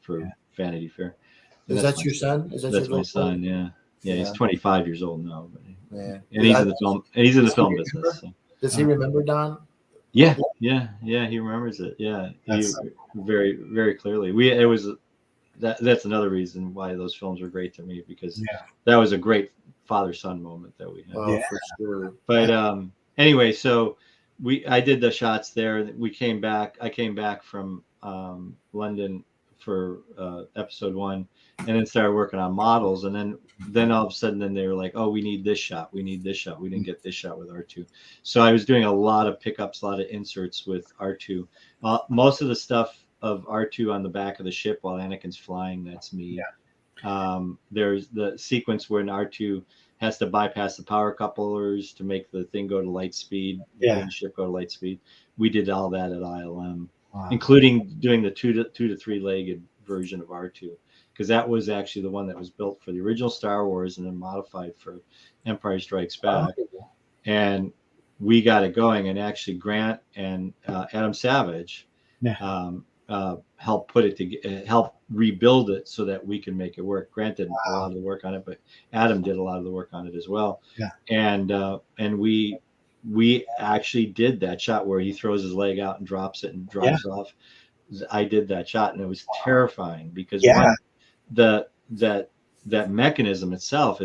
for Vanity Fair. Is that your son? Is that that's your my son? Yeah. He's 25 years old now, and he's in the film. And he's in the film business. So. Does he remember Don? Yeah, he remembers it. Yeah, very, very clearly. That's another reason why those films were great to me, because that was a great father-son moment that we had. Oh, for sure. But anyway, so I did the shots there. I came back from London for episode 1, and then started working on models. And then all of a sudden, they were like, "Oh, we need this shot. We need this shot. We didn't get this shot with R2." So I was doing a lot of pickups, a lot of inserts with R2. Most of the stuff of R2 on the back of the ship while Anakin's flying, that's me. There's the sequence where an R2 has to bypass the power couplers to make the thing go to light speed, the ship go to light speed. We did all that at ILM, including doing the two to three legged version of R2, because that was actually the one that was built for the original Star Wars and then modified for Empire Strikes Back. And we got it going, and actually Grant and Adam Savage helped put it together, help rebuild it so that we can make it work. Grant did a lot of the work on it, but Adam did a lot of the work on it as well. And we actually did that shot where he throws his leg out and drops it and drives off. I did that shot, and it was terrifying, because that mechanism itself,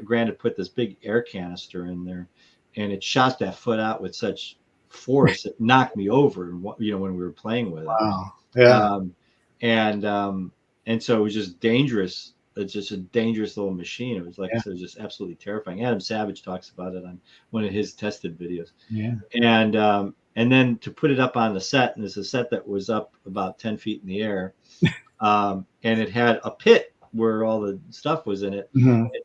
Grant had put this big air canister in there, and it shot that foot out with such force it knocked me over, when we were playing with it. And so it was just dangerous. It's just a dangerous little machine. It was like I said, just absolutely terrifying. Adam Savage talks about it on one of his tested videos. And then to put it up on the set, and it's a set that was up about 10 feet in the air, and it had a pit where all the stuff was in it.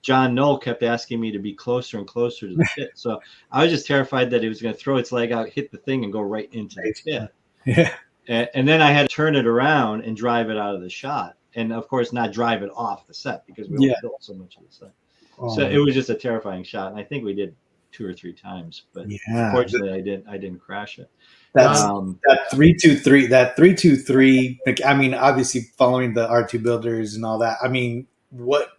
John Knoll kept asking me to be closer and closer to the pit. So I was just terrified that it was going to throw its leg out, hit the thing, and go right into the pit. And then I had to turn it around and drive it out of the shot. And of course, not drive it off the set, because we only built so much of the set. So it was just a terrifying shot. And I think we did 2 or 3 times, but fortunately I didn't crash it. That 323, that 323. I mean, obviously following the R2 builders and all that. I mean, what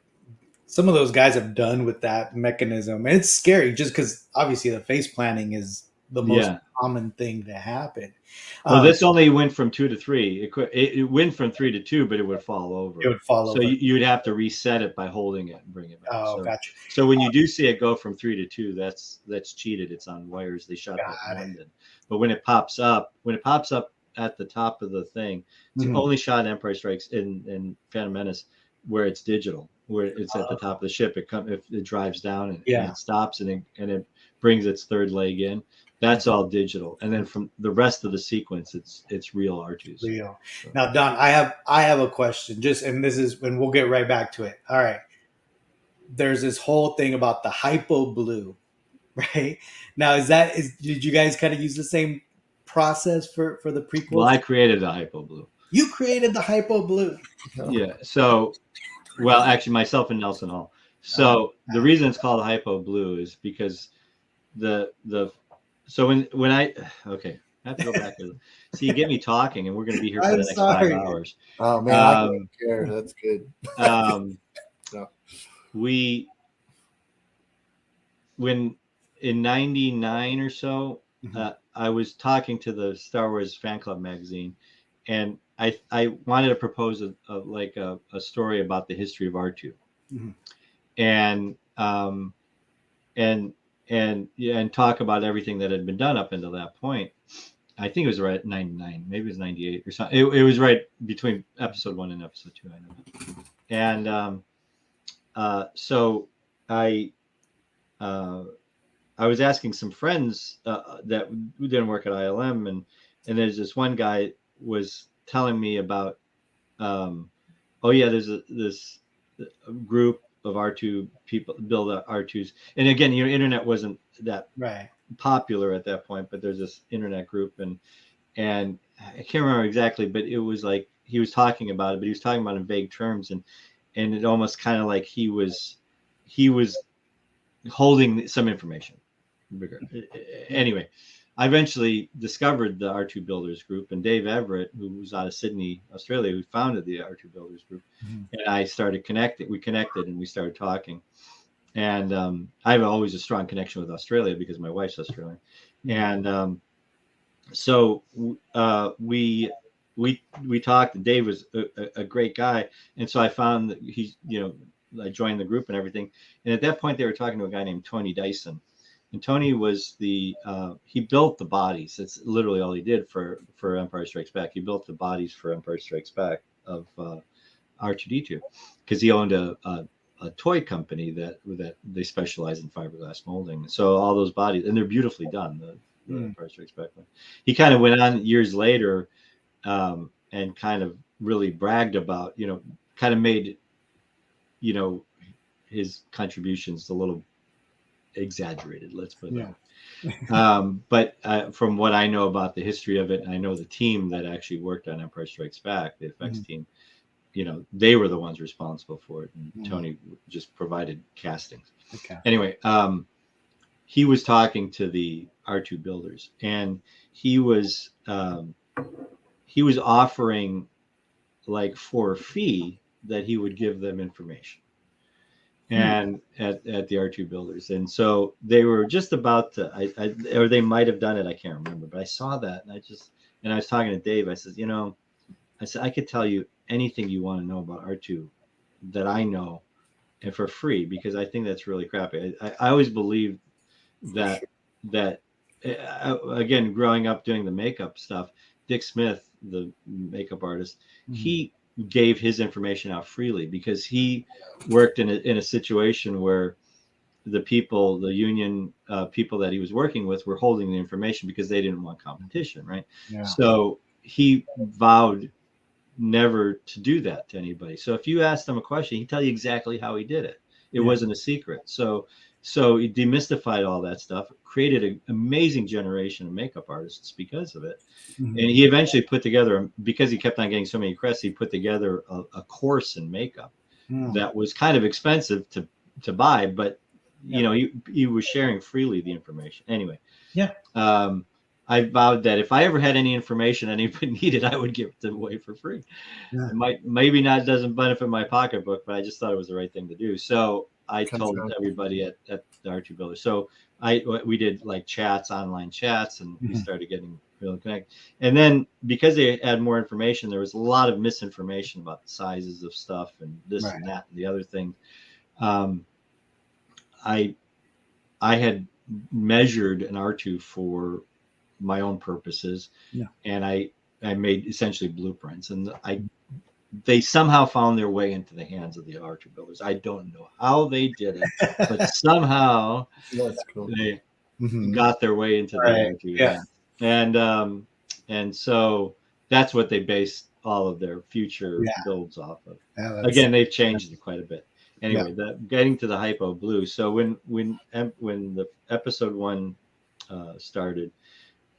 some of those guys have done with that mechanism, and it's scary, just because obviously the face planting is the most common thing to happen. Well, this only went from 2 to 3. It went from 3 to 2, but it would fall over. It would fall over. So you would have to reset it by holding it and bring it back. Oh, gotcha. So when you do see it go from 3 to 2, that's cheated. It's on wires. They shot that in London. But when it pops up at the top of the thing, it's only shot in Empire Strikes in Phantom Menace where it's digital. where it's at the top of the ship. It drives down and Yeah. it stops and it brings its third leg in. That's all digital. And then from the rest of the sequence, it's real R2s. Real. So. Now, Don, I have a question. Just and this is and we'll get right back to it. All right. There's this whole thing about the hypo blue, right? Now, did you guys kind of use the same process for the Well, prequels? I created a hypo blue. You created the hypo blue. Yeah. So, well, actually, myself and Nelson Hall. So the reason it's called hypo blue is because the so when I okay, I have to go back. See, you get me talking, and we're going to be here for I'm the next 5 sorry. hours. Oh man, I don't care. That's good. No. We when in '99 or so, I was talking to the Star Wars Fan Club magazine, and I wanted to propose a story about the history of R2, and and talk about everything that had been done up until that point. I think it was right at 99, maybe it was 98 or something. It was right between episode 1 and episode 2, I know. And so I was asking some friends that who didn't work at ILM, and there's this one guy was telling me about, oh yeah, there's this group of R2 people build R2s, and again, internet wasn't that popular at that point, but there's this internet group, and I can't remember exactly, but it was like he was talking about it, but he was talking about it in vague terms, and it almost kind of like he was holding some information. Anyway, I eventually discovered the R2 Builders group, and Dave Everett, who was out of Sydney, Australia, who founded the R2 Builders group, and I started connecting. We connected and we started talking. And I have always a strong connection with Australia because my wife's Australian. And so we talked, and Dave was a great guy. And so I found that I joined the group and everything. And at that point, they were talking to a guy named Tony Dyson. And Tony was he built the bodies. That's literally all he did for Empire Strikes Back. He built the bodies for Empire Strikes Back of R2-D2 because he owned a toy company that they specialize in fiberglass molding. So all those bodies, and they're beautifully done. The Empire Strikes Back one. He kind of went on years later and kind of really bragged about, kind of made, his contributions a little exaggerated, let's put it that way. But from what I know about the history of it, and I know the team that actually worked on Empire Strikes Back, the effects team, they were the ones responsible for it, and Tony just provided castings. Anyway, he was talking to the R2 builders, and he was offering, like, for a fee that he would give them information. And at the R2 builders. And so they were just about to, or they might have done it. I can't remember, but I saw that. And I was talking to Dave. I said, I could tell you anything you want to know about R2 that I know, and for free, because I think that's really crappy. I always believed that again, growing up doing the makeup stuff, Dick Smith, the makeup artist, he gave his information out freely because he worked in a situation where the union people that he was working with were holding the information because they didn't want competition, right? So he vowed never to do that to anybody. So if you asked him a question, he'd tell you exactly how he did it. It wasn't a secret. So he demystified all that stuff, created an amazing generation of makeup artists because of it. And he eventually put together, because he kept on getting so many requests, he put together a course in makeup that was kind of expensive to buy, but he was sharing freely the information. Anyway, I vowed that if I ever had any information anybody needed, I would give it away for free. It maybe doesn't benefit my pocketbook, but I just thought it was the right thing to do. So I told everybody at the R2 Builder. So we did like online chats, and we started getting really connected. And then because they had more information, there was a lot of misinformation about the sizes of stuff and this and that and the other thing. I had measured an R2 for my own purposes, and I made essentially blueprints, and they somehow found their way into the hands of the R2 builders. I don't know how they did it, but somehow That's cool. they Mhm. got their way into the Right. R2 Yeah. hands. And so that's what they based all of their future Yeah. builds off of. Yeah, Again, they've changed it quite a bit. Yeah. Anyway, getting to the hypo blue. So when the episode 1 started,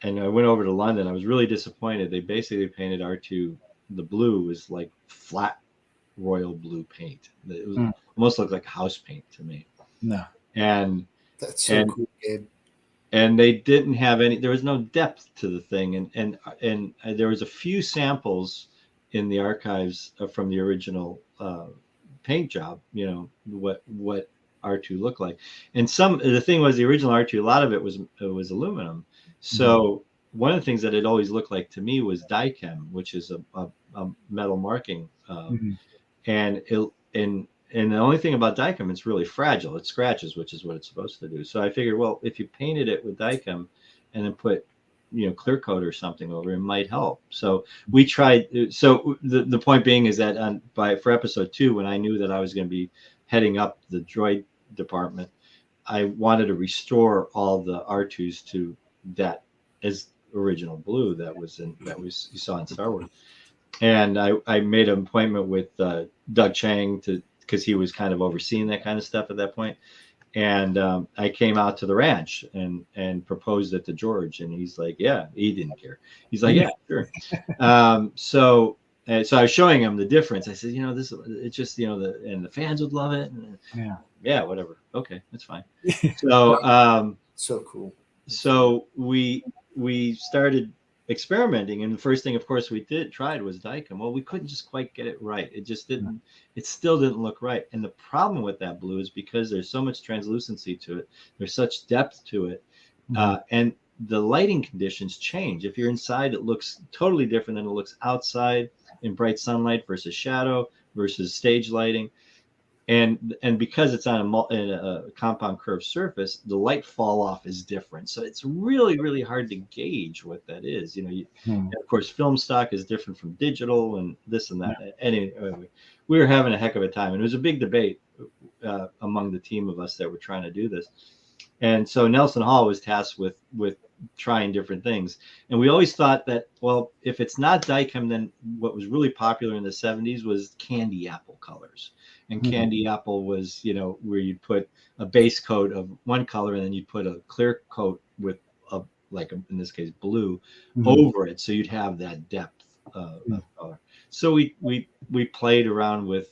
and I went over to London, I was really disappointed. They basically painted R2. The blue was like flat royal blue paint. It was almost looked like house paint to me. No. And That's so and cool, Gabe. and they didn't have any. There was no depth to the thing, and there was a few samples in the archives from the original paint job. You know what R2 looked like, and the thing was the original R2. A lot of it was aluminum. So one of the things that it always looked like to me was die-chem, which is a metal marking, and the only thing about Dicam, it's really fragile. It scratches, which is what it's supposed to do. So I figured, well, if you painted it with Dicam and then put, clear coat or something over, it might help. So we tried. So the point being is that for episode 2, when I knew that I was going to be heading up the droid department, I wanted to restore all the R2s to that as original blue that you saw in Star Wars. And I made an appointment with Doug Chang because he was kind of overseeing that kind of stuff at that point. And I came out to the ranch and proposed it to George, and he's like, yeah, he didn't care. He's like, yeah, sure. So I was showing him the difference. I said, it's just, and the fans would love it. And, yeah, whatever. Okay, that's fine. So so cool. So we started experimenting, and the first thing, of course, we tried was Dicam. Well, we couldn't just quite get it right. It just didn't. It still didn't look right. And the problem with that blue is because there's so much translucency to it. There's such depth to it, and the lighting conditions change. If you're inside, it looks totally different than it looks outside in bright sunlight versus shadow versus stage lighting. And because it's on a compound curved surface, the light fall off is different. So it's really, really hard to gauge what that is. And of course, film stock is different from digital and this and that. Anyway, we were having a heck of a time. And it was a big debate among the team of us that were trying to do this. And so Nelson Hall was tasked with trying different things. And we always thought that, well, if it's not Dicam, then what was really popular in the 70s was candy apple colors. And candy apple was, where you'd put a base coat of one color and then you'd put a clear coat with in this case, blue over it. So you'd have that depth of color. So we played around with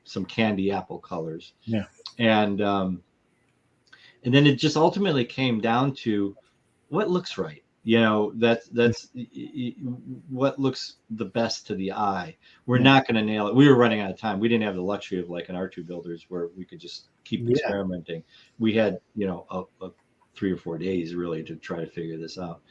some candy apple colors. Yeah. And then it just ultimately came down to what looks right. That's what looks the best to the eye. We're not going to nail it. We were running out of time. We didn't have the luxury of like an R2 builders where we could just keep experimenting. We had, a 3 or 4 days really to try to figure this out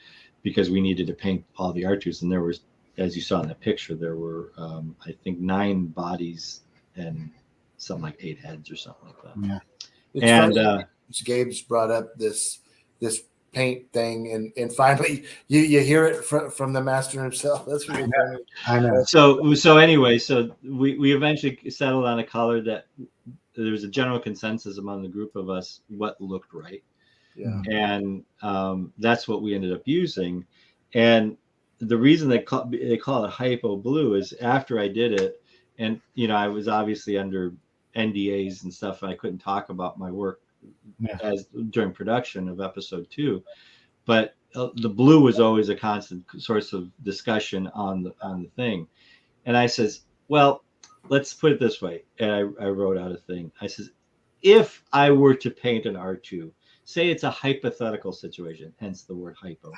because we needed to paint all the R2s. And there was, as you saw in the picture, there were, I think 9 bodies and something like 8 heads or something like that. Yeah. It's funny, Gabe's brought up this paint thing, and finally you hear it from the master himself. That's really funny. I know. So anyway, so we eventually settled on a color that there was a general consensus among the group of us what looked right. Yeah. And that's what we ended up using. And the reason they call it hypo blue is after I did it, and I was obviously under NDAs and stuff, and I couldn't talk about my work as during production of episode 2, but the blue was always a constant source of discussion on the thing. And I says, well, let's put it this way. And I wrote out a thing. I says, if I were to paint an R2, say it's a hypothetical situation, hence the word hypo.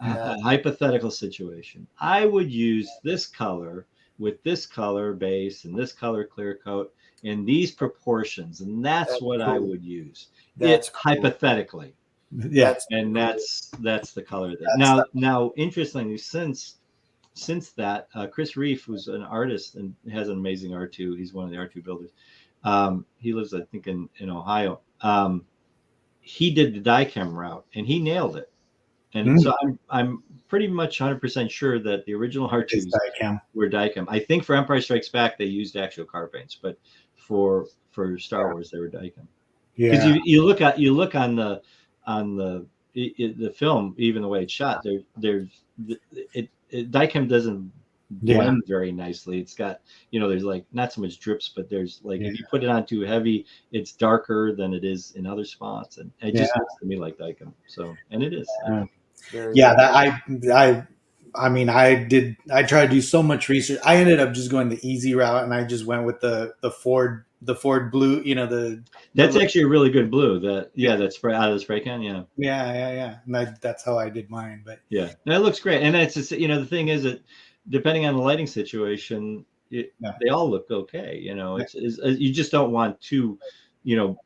A hypothetical situation, I would use this color with this color base and this color clear coat in these proportions, and that's what cool. I would use. It's cool. Hypothetically. Yeah. And that's the color there. Now, interestingly, since that, Chris Reef, who's an artist and has an amazing R2, he's one of the R2 builders. He lives, I think, in Ohio. He did the Dicam route, and he nailed it. And so I'm pretty much 100% sure that the original It's R2s Diecam. were Diecam. I think for Empire Strikes Back they used actual car paints, but for Star Wars they were Diecam. Because Yeah. you look on the film, even the way it's shot, Diecam doesn't Yeah. blend very nicely. It's got, there's like not so much drips, but there's like Yeah. if you put it on too heavy, it's darker than it is in other spots, and it just Yeah. looks to me like Diecam. So, and it is. I Yeah. think. Very Yeah, good. I mean, I tried to do so much research. I ended up just going the easy route, and I just went with the Ford blue, That's the actually a really good blue. yeah, That's spray out of the spray can. Yeah. yeah. And that's how I did mine. But Yeah, no, it looks great, and it's just, the thing is that depending on the lighting situation, yeah, they all look okay. yeah, It's you just don't want too,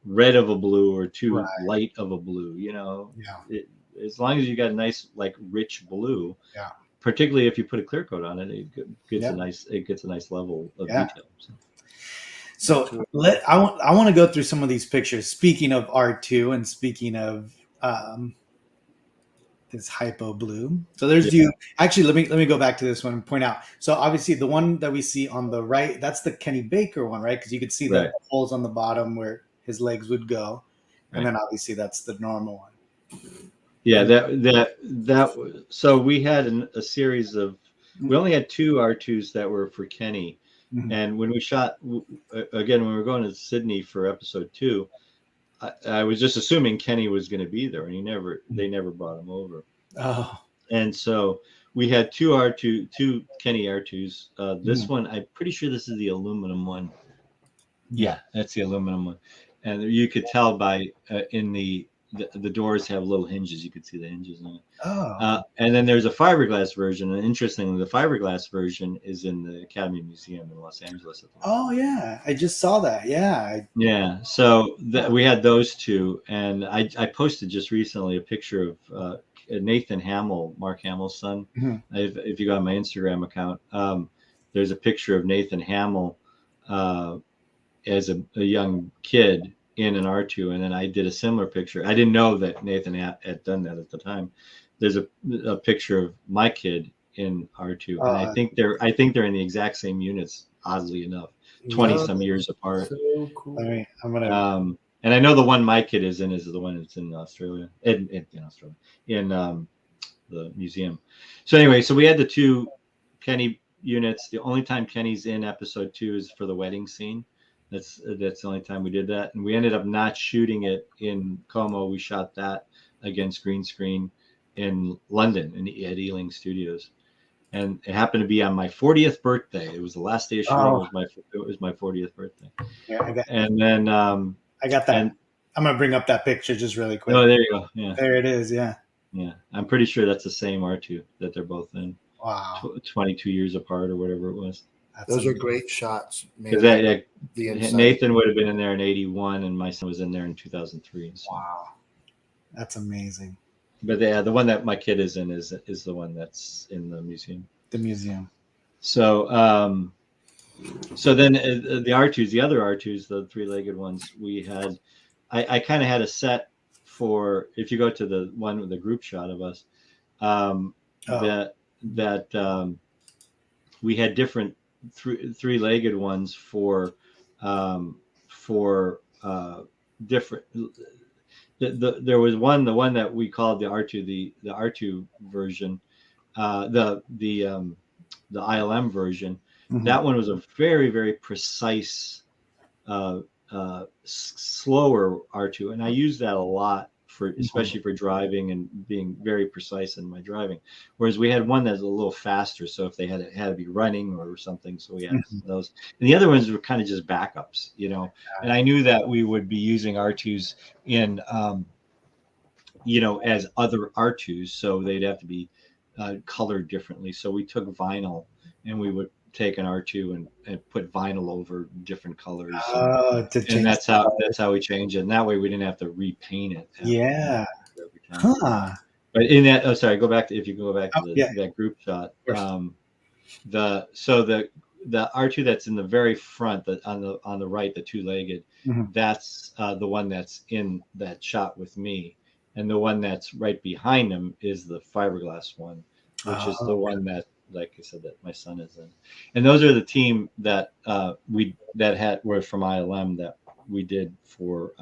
red of a blue or too right, light of a blue. yeah, It, as long as you got a nice like rich blue, yeah, particularly if you put a clear coat on it, yeah, it gets a nice level of yeah. detail. So, So I want to go through some of these pictures. Speaking of R2 and speaking of this hypo blue. So there's yeah, you. Actually, let me go back to this one and point out. So obviously the one that we see on the right, that's the Kenny Baker one, right? Because you could see right, the holes on the bottom where his legs would go, and right. then obviously that's the normal one. Yeah, And so we had a series of, we only had two R2s that were for Kenny. Mhm. And when we shot, again, when we were going to Sydney for episode 2, I was just assuming Kenny was going to be there, and they never brought him over. Oh, And so we had two Kenny R2s. This mhm. one, I'm pretty sure this is the aluminum one. Yeah. Yeah, that's the aluminum one. And you could tell by in the doors have little hinges. You could see the hinges on it. Oh, And then there's a fiberglass version. And interestingly, the fiberglass version is in the Academy Museum in Los Angeles at the moment. oh yeah. I just saw that. Yeah. Yeah. So we had those two. And I posted just recently a picture of Nathan Hamill, Mark Hamill's son. Mhm. If you go on my Instagram account, there's a picture of Nathan Hamill as a young kid in an R2, and then I did a similar picture. I didn't know that Nathan had done that at the time. There's a picture of my kid in R2, and Uh, I think they're in the exact same units. Oddly enough, 20 Oh, some years apart. so cool. I'm gonna. And I know the one my kid is the one that's in Australia, in Australia, in the museum. So anyway, so we had the two Kenny units. The only time Kenny's in episode 2 is for the wedding scene. That's the only time we did that, and we ended up not shooting it in Como. We shot that against green screen in London at Ealing Studios, and it happened to be on my 40th birthday. It was the last day of shooting. Oh, It was my 40th birthday, yeah. and then I got that. and I'm gonna bring up that picture just really quick. oh, there you go. Yeah, There it is. Yeah. yeah. I'm pretty sure that's the same R2 that they're both in. Wow. 22 years apart or whatever it was. That's Those are amazing. great shots, man. Because that The inside. Nathan would have been in there in 81, and my son was in there in 2003. So. Wow. That's amazing. But the one that my kid is in is the one that's in the museum. The museum. So so then the R2s, the other R2s, the three-legged ones, we had. I kind of had a set for, if you go to the one with the group shot of us, that we had different three-legged ones for different. There was the one that we called the R2, the R2 version, the ILM version. Mhm. That one was a very, very precise, slower R2, and I use that a lot for, especially for driving and being very precise in my driving. Whereas we had one that's a little faster, so if they had to be running or something, so we had those. And the other ones were kind of just backups, And I knew that we would be using R2s in, as other R2s, so they'd have to be colored differently. So we took vinyl, and we would take an R2 and put vinyl over different colors, and that's how we change it. And that way we didn't have to repaint it. Yeah. Every time. Huh. But in that, if you go back to Yeah. that group shot, the R2 that's in the very front, on the right, the two-legged, that's the one that's in that shot with me, and the one that's right behind him is the fiberglass one which is the one that, like I said, that my son is in. And those are the team that were from ILM that we did for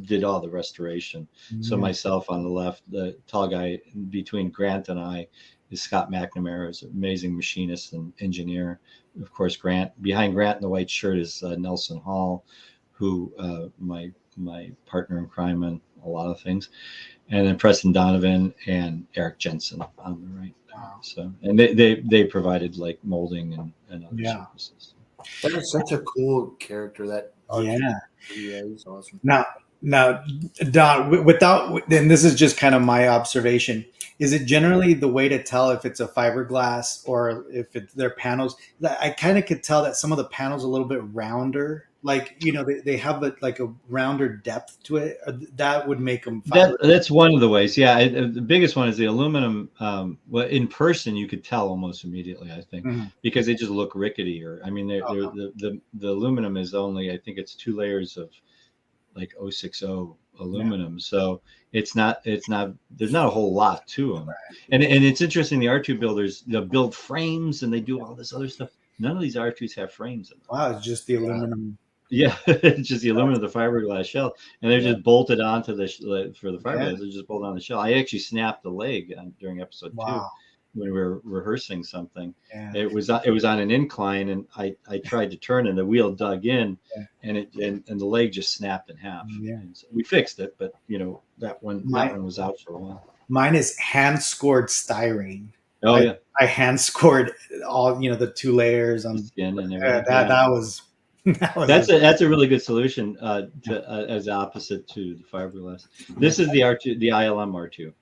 did all the restoration. So Yeah. myself on the left, the tall guy between Grant and I is Scott McNamara, who's an amazing machinist and engineer. Of course, behind Grant in the white shirt is Nelson Hall, who my partner in crime and a lot of things, and then Preston Donovan and Eric Jensen on the right. Wow. So, and they provided like molding and other Yeah. services. That is such a cool character. That Yeah. Yeah, he's awesome. Now, Don, without, and this is just kind of my observation. Is it generally the way to tell if it's a fiberglass or if they're panels? I kind of could tell that some of the panels are a little bit rounder. Like, they have like a rounder depth to it. That would make them fiberglass. That's one of the ways. Yeah, the biggest one is the aluminum. Well, in person you could tell almost immediately, I think, Mhm. because they just look ricketier. I mean, Oh, the aluminum is only, I think it's 2 layers of like 060 yeah. aluminum, so it's not there's not a whole lot to them. And it's interesting, the R2 builders, they'll build frames and they do all this other stuff. None of these R2s have frames in them. Wow, it's just the Yeah. aluminum. Yeah, it's just the aluminum, the fiberglass shell, and they're Yeah. just bolted onto for the Yeah. fiberglass. They're just bolted on the shell. I actually snapped the leg during episode 2 Wow. when we were rehearsing something. Yeah. It was on an incline, and I tried to turn, and the wheel dug in, Yeah. and the leg just snapped in half. Yeah. And so we fixed it, but that one was out for a while. Mine is hand scored styrene. Oh yeah, I hand scored all the 2 layers the on. skin and everything. That was That's a really good solution as opposite to the fiberglass. This is the R2, the ILM R2.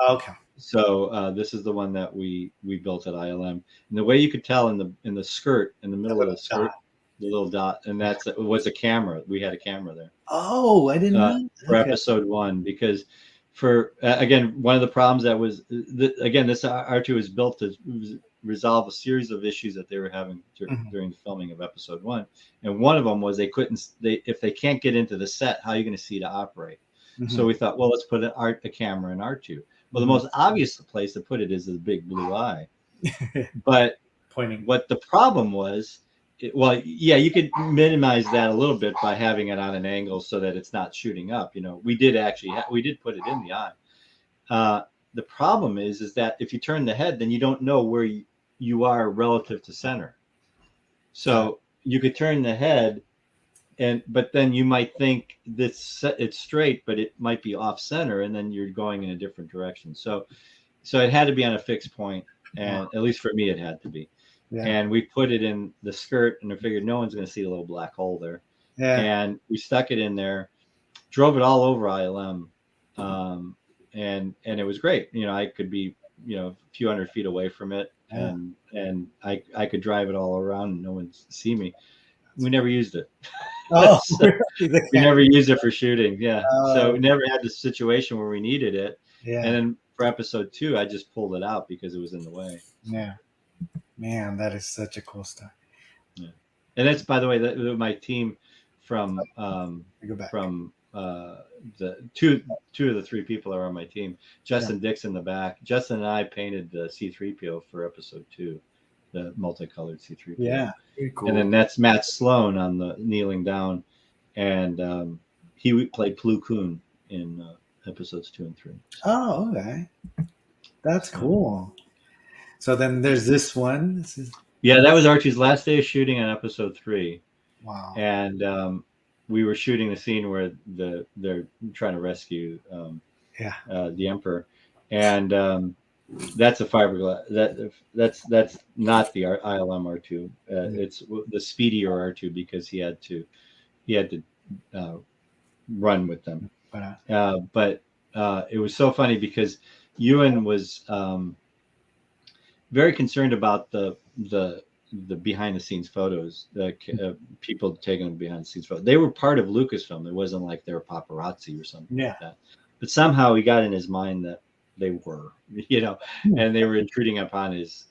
Okay. So this is the one that we built at ILM. And the way you could tell in the skirt, in the middle of the skirt, the little dot, and that was a camera. We had a camera there. Oh, I didn't know. For Okay. episode 1, because for again, one of the problems that was this R2 is built to resolve a series of issues that they were having during the filming of episode 1, and one of them was if they can't get into the set, how are you going to see to operate? Mhm. So we thought, well, let's put a camera in R2. Well, the most obvious place to put it is the big blue eye, but Pointing. what the problem was, you could minimize that a little bit by having it on an angle so that it's not shooting up. We did put it in the eye. The problem is that if you turn the head, then you don't know where you are relative to center. So you could turn the head, but then you might think it's straight, but it might be off center, and then you're going in a different direction. So it had to be on a fixed point, and at least for me, it had to be. Yeah. And we put it in the skirt, and I figured no one's going to see the little black hole there. Yeah. And we stuck it in there, drove it all over ILM, and it was great. I could be a few hundred feet away from it, and I could drive it all around, and no one see me. We never used it. Oh, so we never used it for shooting. Yeah, so we never had the situation where we needed it. Yeah. And then for episode 2, I just pulled it out because it was in the way. Yeah. Man, that is such a cool stuff. Yeah, and that's, by the way, my team from the two of the 3 people are on my team. Justin Dix in the back. Justin and I painted the C-3PO for episode 2, the multicolored C-3PO. Yeah, cool. And then that's Matt Sloan on the kneeling down, and he played Plo Koon in episodes 2 and 3. Oh, okay, that's cool. So then there's this one. Yeah, that was Archie's last day of shooting on episode 3. Wow. And we were shooting the scene where they're trying to rescue the Emperor, and that's a fiberglass. That's not the ILM R2. It's the speedier R2 because he had to run with them. But it was so funny because Ewan was very concerned about the behind the scenes photos, people taking behind the scenes photos. They were part of Lucasfilm. It wasn't like they were paparazzi or something like that. But somehow he got in his mind that they were, and they were intruding upon his.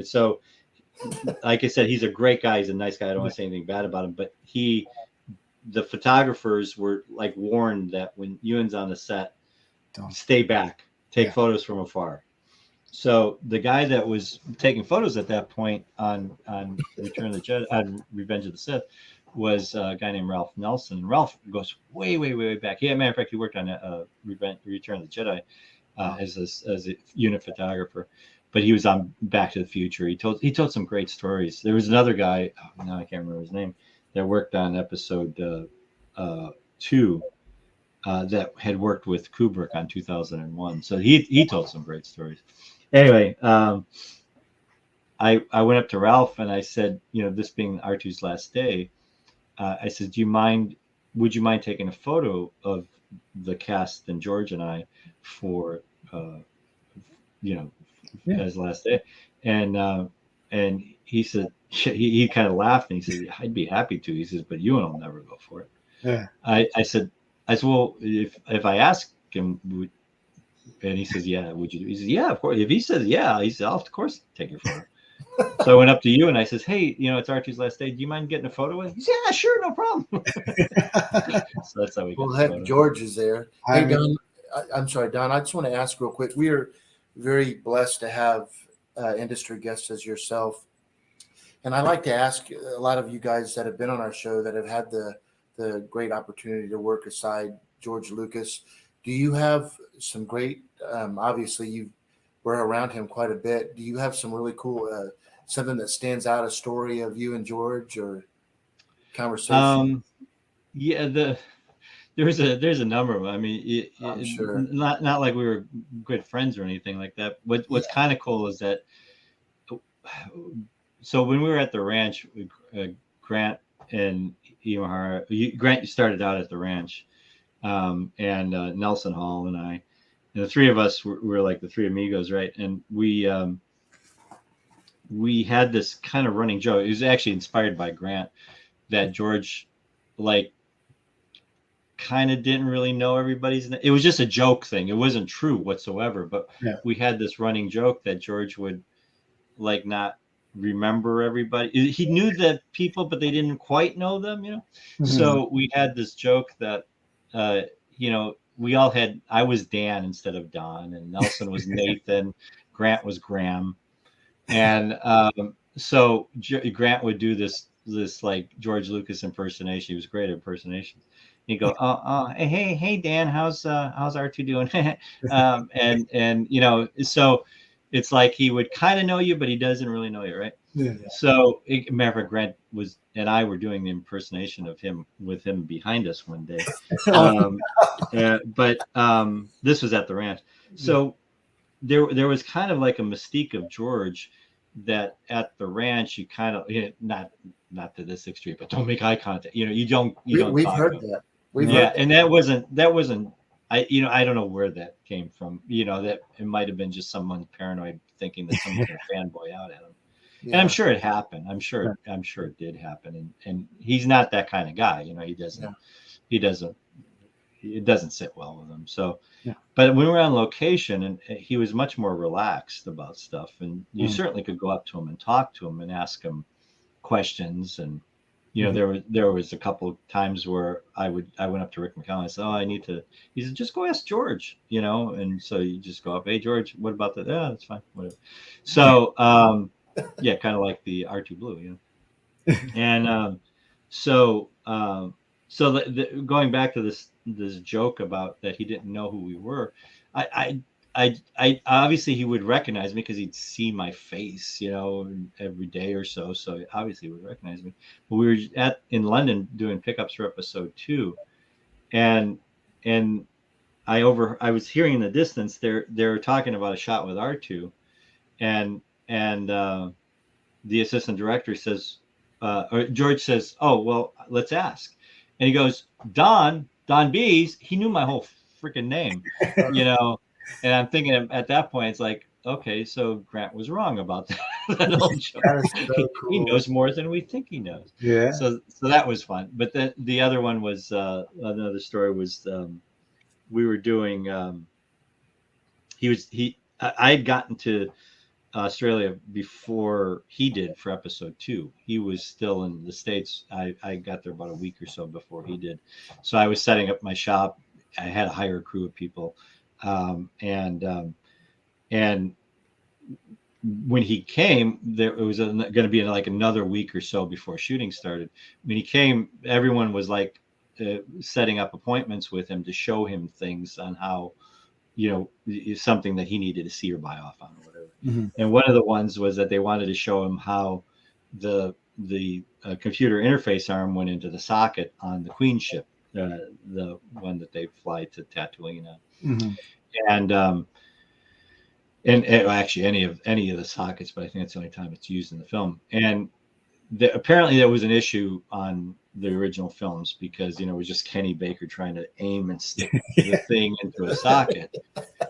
So, like I said, he's a great guy. He's a nice guy. I don't want to say anything bad about him, but the photographers were like warned that when Ewan's on the set, stay back, take photos from afar. So the guy that was taking photos at that point on Return of the Jedi, on Revenge of the Sith, was a guy named Ralph Nelson. And Ralph goes way, way, way back. He, matter of fact, he worked on Return of the Jedi as a unit photographer, but he was on Back to the Future. He told some great stories. There was another guy, oh, now I can't remember his name, that worked on Episode 2. That had worked with Kubrick on 2001. So he told some great stories. Anyway, I went up to Ralph and I said, this being R2's last day, I said, would you mind taking a photo of the cast and George and I for, yeah. As last day? And he said, he kind of laughed and he said, I'd be happy to. He says, but you will never go for it. Yeah. I said, well, if I ask him, and he says, yeah, would you? He says, yeah, of course. If he says, yeah, he said, I'll of course take your photo. So I went up to you and I says, hey, it's R2's last day. Do you mind getting a photo with? He said, yeah, sure, no problem. So that's how we got. Well, heck, George is there. Hey, Don, I'm sorry, Don. I just want to ask real quick. We are very blessed to have industry guests as yourself, and I like to ask a lot of you guys that have been on our show that have had the great opportunity to work aside George Lucas. Do you have some great? Obviously, you were around him quite a bit. Do you have some really cool something that stands out, a story of you and George or conversation? Yeah, there's a number of them. I mean, I'm sure. Not like we were good friends or anything like that. What's kind of cool is that. So when we were at the ranch, Grant and Imahara, Grant started out at the ranch, and Nelson Hall and I, and the three of us were like the three amigos, right? And we had this kind of running joke. It was actually inspired by Grant, that George, like, kind of didn't really know everybody's name. It was just a joke thing. It wasn't true whatsoever. But we had this running joke that George would, like, not remember everybody. He knew the people, but they didn't quite know them, Mm-hmm. So we had this joke that, we all had, I was Dan instead of Don, and Nelson was Nathan, Grant was Graham. And so Grant would do this like George Lucas impersonation. He was great at impersonations. He'd go, hey Dan, how's R2 doing? And so it's like he would kind of know you, but he doesn't really know you, right? Yeah. So, matter of fact, Grant and I were doing the impersonation of him with him behind us one day. But this was at the ranch. So there was kind of like a mystique of George that at the ranch you kind of, not to this extreme, but don't make eye contact. You don't. We've talk heard about that. And that wasn't. I don't know where that came from. That it might have been just someone paranoid thinking that someone's gonna fanboy out at him. Yeah. And I'm sure it happened. I'm sure it did happen. And he's not that kind of guy. He doesn't. Yeah. It doesn't sit well with him. So, but when we were on location, and he was much more relaxed about stuff, and you certainly could go up to him and talk to him and ask him questions. And there was a couple of times where I went up to Rick McCallum. I said, he said, just go ask George, and so you just go up, hey George, what about that? Yeah, that's fine, whatever. So kind of like the R2 Blue, and so going back to this joke about that he didn't know who we were, I obviously he would recognize me because he'd see my face, every day or so. So obviously he would recognize me. But we were in London doing pickups for episode 2, and I was hearing in the distance they're talking about a shot with R2, and the assistant director says, or George says, oh well, let's ask, and he goes, Don Bies. He knew my whole freaking name, And I'm thinking at that point, it's like, okay, so Grant was wrong about that old joke. That is so cool. He knows more than we think he knows. Yeah. So that was fun. But the other one was another story was we were doing. I had gotten to Australia before he did for episode 2. He was still in the States. I got there about a week or so before he did. So I was setting up my shop. I had to hire a crew of people. And when he came, it was going to be like another week or so before shooting started. When he came, everyone was like setting up appointments with him to show him things on how, something that he needed to see or buy off on or whatever. Mm-hmm. And one of the ones was that they wanted to show him how the computer interface arm went into the socket on the Queen ship, the one that they fly to Tatooine on. Mm-hmm. And actually any of the sockets, but I think that's the only time it's used in the film. And apparently there was an issue on the original films because it was just Kenny Baker trying to aim and stick the thing into a socket.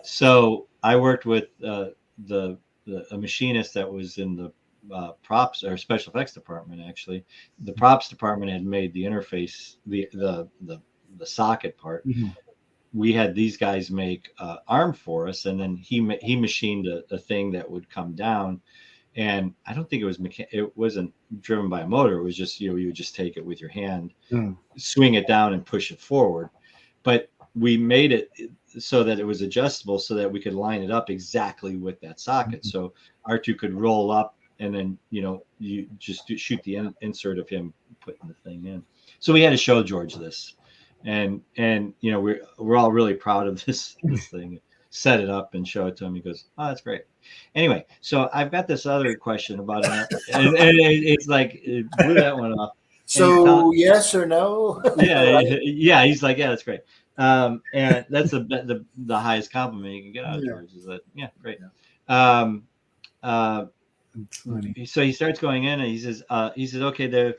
So I worked with a machinist that was in the props or special effects department. Actually, the props department had made the interface, the socket part. Mm-hmm. We had these guys make arm for us, and then he machined a thing that would come down. And I don't think it was it wasn't driven by a motor. It was just you would just take it with your hand, swing it down, and push it forward. But we made it so that it was adjustable, so that we could line it up exactly with that socket. Mm-hmm. So R2 could roll up, and then you just shoot the insert of him putting the thing in. So we had to show George this. And we're all really proud of this thing. Set it up and show it to him. He goes, "Oh, that's great." Anyway, so I've got this other question about it, and it's like it blew that one off. So yes or no? Yeah. He's like, "Yeah, that's great." And that's the highest compliment you can get out of George is that, yeah, great. It's funny. So he starts going in, and he says, "Okay, the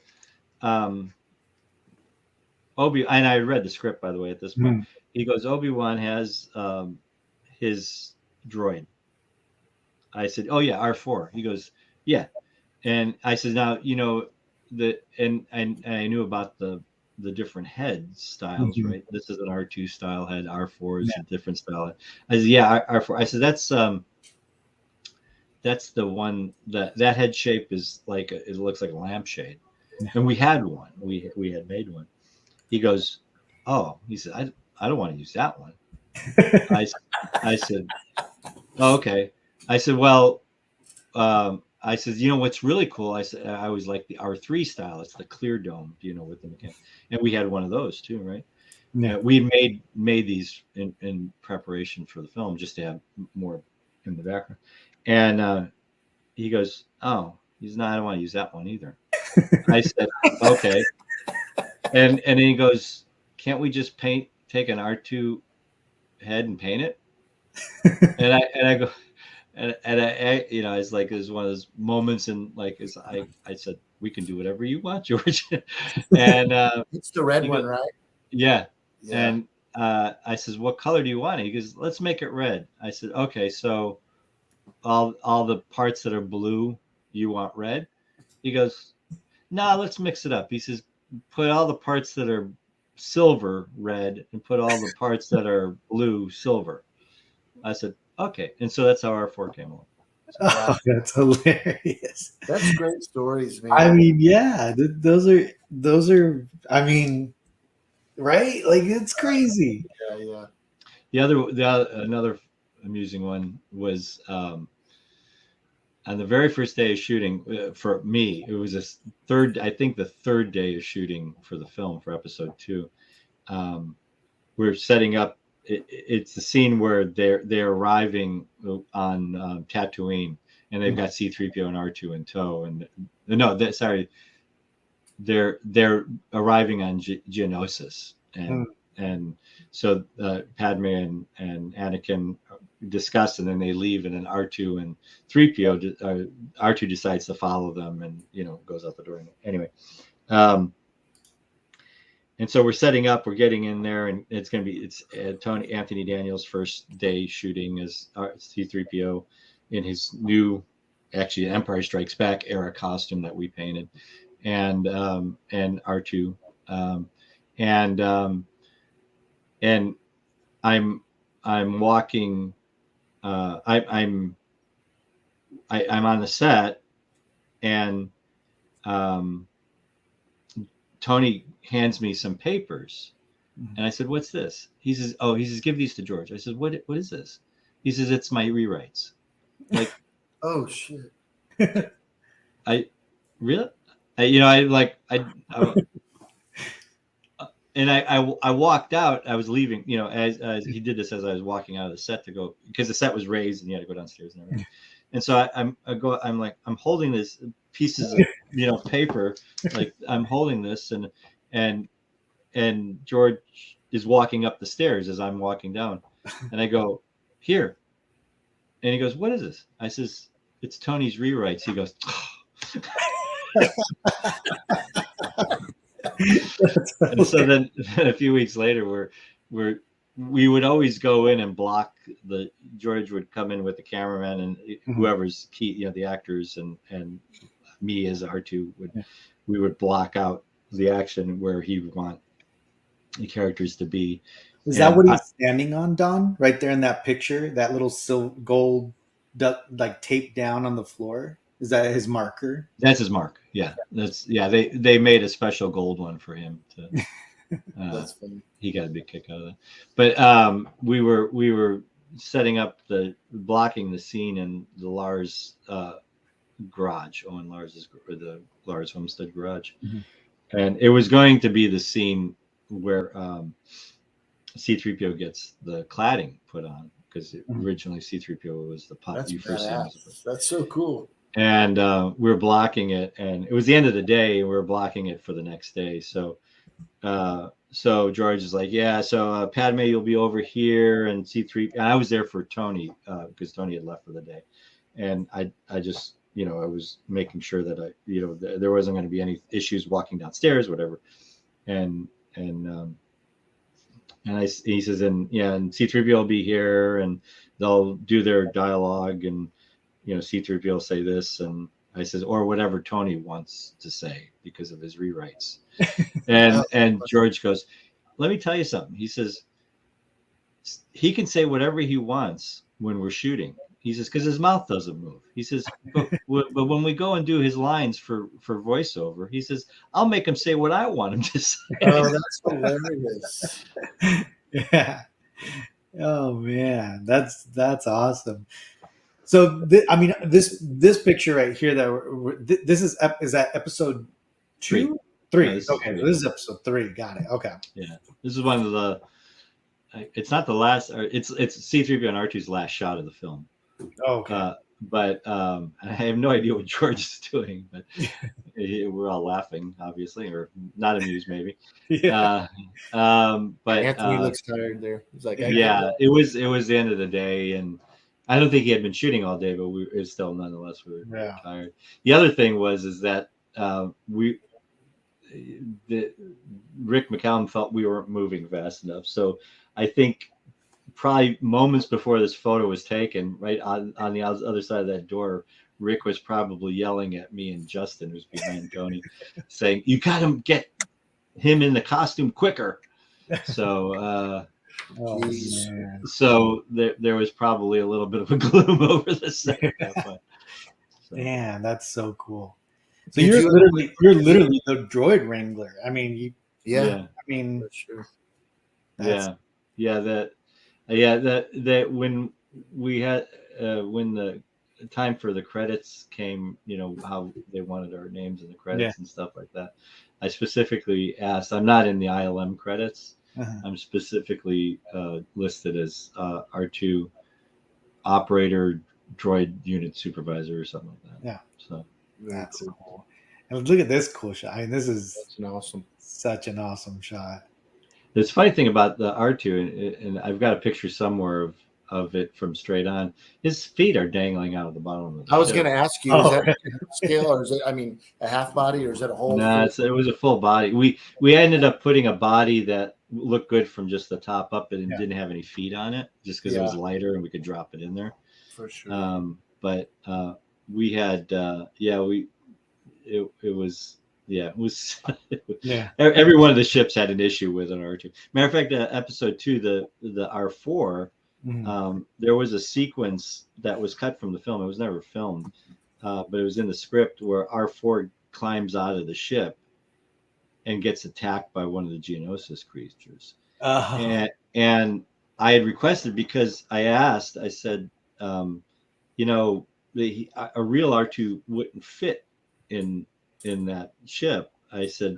Obi," and I read the script, by the way, at this point. Mm. He goes, "Obi-Wan has his droid." I said, "Oh yeah, R4." He goes, "Yeah." And I said, "Now, and I knew about the different head styles, mm-hmm. right? This is an R2 style head, R4 is a different style. I said, "Yeah, R4." I said, "That's the one that head shape is like it looks like a lampshade." Yeah. And we had one. We had made one. He goes, "Oh," he said, I don't want to use that one." I said, "Oh, okay." I said, "Well," I said, "What's really cool?" I said, "I always like the R3 style. It's the clear dome, with the mechanic." And we had one of those too, right? Yeah. We made these in preparation for the film, just to have more in the background. And he goes, "Oh," he's not. "I don't want to use that one either." I said, "Okay." And then he goes, "Can't we just take an R2 head and paint it?" and I go, and I it's like there's one of those moments, and like I said, "We can do whatever you want, George." And it's the red one, right? Yeah. And I says, "What color do you want?" He goes, "Let's make it red." I said, "Okay, so all the parts that are blue, you want red?" He goes, "No, let's mix it up." He says, "Put all the parts that are silver red and put all the parts that are blue silver." I said, "Okay." And so that's how R4 came along. Oh, that's hilarious. That's great stories, man. I mean, yeah, those are, I mean, right? Like, it's crazy. Yeah. Another amusing one was on the very first day of shooting, for me, it was the third day of shooting for the film for episode 2. We're setting up. It's the scene where they're arriving on Tatooine, and they've got C-3PO and R2 in tow. And they're arriving on Geonosis, and so Padme and Anakin discuss, and then they leave, and then R2 and 3PO R2 decides to follow them, and goes out the door. Anyway, and so we're setting up, we're getting in there, and it's Anthony Daniels' first day shooting as C-3PO in his new, actually, Empire Strikes Back era costume that we painted, and R2, and I'm walking, I'm on the set, and Tony hands me some papers, and I said, "What's this?" He says, "Give these to George." I said, "What is this?" He says, "It's my rewrites." Like, Oh shit. I really, I and I walked out. I was leaving, as he did this as I was walking out of the set to go because the set was raised and you had to go downstairs and everything. And so I'm holding this pieces of paper, like I'm holding this and George is walking up the stairs as I'm walking down, and I go here, and he goes, "What is this?" I says, "It's Tony's rewrites." He goes. And so then a few weeks later, we would always go in and block George would come in with the cameraman and whoever's key, the actors and me as R2 we would block out the action where he would want the characters to be. Is that what he's standing on, Don? Right there in that picture, that little gold like taped down on the floor. Is that his marker? That's his mark. Yeah, They made a special gold one for him to. That's funny. He got a big kick out of that. But we were setting up blocking the scene in the Lars garage, Owen Lars's the Lars Homestead garage, and it was going to be the scene where C-3PO gets the cladding put on because originally C-3PO was the pot. That's so cool. And we were blocking it, and it was the end of the day. We were blocking it for the next day. So George is like, yeah. So Padme, you'll be over here, and C3. And I was there for Tony because Tony had left for the day, and I just I was making sure that there wasn't going to be any issues walking downstairs, whatever. And he says, and C3PO will be here, and they'll do their dialogue, and C3PO will say this, and I says, or whatever Tony wants to say because of his rewrites. and George goes, let me tell you something. He says, he can say whatever he wants when we're shooting. He says, because his mouth doesn't move. He says, but when we go and do his lines for voiceover, he says, I'll make him say what I want him to say. Oh, that's hilarious. Yeah. Oh man, that's awesome. So this picture right here this is that episode 2? 3. Okay, so this is episode 3. Got it. Okay. Yeah, this is one of the. It's not the last. It's C-3PO and R2's last shot of the film. Okay. But I have no idea what George is doing. But we're all laughing, obviously, or not amused, maybe. Yeah. But Anthony looks tired there. He's like, it was the end of the day, and I don't think he had been shooting all day, but we were tired. The other thing is that Rick McCallum felt we weren't moving fast enough. So I think probably moments before this photo was taken, right on the other side of that door, Rick was probably yelling at me and Justin, who's behind Tony, saying, "You got to get him in the costume quicker." So. So there was probably a little bit of a gloom over the set at that point. So. Man, that's so cool. So you're literally the droid wrangler. I mean, I mean, for sure. That when we had when the time for the credits came, how they wanted our names in the credits and stuff like that. I specifically asked. I'm not in the ILM credits. I'm specifically listed as R2 operator droid unit supervisor or something like that. Yeah. So that's cool. And look at this cool shot. I mean, this is such an awesome shot. The funny thing about the R2, and I've got a picture somewhere of it from straight on. His feet are dangling out of the bottom of the ship. I was going to ask you, is that scale, or is it, a half body, or is it a whole? No, it was a full body. We ended up putting a body that looked good from just the top up and didn't have any feet on it, just because it was lighter and we could drop it in there. For sure. But we had, every one of the ships had an issue with an R2. Matter of fact, episode 2, the R4, there was a sequence that was cut from the film. It was never filmed, but it was in the script where R4 climbs out of the ship and gets attacked by one of the Geonosis creatures. And I had requested, because I said, a real R2 wouldn't fit in that ship. I said,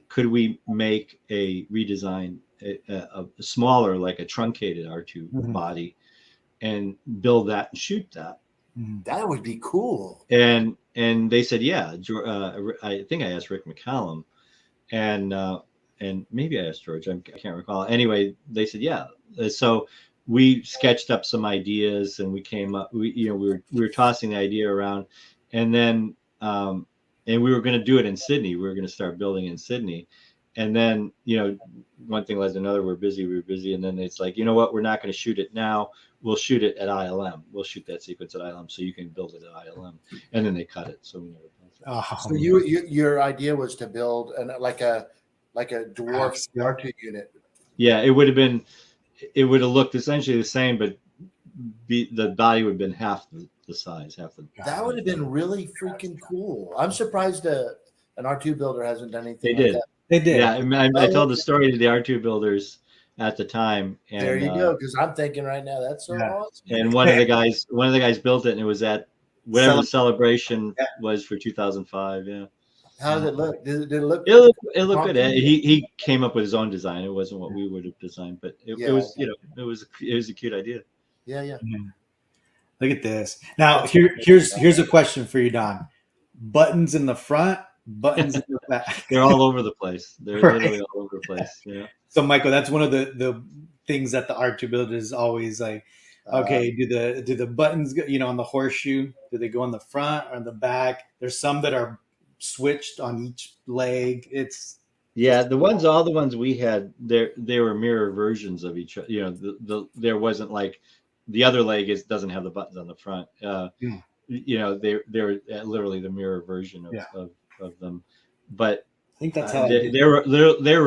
could we make a redesign, a smaller, like a truncated R2 Mhm. body, and build that and shoot that? Mhm. That would be cool. And they said, yeah. I think I asked Rick McCallum, and maybe I asked George. I can't recall. Anyway, they said, yeah. So we sketched up some ideas, and we came up. We were tossing the idea around, and then and we were going to do it in Sydney. We were going to start building in Sydney, and then one thing led to another. We're busy. We were busy, and then it's like, you know what? We're not going to shoot it now. We'll shoot it at ILM. We'll shoot that sequence at ILM, so you can build it at ILM. And then they cut it, so we never built it. Oh, So your idea was to build like a dwarf yeah. R2 unit. Yeah, it would have been. It would have looked essentially the same, but the body would have been half the size, half the. That would have been really freaking cool. I'm surprised an R2 builder hasn't done anything They like did. that. They did. Yeah, I told the story to the R2 builders at the time, and There you go. Because I'm thinking right now, that's so Yeah. awesome. and one of the guys built it, and it was at whatever the celebration was for 2005. Yeah. How did it look? Did it look? It looked good. He came up with his own design. It wasn't what we would have designed, but it was it was a cute idea. Yeah, yeah. Mhm. Look at this. Now here's a question for you, Don. Buttons in the front, buttons in the back. They're all over the place. They're Right. literally all over the place. Yeah. So Michael, that's one of the things that the R2 builder is always like, okay, do the buttons go, on the horseshoe? Do they go on the front or on the back? There's some that are switched on each leg. It's Yeah, all the ones we had, they were mirror versions of each other. There wasn't like the other leg doesn't have the buttons on the front. Yeah. They were literally the mirror version of them, but I think that's how I they, did. they were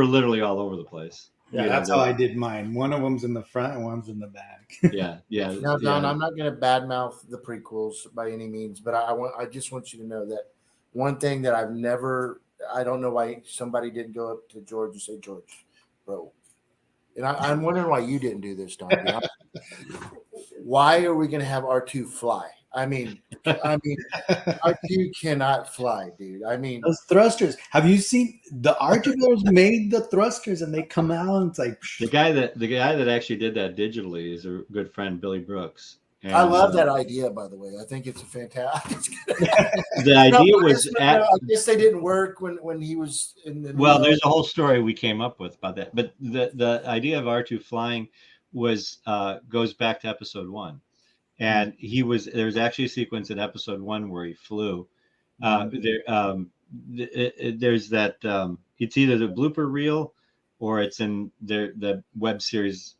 literally all over the place. Yeah, that's how I did mine. One of them's in the front and one's in the back. Yeah. Now, Don, yeah. I'm not going to badmouth the prequels by any means, but I just want you to know that one thing that I don't know why somebody didn't go up to George and say, George, bro, and I'm wondering why you didn't do this, Don. Why are we going to have R2 fly? I mean, R2 cannot fly, dude. I mean, those thrusters. Have you seen the R2 builders made the thrusters and they come out and it's like the guy that actually did that digitally is a good friend, Billy Brooks. And, I love that idea, by the way. I think it's a fantastic. The idea was I guess they didn't work when he was in the. Well, there's a whole story we came up with about that, but the idea of R2 flying was goes back to episode 1, and there's actually a sequence in episode 1 where he flew. There's that it's either the blooper reel or it's in the web series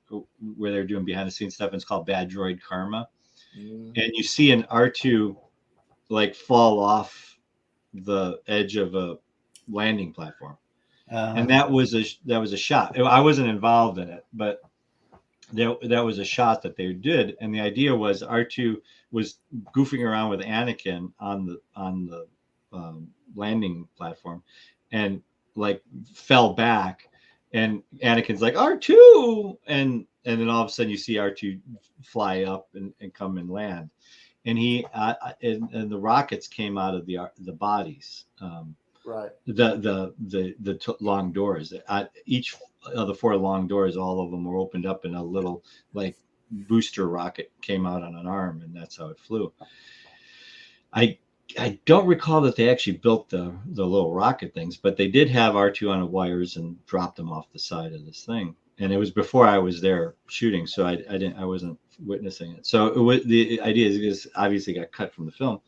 where they're doing behind the scenes stuff. And it's called Bad Droid Karma, and you see an R2 like fall off the edge of a landing platform, and that was a shot. I wasn't involved in it, but that was a shot that they did, and the idea was R2 was goofing around with Anakin on the landing platform, and like fell back, and Anakin's like R2, and then all of a sudden you see R2 fly up and come and land, and and the rockets came out of the bodies. Right. The long doors. Each of the 4 long doors, all of them were opened up, and a little like booster rocket came out on an arm, and that's how it flew. I don't recall that they actually built the little rocket things, but they did have R2 on wires and dropped them off the side of this thing. And it was before I was there shooting, so I wasn't witnessing it. So the idea is obviously got cut from the film,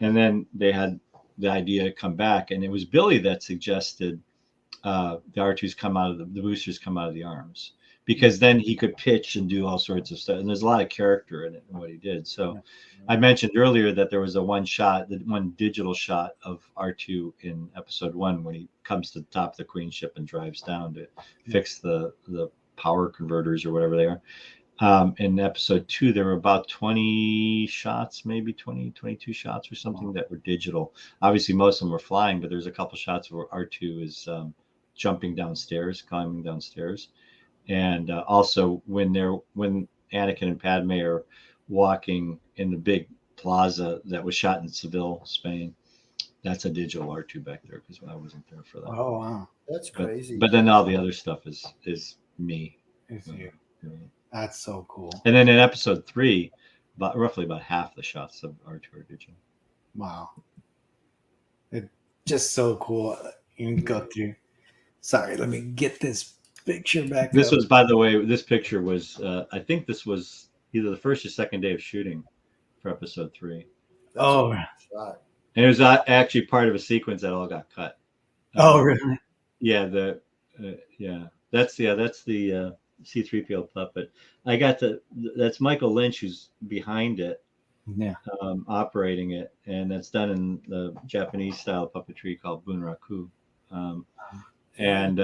and then they had the idea to come back, and it was Billy that suggested the R2s come out of the boosters come out of the arms, because then he could pitch and do all sorts of stuff, and there's a lot of character in it and what he did. So I mentioned earlier that there was the one digital shot of R2 in episode 1 when he comes to the top of the Queen ship and drives down to fix the power converters or whatever they are. In episode 2, there were about 20 shots, maybe 20, 22 shots or something that were digital. Obviously, most of them were flying, but there's a couple shots where R2 is climbing downstairs. And also when Anakin and Padme are walking in the big plaza that was shot in Seville, Spain. That's a digital R2 back there because I wasn't there for that. Oh wow, That's But crazy. but then all the other stuff is me. it's you. Yeah. That's so cool. And then in episode 3, roughly about half the shots of R2 are digital. Wow, it's just so cool. You can go through. Sorry, let me get this picture back This up. was, by the way, this picture was. I think this was either the first or second day of shooting for episode 3, That's Oh, a shot. and it was actually part of a sequence that all got cut. oh, really? Yeah, that's the C-3PO puppet. I got that's Michael Lynch who's behind it, Yeah. operating it, and that's done in the Japanese style puppetry called bunraku. And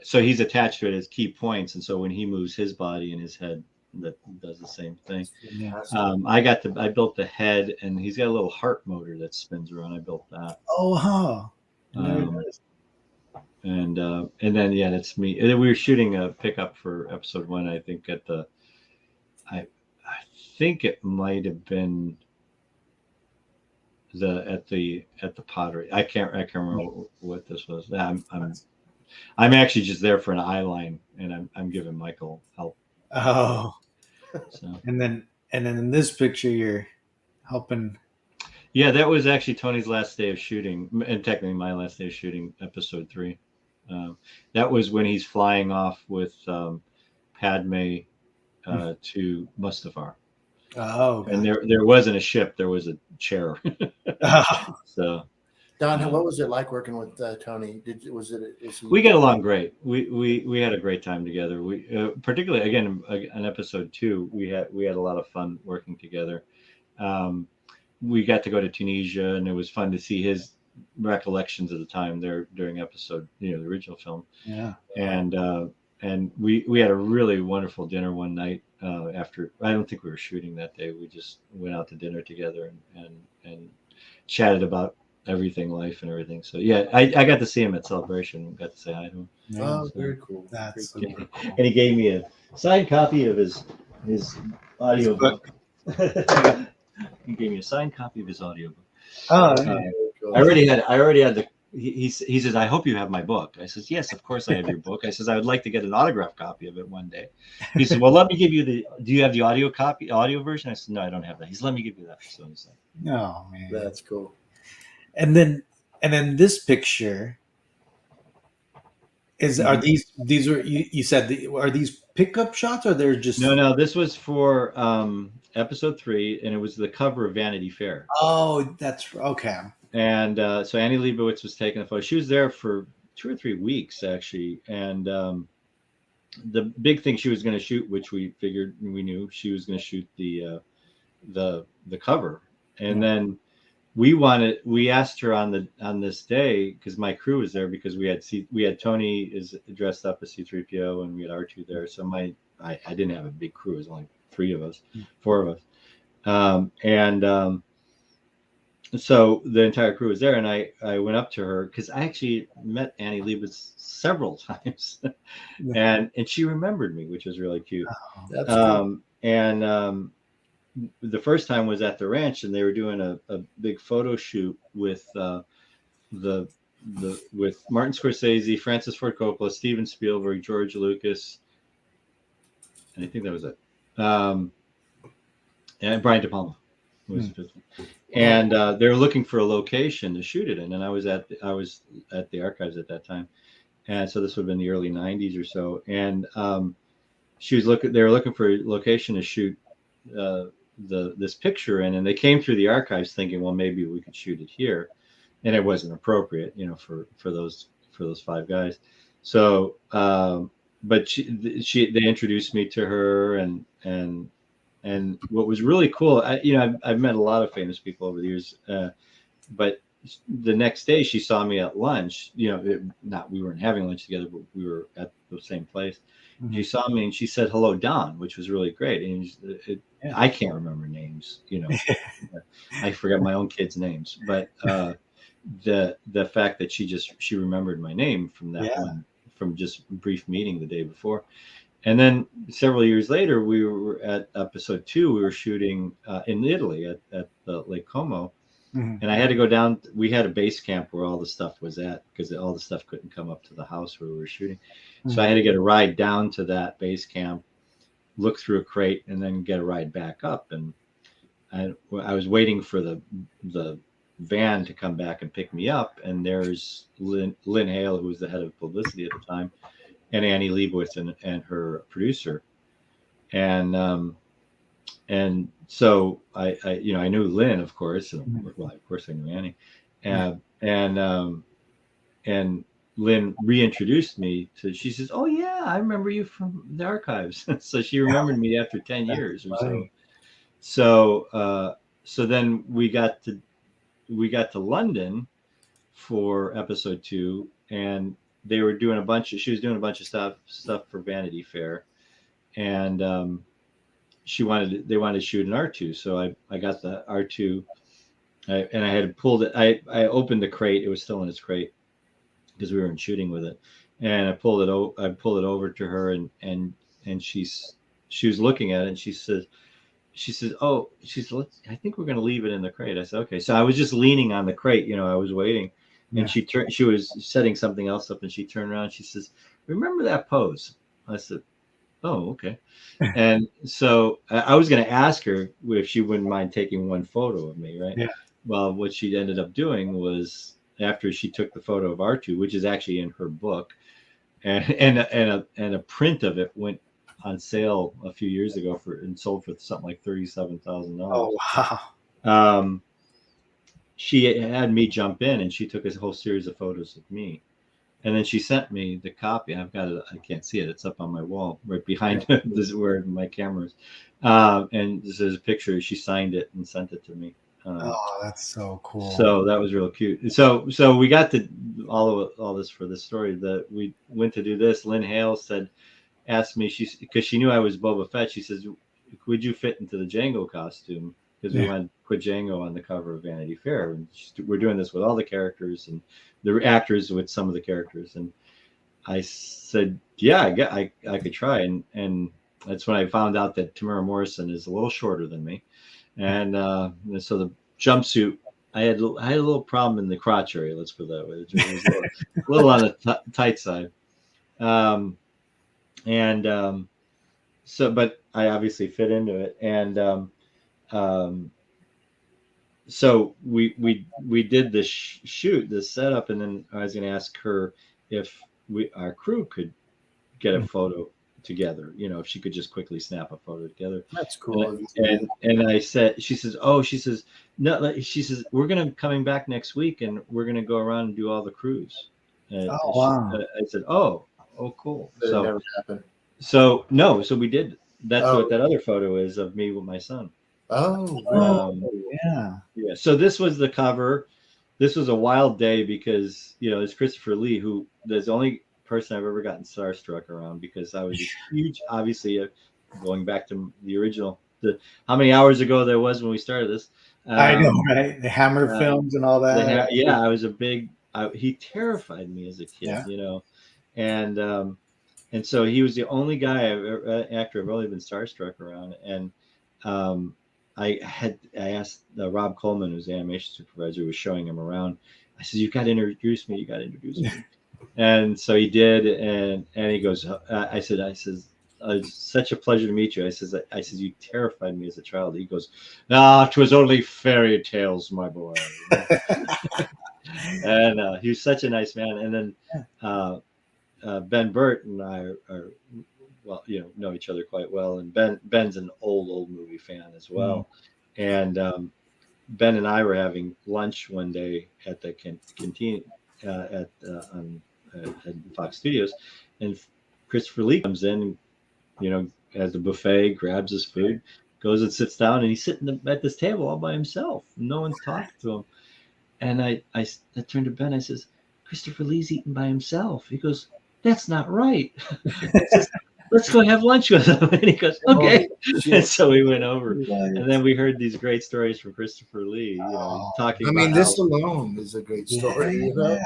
so he's attached to it as key points, and so when he moves his body and his head, that does the same thing. Yeah. I built the head, and he's got a little heart motor that spins around. I built that. Oh, huh. And then that's me. We were shooting a pickup for episode 1. I think I think it might have been at the pottery. I can't remember what this was. I'm actually just there for an eye line, and I'm giving Michael help. Oh. So. And then in this picture, you're helping. Yeah, that was actually Tony's last day of shooting, and technically my last day of shooting episode 3. That was when he's flying off with Padme to Mustafar. Oh, okay. And there wasn't a ship; there was a chair. So, Don, what was it like working with Tony? We get along great. We had a great time together. We particularly again in episode 2, we had a lot of fun working together. We got to go to Tunisia, and it was fun to see his recollections of the time there during episode, the original film. Yeah. And we had a really wonderful dinner one night after. I don't think we were shooting that day. We just went out to dinner together and chatted about everything, life and everything. So yeah, I got to see him at Celebration. Got to say hi to him. Oh, so, very cool. That's very cool. And he gave me a signed copy of his audio book. He gave me a signed copy of his audiobook. Oh, I already had the. He says, "I hope you have my book." I says, "Yes, of course I have your book." I says, "I would like to get an autographed copy of it one day." He said, "Well, let me give you do you have the audio version?" I said, "No, I don't have that." He said, "Let me give you that." So he's like, "Oh man, that's cool." And then this picture is are these are you said are these pickup shots or they're just no this was for episode 3, and it was the cover of Vanity Fair. Oh, that's okay. And so Annie Leibovitz was taking a photo. She was there for 2 or 3 weeks actually, and the big thing she was going to shoot, which we knew she was going to shoot the cover, and then we asked her on this day, because my crew was there, because we had Tony is dressed up as C-3PO, and we had R2 there. So I didn't have a big crew. It was only 4 of us. So the entire crew was there, and I went up to her because I actually met Annie Leibovitz several times, and she remembered me, which was really cute. Oh, that's cool. And the first time was at the ranch, and they were doing a big photo shoot with with Martin Scorsese, Francis Ford Coppola, Steven Spielberg, George Lucas, and I think that was it. And Brian De Palma was the fifth one. And they were looking for a location to shoot it in, and I was at the archives at that time, and so this would have been the early '90s or so. And they were looking for a location to shoot this picture in, and they came through the archives thinking, well, maybe we could shoot it here, and it wasn't appropriate, for those 5 guys. So, but they introduced me to her, and what was really cool, I've met a lot of famous people over the years, but the next day she saw me at lunch. We weren't having lunch together, but we were at the same place. Mm-hmm. She saw me and she said, "Hello, Don," which was really great. And I can't remember names, I forget my own kids' names, but the fact that she remembered my name from that one, from just a brief meeting the day before. And then several years later, we were at episode 2. We were shooting in Italy at Lake Como, Mhm. and I had to go down. We had a base camp where all the stuff was at because all the stuff couldn't come up to the house where we were shooting. So I Mhm. had to get a ride down to that base camp, look through a crate, and then get a ride back up. And I was waiting for the van to come back and pick me up. And there's Lynn Hale, who was the head of publicity at the time, and Annie Leibovitz and her producer. And so I knew Lynn, of course, and Mhm. well, of course I knew Annie, Yeah. And Lynn reintroduced me to. She says, "Oh yeah, I remember you from the archives." So she remembered me after 10 years or so. Funny. So then we got to London for episode 2, and they were doing a bunch of. She was doing a bunch of stuff for Vanity Fair, and they wanted to shoot an R2. So I got the R2, and I had pulled it. I opened the crate. It was still in its crate because we weren't shooting with it, and I pulled it over to her, and she was looking at it, and she says, "Oh," she said, I think we're going to leave it in the crate." I said, "Okay." So I was just leaning on the crate, I was waiting, and Yeah. she was setting something else up, and she turned around. She says, "Remember that pose?" I said, "Oh, okay." And so I was going to ask her if she wouldn't mind taking one photo of me, right? Yeah. Well, what she ended up doing was after she took the photo of R2, which is actually in her book, and a print of it went on sale a few years ago and sold for something like $37,000. Oh wow. Um, she had me jump in, and she took a whole series of photos of me, and then she sent me the copy. I've got it. I can't see it. It's up on my wall right behind this is where my camera is. And this is a picture. She signed it and sent it to me. Oh, that's so cool. So that was real cute. So we got to all this for this story. That we went to do this. Lynn Hale asked me, because she knew I was Boba Fett. She says, "Would you fit into the Django costume?" Because we Yeah. wanted to put Django on the cover of Vanity Fair, and we're doing this with all the characters and the actors with some of the characters. And I said, "Yeah, I could try." And that's when I found out that Tamara Morrison is a little shorter than me, and so the jumpsuit. I had a little problem in the crotch area. Let's put it that way. It was a little on the tight side. Um, and so but I obviously fit into it, and um, so we did this shoot, this setup, and then I was going to ask her if our crew could get a photo together, if she could just quickly snap a photo together. That's and cool. and I said, she says, no, she says, we're gonna coming back next week, and we're gonna go around and do all the crews. Oh wow. I said, oh, cool. That it never happened. So no, so we did. That's Oh, what that other photo is of me with my son. oh, Oh Um, yeah. yeah. So this was the cover. This was a wild day because it's Christopher Lee, who is the only person I've ever gotten starstruck around, because I was a huge, obviously, going back to the original, how many hours ago there was when we started this. I know, right? The Hammer Uh, films and all that. yeah, I was a big. He terrified me as a kid, Yeah. and so he was the only guy actor I've really been starstruck around. And um, I asked Rob Coleman, who's the animation supervisor, who was showing him around. I said, "You got to introduce me. You got to introduce me." And so he did, and he goes, I says, "It's such a pleasure to meet you." I says, "You terrified me as a child." He goes, "Ah, 'twas only fairy tales, my boy." And he was such a nice man. And then Ben Burt and I are well, know each other quite well. And Ben's an old movie fan as well. And Ben and I were having lunch one day at the canteen at Fox Studios, and Christopher Lee comes in, at the buffet, grabs his food, goes and sits down, and he's sitting at this table all by himself. No one's talking to him. And I turned to Ben. I says, "Christopher Lee's eating by himself." He goes, "That's not right." I says, "Let's go have lunch with him." And he goes, "Okay." And so we went over, and then we heard these great stories from Christopher Lee, talking I about mean, this alone is a great story. Yeah.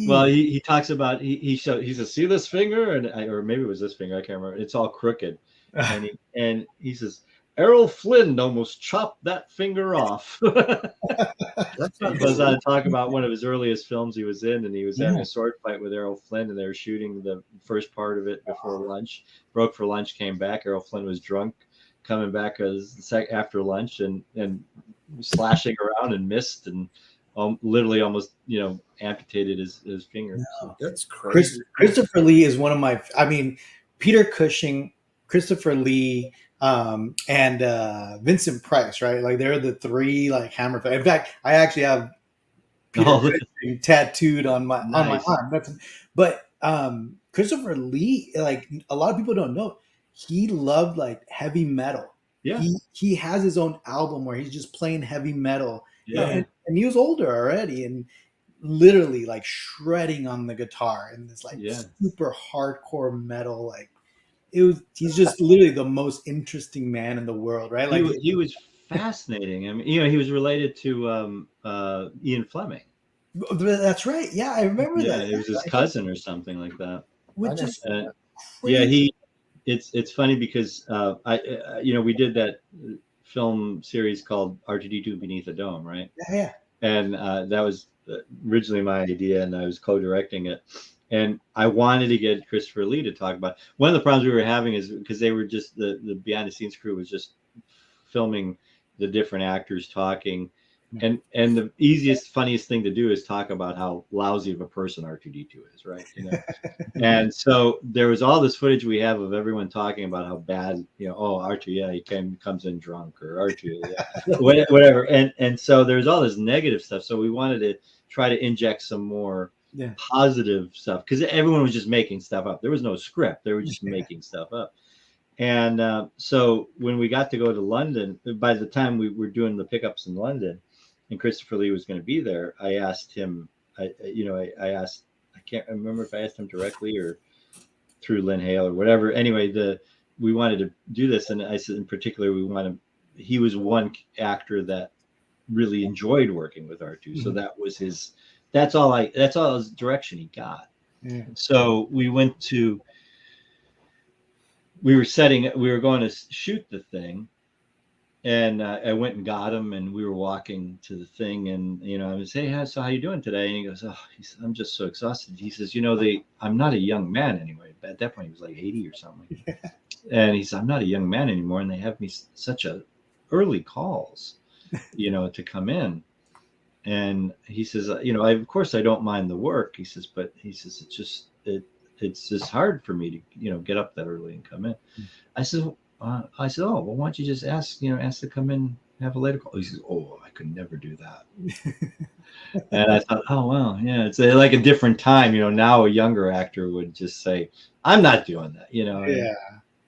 Well, Gee. he talks about he says, see this finger, or maybe it was this finger, I can't remember. It's all crooked, and he says, Errol Flynn almost chopped that finger off. That's He not goes his on real. to talk about one of his earliest films he was in, and he was having Yeah. a sword fight with Errol Flynn, and they were shooting the first part of it before lunch. Broke for lunch, came back. Errol Flynn was drunk, coming back after lunch, and slashing around and missed, and literally almost amputated his finger. So That's crazy. Christopher Lee is one of my. I mean, Peter Cushing, Christopher Lee, and Vincent Price. Right, like they're the three like hammer. In fact, I actually have Peter oh, Cushing tattooed on my nice, arm. But Christopher Lee, like a lot of people don't know, he loved like heavy metal. yeah, He has his own album where he's just playing heavy metal, yeah, yeah, and he was older already, and literally like shredding on the guitar and this like yeah. super hardcore metal. Like it was, he's just literally the most interesting man in the world, right? Like He was fascinating. I mean, he was related to Ian Fleming. that's right. Yeah, I remember Yeah, that. it was his I think cousin or something like that. I which never is knew Uh, that. yeah, crazy. it's funny because we did that film series called R2D2 Beneath a Dome, right? Yeah, yeah. And that was originally my idea, and I was co-directing it. And I wanted to get Christopher Lee to talk about. One of the problems we were having is because they were just the behind the scenes crew was just filming the different actors talking, and the easiest, funniest thing to do is talk about how lousy of a person R2D2 is, right? And so there was all this footage we have of everyone talking about how bad, oh, R2, yeah, comes in drunk, or R2, yeah, whatever. And so there's all this negative stuff. So we wanted to try to inject some more Yeah. positive stuff because everyone was just making stuff up. There was no script. They were just making stuff up. And so when we got to go to London, by the time we were doing the pickups in London, and Christopher Lee was going to be there, I asked him. I asked. I can't remember if I asked him directly or through Lynn Hale or whatever. Anyway, we wanted to do this, and I said in particular we wanted. He was one actor that really enjoyed working with R2, so that was his. That's all his direction he got. Yeah. So we were going to shoot the thing, and I went and got him, and we were walking to the thing, and I was, hey, so how you doing today? And he goes, oh, I'm just so exhausted. He says, I'm not a young man anymore. At that point he was like 80 or something. And he said, I'm not a young man anymore, and they have me such a early calls to come in. And he says, of course I don't mind the work. He says, but he says it's just hard for me to get up that early and come in. I said, oh, well, why don't you just ask to come in, have a later call? He says, oh, I could never do that. And I thought, oh, well, yeah, it's like a different time. Now a younger actor would just say, I'm not doing that, Yeah.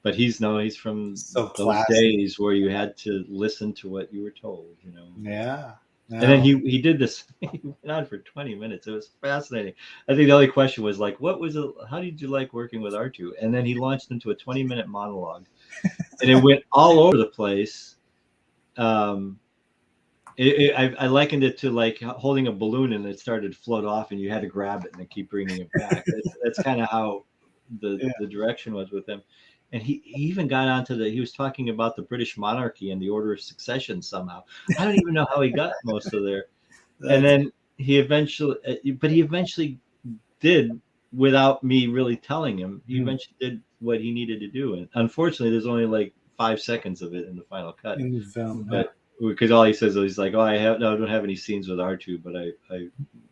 But he's from So those classic. days where you had to listen to what you were told, Yeah. And then he did this. He went on for 20 minutes. It was fascinating. I think the only question was like, how did you like working with R2? And then he launched into a 20-minute monologue, and it went all over the place. I likened it to like holding a balloon and it started to float off, and you had to grab it and keep bringing it back. That's kind of how the direction was with him. And he even got onto he was talking about the British monarchy and the order of succession somehow. I don't even know how he got most of there. And then he eventually did, without me really telling him, he eventually did what he needed to do. And unfortunately, there's only like 5 seconds of it in the final cut. In the film. But because all he says is he's like, oh, I don't have any scenes with R2, but I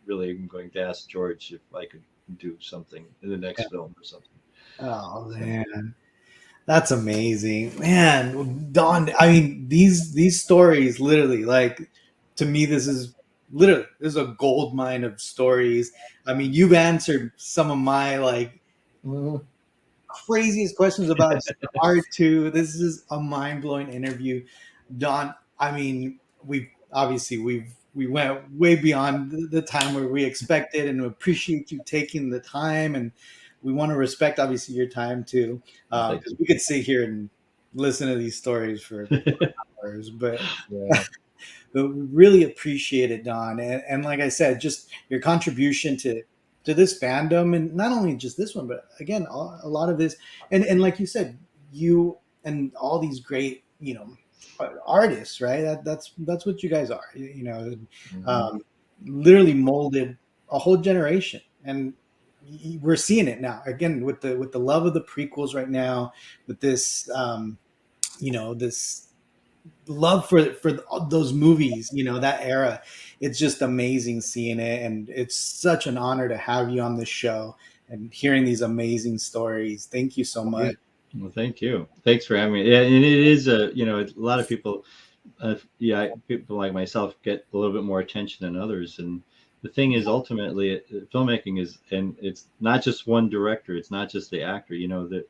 really am going to ask George if I could do something in the next film or something. Oh man. That's amazing, man. Don, I mean, these stories, literally, like to me, this is a gold mine of stories. I mean, you've answered some of my like craziest questions about R2. This is a mind blowing interview, Don. I mean, we went way beyond the time where we expected, and we appreciate you taking the time, and we want to respect obviously your time too, Thank because we could sit here and listen to these stories for you. hours, but. Yeah. But we really appreciate it, Don, and like I said, just your contribution to to this fandom, and not only just this one, but again, a lot of this, and like you said, you and all these great, artists, right? That's what you guys are, Mhm. um, literally molded a whole generation, and we're seeing it now again with the love of the prequels right now, with this, this love for those movies, that era. It's just amazing seeing it, and it's such an honor to have you on this show and hearing these amazing stories. Thank you so Yeah. much. Well, thank you. Thanks for having me. Yeah, and it is a lot of people, people like myself get a little bit more attention than others. And the thing is, ultimately, filmmaking is, and it's not just one director. It's not just the actor. That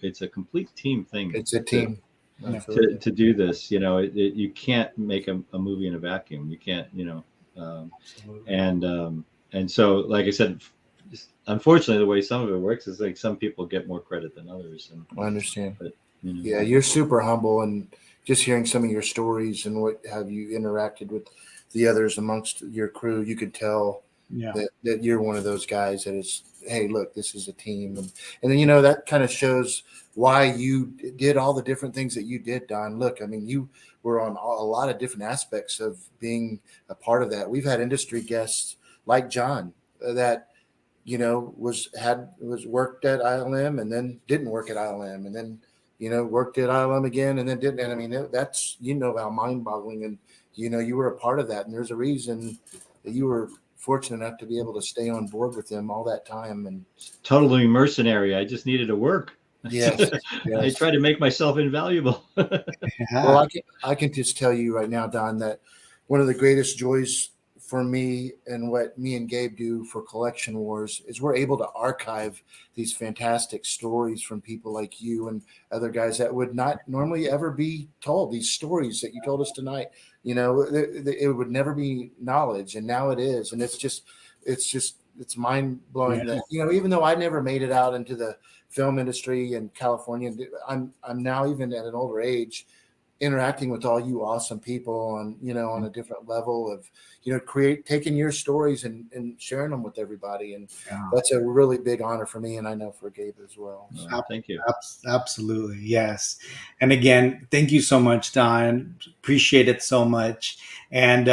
it's a complete team thing It's a to team. Yeah. Absolutely. do this. You can't make a movie in a vacuum. You can't. Um, Absolutely. and so, like I said, unfortunately, the way some of it works is like some people get more credit than others, and I understand. but Yeah, you're super humble, and just hearing some of your stories and what have you interacted with the others amongst your crew, you could tell Yeah. that you're one of those guys that is, hey, look, this is a team, and then that kind of shows why you did all the different things that you did, Don. Look, I mean, you were on a lot of different aspects of being a part of that. We've had industry guests like John that was worked at ILM and then didn't work at ILM and then worked at ILM again and then didn't. And I mean, that's how mind boggling, and you were a part of that, and there's a reason that you were fortunate enough to be able to stay on board with them all that time. And totally mercenary. I just needed to work. yes, I yes. tried to make myself invaluable. Well, Yeah. I can just tell you right now, Don, that one of the greatest joys for me and what me and Gabe do for Collection Wars is we're able to archive these fantastic stories from people like you and other guys that would not normally ever be told. These stories that you told us tonight, it would never be knowledge, and now it is, and it's mind Yeah. blowing that even though I never made it out into the film industry in California, I'm now even at an older age interacting with all you awesome people on a different level of taking your stories and sharing them with everybody, and Yeah. that's a really big honor for me, and I know for Gabe as well. So. Thank you. Absolutely. Yes. And again, thank you so much, Don. Appreciate it so much. And,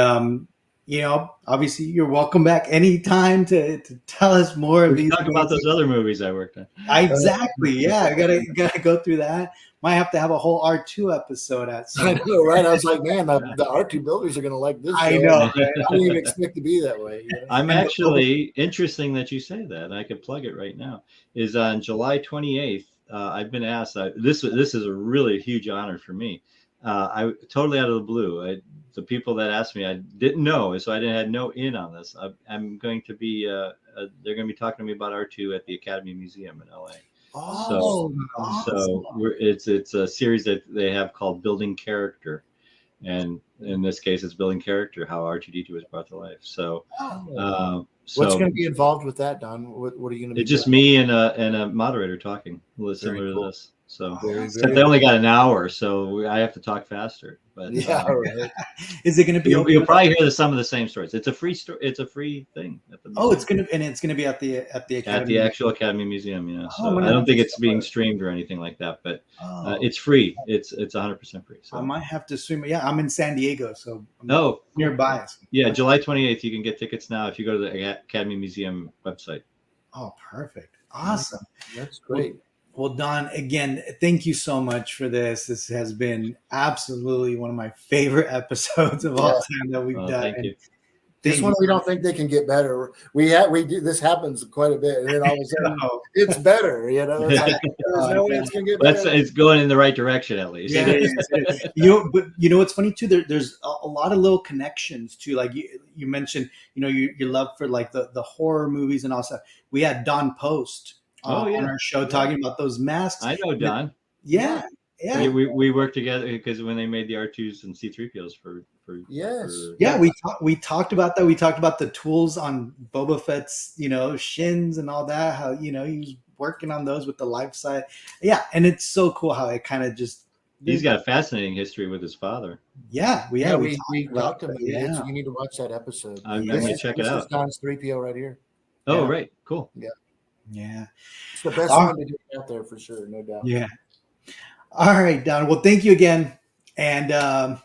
obviously you're welcome back anytime to tell us more of We can these talk about those other movies I worked on. Exactly. Yeah. I gotta go through that. Might have to have a whole R2 episode at some I point. know, right? I was like, man, the R2 builders are going to like this I show. know, I right? didn't even expect to be that way. I'm And the Boba, actually interesting that you say that. And I could plug it right now. Is on July 28th. I've been asked. This is a really huge honor for me. I totally out of the blue. The people that asked me, I didn't know, so I didn't had no in on this. I'm going to be. They're going to be talking to me about R2 at the Academy Museum in LA. So, oh, awesome. so it's a series that they have called Building Character, and in this case, it's building character, how R2D2 was brought to life. So, Oh. What's so going to be involved with that, Don? What are you going to be it's just doing? me and a moderator talking, Very similar to cool. this. So, Very, except very they only cool. got an hour, so I have to talk faster. But Yeah, right. Is it going to be open? you'll probably hear some of the same stories. It's a free story. It's a free thing at the Oh, museum. it's gonna be at the At the Academy. actual Academy Museum, yeah. Oh, I'm So I gonna don't have to think it's being start. streamed or anything like that, but Oh, it's free. It's 100% free. I So might have to swim. Yeah, I'm in San Diego, so I'm cool. nearby. Yeah, July 28th. You can get tickets now if you go to the Academy Museum website. Oh, perfect. Awesome. That's Well, great. well, Don, again, thank you so much for this. This has been absolutely one of my favorite episodes of all Yeah. time that we've done. Thank And you. This thank one you. we don't think they can get better. We do this happens quite a bit, and then all of a sudden Oh, it's better. It's like there's no way yeah. it's gonna get That's better. it's going in the right direction at least. It is. It is. But what's funny too? There's a lot of little connections too. Like you mentioned, your love for like the horror movies and all stuff. We had Don Post Oh on yeah, our show yeah. talking about those masks. I know Don. Yeah, We, yeah, we worked together because when they made the R2s and C3POs Yes. yeah. yeah. We talked about that. We talked about the tools on Boba Fett's shins and all that. How he was working on those with the life side. Yeah, and it's so cool how it kind of just. He's got a fascinating history with his father. Yeah, we We talked about talked about that. it. Yeah. You need to watch that episode. I'm Yeah. going to check it This is out. Don's 3PO right here. Oh, Yeah. right. Cool. Yeah, Yeah. it's the best All, one to get out there for sure, no doubt. yeah. All right, Don. Well, thank you again. And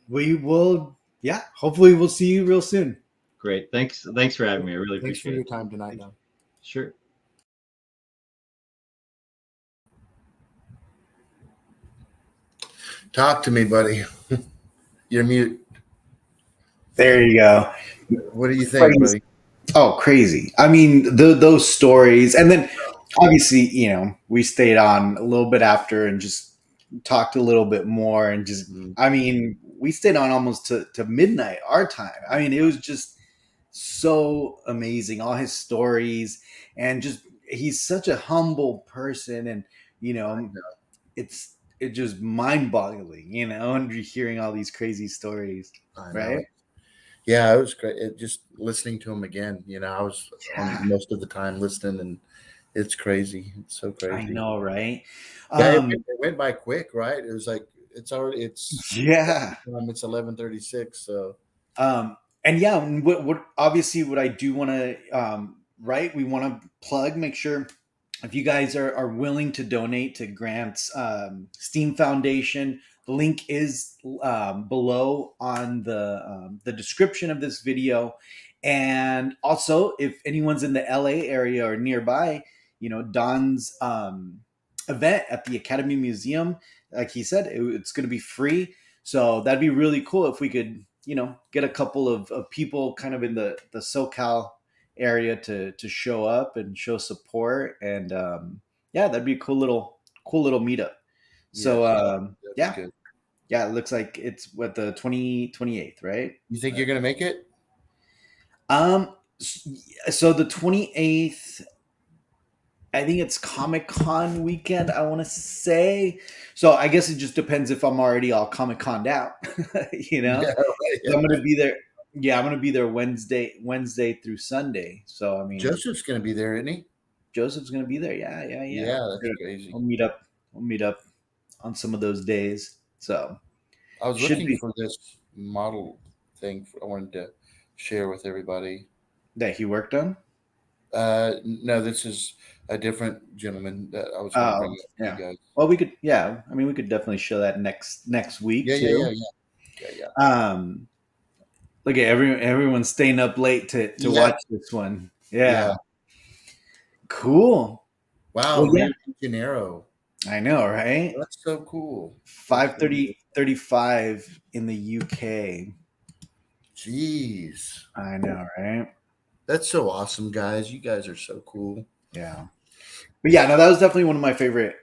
we will, yeah, hopefully we'll see you real soon. Great. Thanks for having me. I really Thanks for appreciate your it. time tonight, Don. Sure. Talk to me, buddy. You're mute. There you go. What do you think, Crazy. buddy? Oh, crazy. I mean, those stories. And then obviously, we stayed on a little bit after and just talked a little bit more. And just, Mm, I mean, we stayed on almost to midnight our time. I mean, it was just so amazing. All his stories and just, he's such a humble person. And, you know, it's just mind boggling, and you're hearing all these crazy stories, I right? know. Yeah, it was great. Just listening to him again. I was on Yeah, most of the time listening, and it's crazy. It's so I crazy. know, right? Yeah, Um, it went by quick, right? It was like it's yeah. it's 11:36. So And yeah, what obviously what I do want to right, we want to plug, make sure if you guys are willing to donate to Grant's Steam Foundation, the link is below on the description of this video. And also, if anyone's in the LA area or nearby, Don's event at the Academy Museum, like he said, it's going to be free. So that'd be really cool if we could, get a couple of people kind of in the SoCal area to show up and show support. And yeah, that'd be a cool little meetup. So yes, that'd be yeah, good. yeah, it looks like it's what the 28th, right? You think you're gonna make it? Um, so the 28th, I think it's Comic Con weekend, I want to say. So I guess it just depends if I'm already all Comic Coned out, you know? Yeah, right. So I'm Yeah. gonna be there. Yeah, I'm gonna be there Wednesday through Sunday. So I mean, Joseph's gonna be there, isn't he? Joseph's gonna be there. Yeah, yeah, yeah. Yeah, that's crazy. We'll meet up. We'll meet up on some of those days. So I was should looking be for this model thing I wanted to share with everybody. that he worked on. No, this is a different gentleman that I was going to bring Oh up to you yeah. guys. Well, we could. Yeah, I mean, we could definitely show that next week Yeah, yeah, yeah, too. yeah, yeah, yeah. Um, Look at everyone's staying up late to Yeah, watch this one. yeah. Yeah, cool. Wow, Well, yeah, Rio de Janeiro. I know, right? That's so cool. That's Five really cool. 35 in the UK. Jeez. I know, right? That's so awesome, guys. You guys are so cool. Yeah. But yeah, no, that was definitely one of my favorite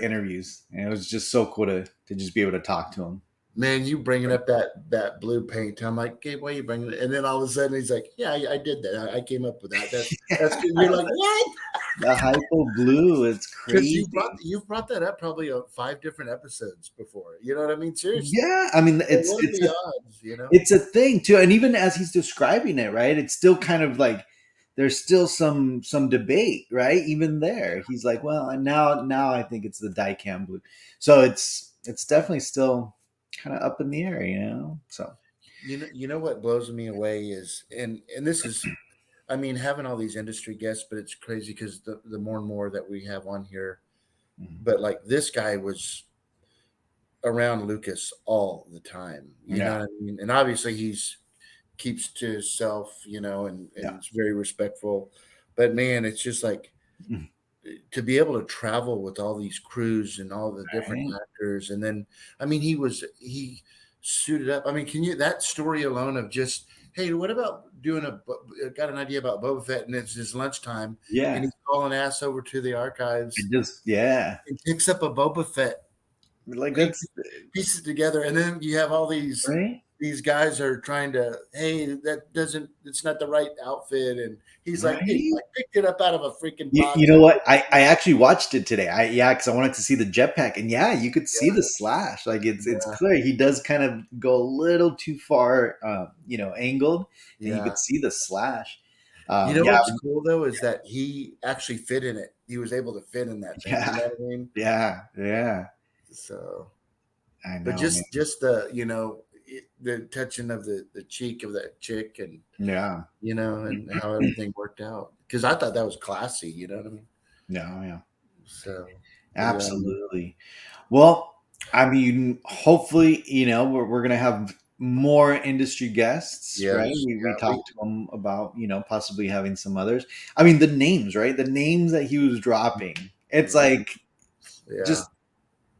interviews, and it was just so cool to just be able to talk to him. Man, you bringing up that blue paint. I'm like, Gabe, why are you bringing it? And then all of a sudden he's like, yeah, I did that. I came up with that. That's good. You're like, what? The hypo blue, it's Because crazy. you've brought that up probably 5 different episodes before. You know what I mean? Seriously. Yeah, I mean, So what are the odds? it's a thing too, and even as he's describing it, right, it's still kind of like there's still some debate, right? Even there, he's like, well, and now I think it's the dicam blue, so it's definitely still kind of up in the air. So You know what blows me away is, and this is, I mean, having all these industry guests, but it's crazy because the more and more that we have on here, mhm. but like this guy was around Lucas all the time. You Yeah, know what I mean? And obviously he's keeps to himself, yeah, and it's very respectful. But man, it's just like mhm. to be able to travel with all these crews and all the different Right? actors, and then I mean he suited up. I mean, can you that story alone of just hey, what about doing got an idea about Boba Fett and it's his lunchtime and Yeah, he's calling ass over to the archives it just yeah, and picks up a Boba Fett like he that's pieces together, and then you have all right, these guys are trying to, hey, that doesn't, it's not the right outfit, and he's like, dude, right. I picked it up out of a freaking You box. know what? I actually watched it today. Yeah, because I wanted to see the jetpack, and yeah, you could see Yeah, the slash. Like it's yeah, clear he does kind of go a little too far, angled, and you yeah. could see the slash. You know Yeah, what's cool though is that he actually fit in it. He was able to fit in that thing. You yeah, know what I mean? yeah, yeah. So, I but know, man. just the the touching of the cheek of that chick, and Yeah. and how everything worked out. Because I thought that was classy. You know what I mean? Yeah. Yeah. So, but yeah, man. Absolutely. Well, I mean, hopefully, we're going to have more industry guests, right? Yes, We yeah, talked to them about, possibly having some others. I mean, the names, right? The names that he was dropping, it's like yeah. just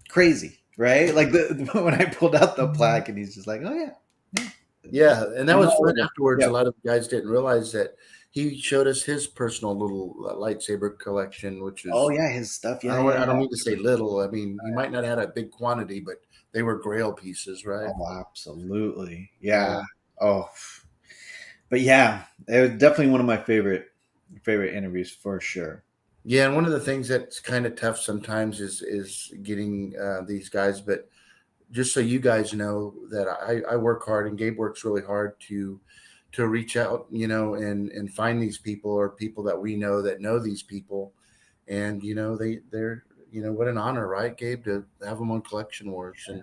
crazy, right? Like when I pulled out the plaque and he's just like, oh, yeah. Yeah. Yeah, and I that was fun know. afterwards. Yeah. A lot of guys didn't realize that he showed us his personal little lightsaber collection, which Oh, is yeah. His stuff. I Yeah. don't Yeah. I don't Yeah. mean to say little. I mean, he might not have had a big quantity, but they were Grail pieces, right? Oh, absolutely. Yeah. Yeah. Oh, but yeah, it was definitely one of my favorite interviews for sure. Yeah, and one of the things that's kind of tough sometimes is getting these guys. But just so you guys know that I work hard, and Gabe works really hard to reach out, and find these people, or people that we know that know these people, and they're what an honor, right, Gabe, to have them on Collection Wars. And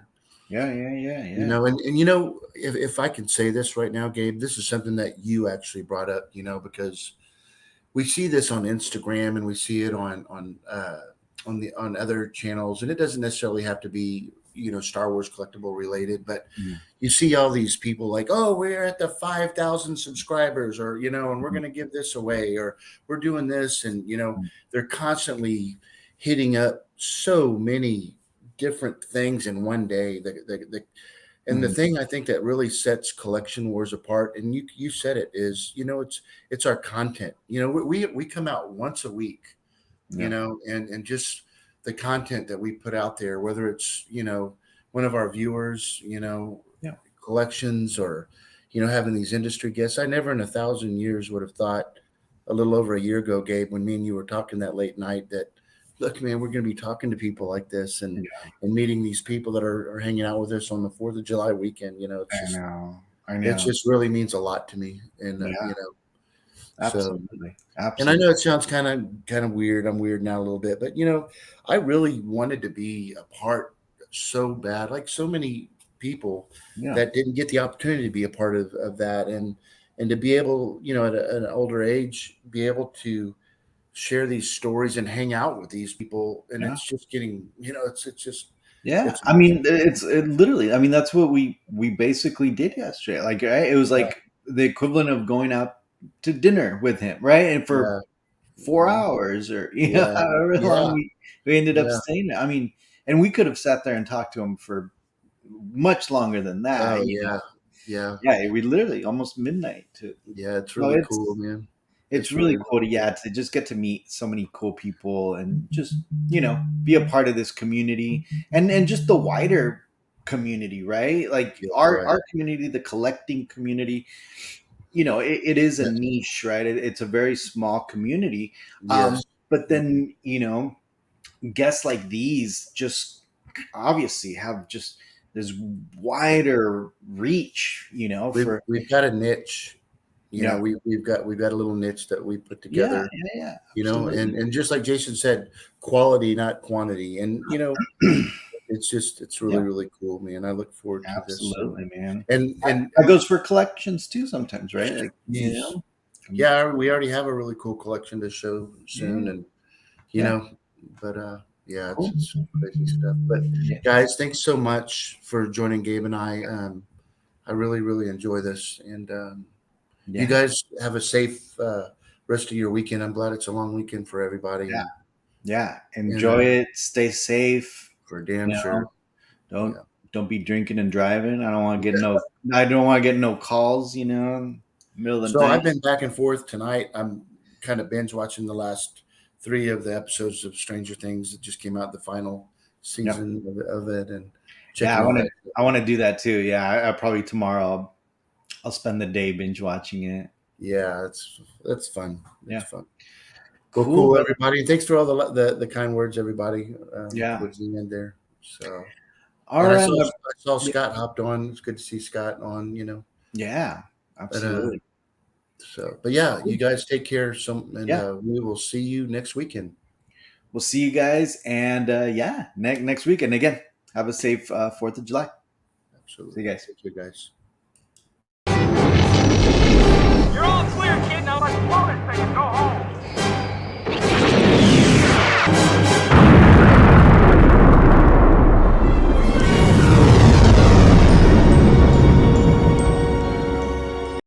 Yeah. Yeah. Yeah. Yeah. and if I can say this right now, Gabe, this is something that you actually brought up, because we see this on Instagram, and we see it on other channels, and it doesn't necessarily have to be Star Wars collectible related, but Mhm. you see all these people like, oh, we're at the 5,000 subscribers, or and we're Mhm. going to give this away, or we're doing this, and Mhm. they're constantly hitting up so many different things in one day. And the Mhm. thing I think that really sets Collection Wars apart, and you said it, is it's our content. We come out once a week, Yeah. and just the content that we put out there, whether it's one of our viewers, Yeah. collections, or having these industry guests. I never in 1,000 years would have thought, a little over a year ago, Gabe, when me and you were talking that late night, that look, man, we're going to be talking to people like this, Yeah. and meeting these people that are hanging out with us on the 4th of July weekend. I know. I It know. just really means a lot to me, and Yeah. so. Absolutely. And I Absolutely. know it sounds kind of weird. I'm weird now a little bit, but I really wanted to be a part so bad, like so many people Yeah. that didn't get the opportunity to be a part of that, and to be able, at an older age, be able to share these stories and hang out with these people, and Yeah. it's just getting, it's just Yeah. it's I mean, amazing. it's literally. I mean, that's what we basically did yesterday. Like, right? It was Yeah, like the equivalent of going out to dinner with him, right? And for yeah, 4 hours, or yeah, however long yeah, we ended up yeah. staying there. I mean, and we could have sat there and talked to him for much longer than that. Oh yeah, yeah, Yeah, we literally almost midnight to. yeah. It's So really cool, man. it's It's really really, cool to, really cool. to just get to meet so many cool people and just be a part of this community, and just the wider community, right? Like Yeah, our right. community, the collecting community, it is a Yes, niche, right? It's a very small community. yes. But Yep. then guests like these just obviously have just this wider reach, We've for we've got a niche. yeah. We've got a little niche that we put Yeah. together. Yeah. Yeah. And Absolutely. and just like Jason said, quality, not quantity. And it's really, Yeah. really cool, man. I look forward to this. and Absolutely, man. and and That goes for collections too sometimes, right? Like, Jeez. um, Yeah, we already have a really cool collection to show soon, yeah, and you yeah, know, but yeah, it's cool. it's crazy stuff. But Yeah, guys, thanks so much for joining Gabe and I. I really, really enjoy this, and you yeah, guys have a safe rest of your weekend. I'm glad it's a long weekend for everybody, yeah, yeah. and Enjoy it. Stay safe. for damn You sure. know, don't Yeah. don't be drinking and driving. I don't want to get no calls. Middle of the So night. I've been back and forth tonight. I'm kind of binge watching the last three of the episodes of Stranger Things that just came out, the final Yeah, season of it, and yeah. checking all that. I want to do that too. Yeah, I probably tomorrow I'll spend the day binge watching it. Yeah, that's fun. It's Yeah, fun. Well, cool, cool, brother. everybody. Thanks for all the kind words, everybody, Yeah. towards the end there. So, All and I right. saw I saw Yeah, Scott hopped on. It's good to see Scott on. yeah, But absolutely. but yeah, you Cool. guys take care. And Yeah. we will see you next weekend. We'll see you guys, and yeah, next week. And again, have a safe 4th of July. Absolutely. See you guys. Thank you, guys. You're all clear, kid. Now let's blow this thing and go home.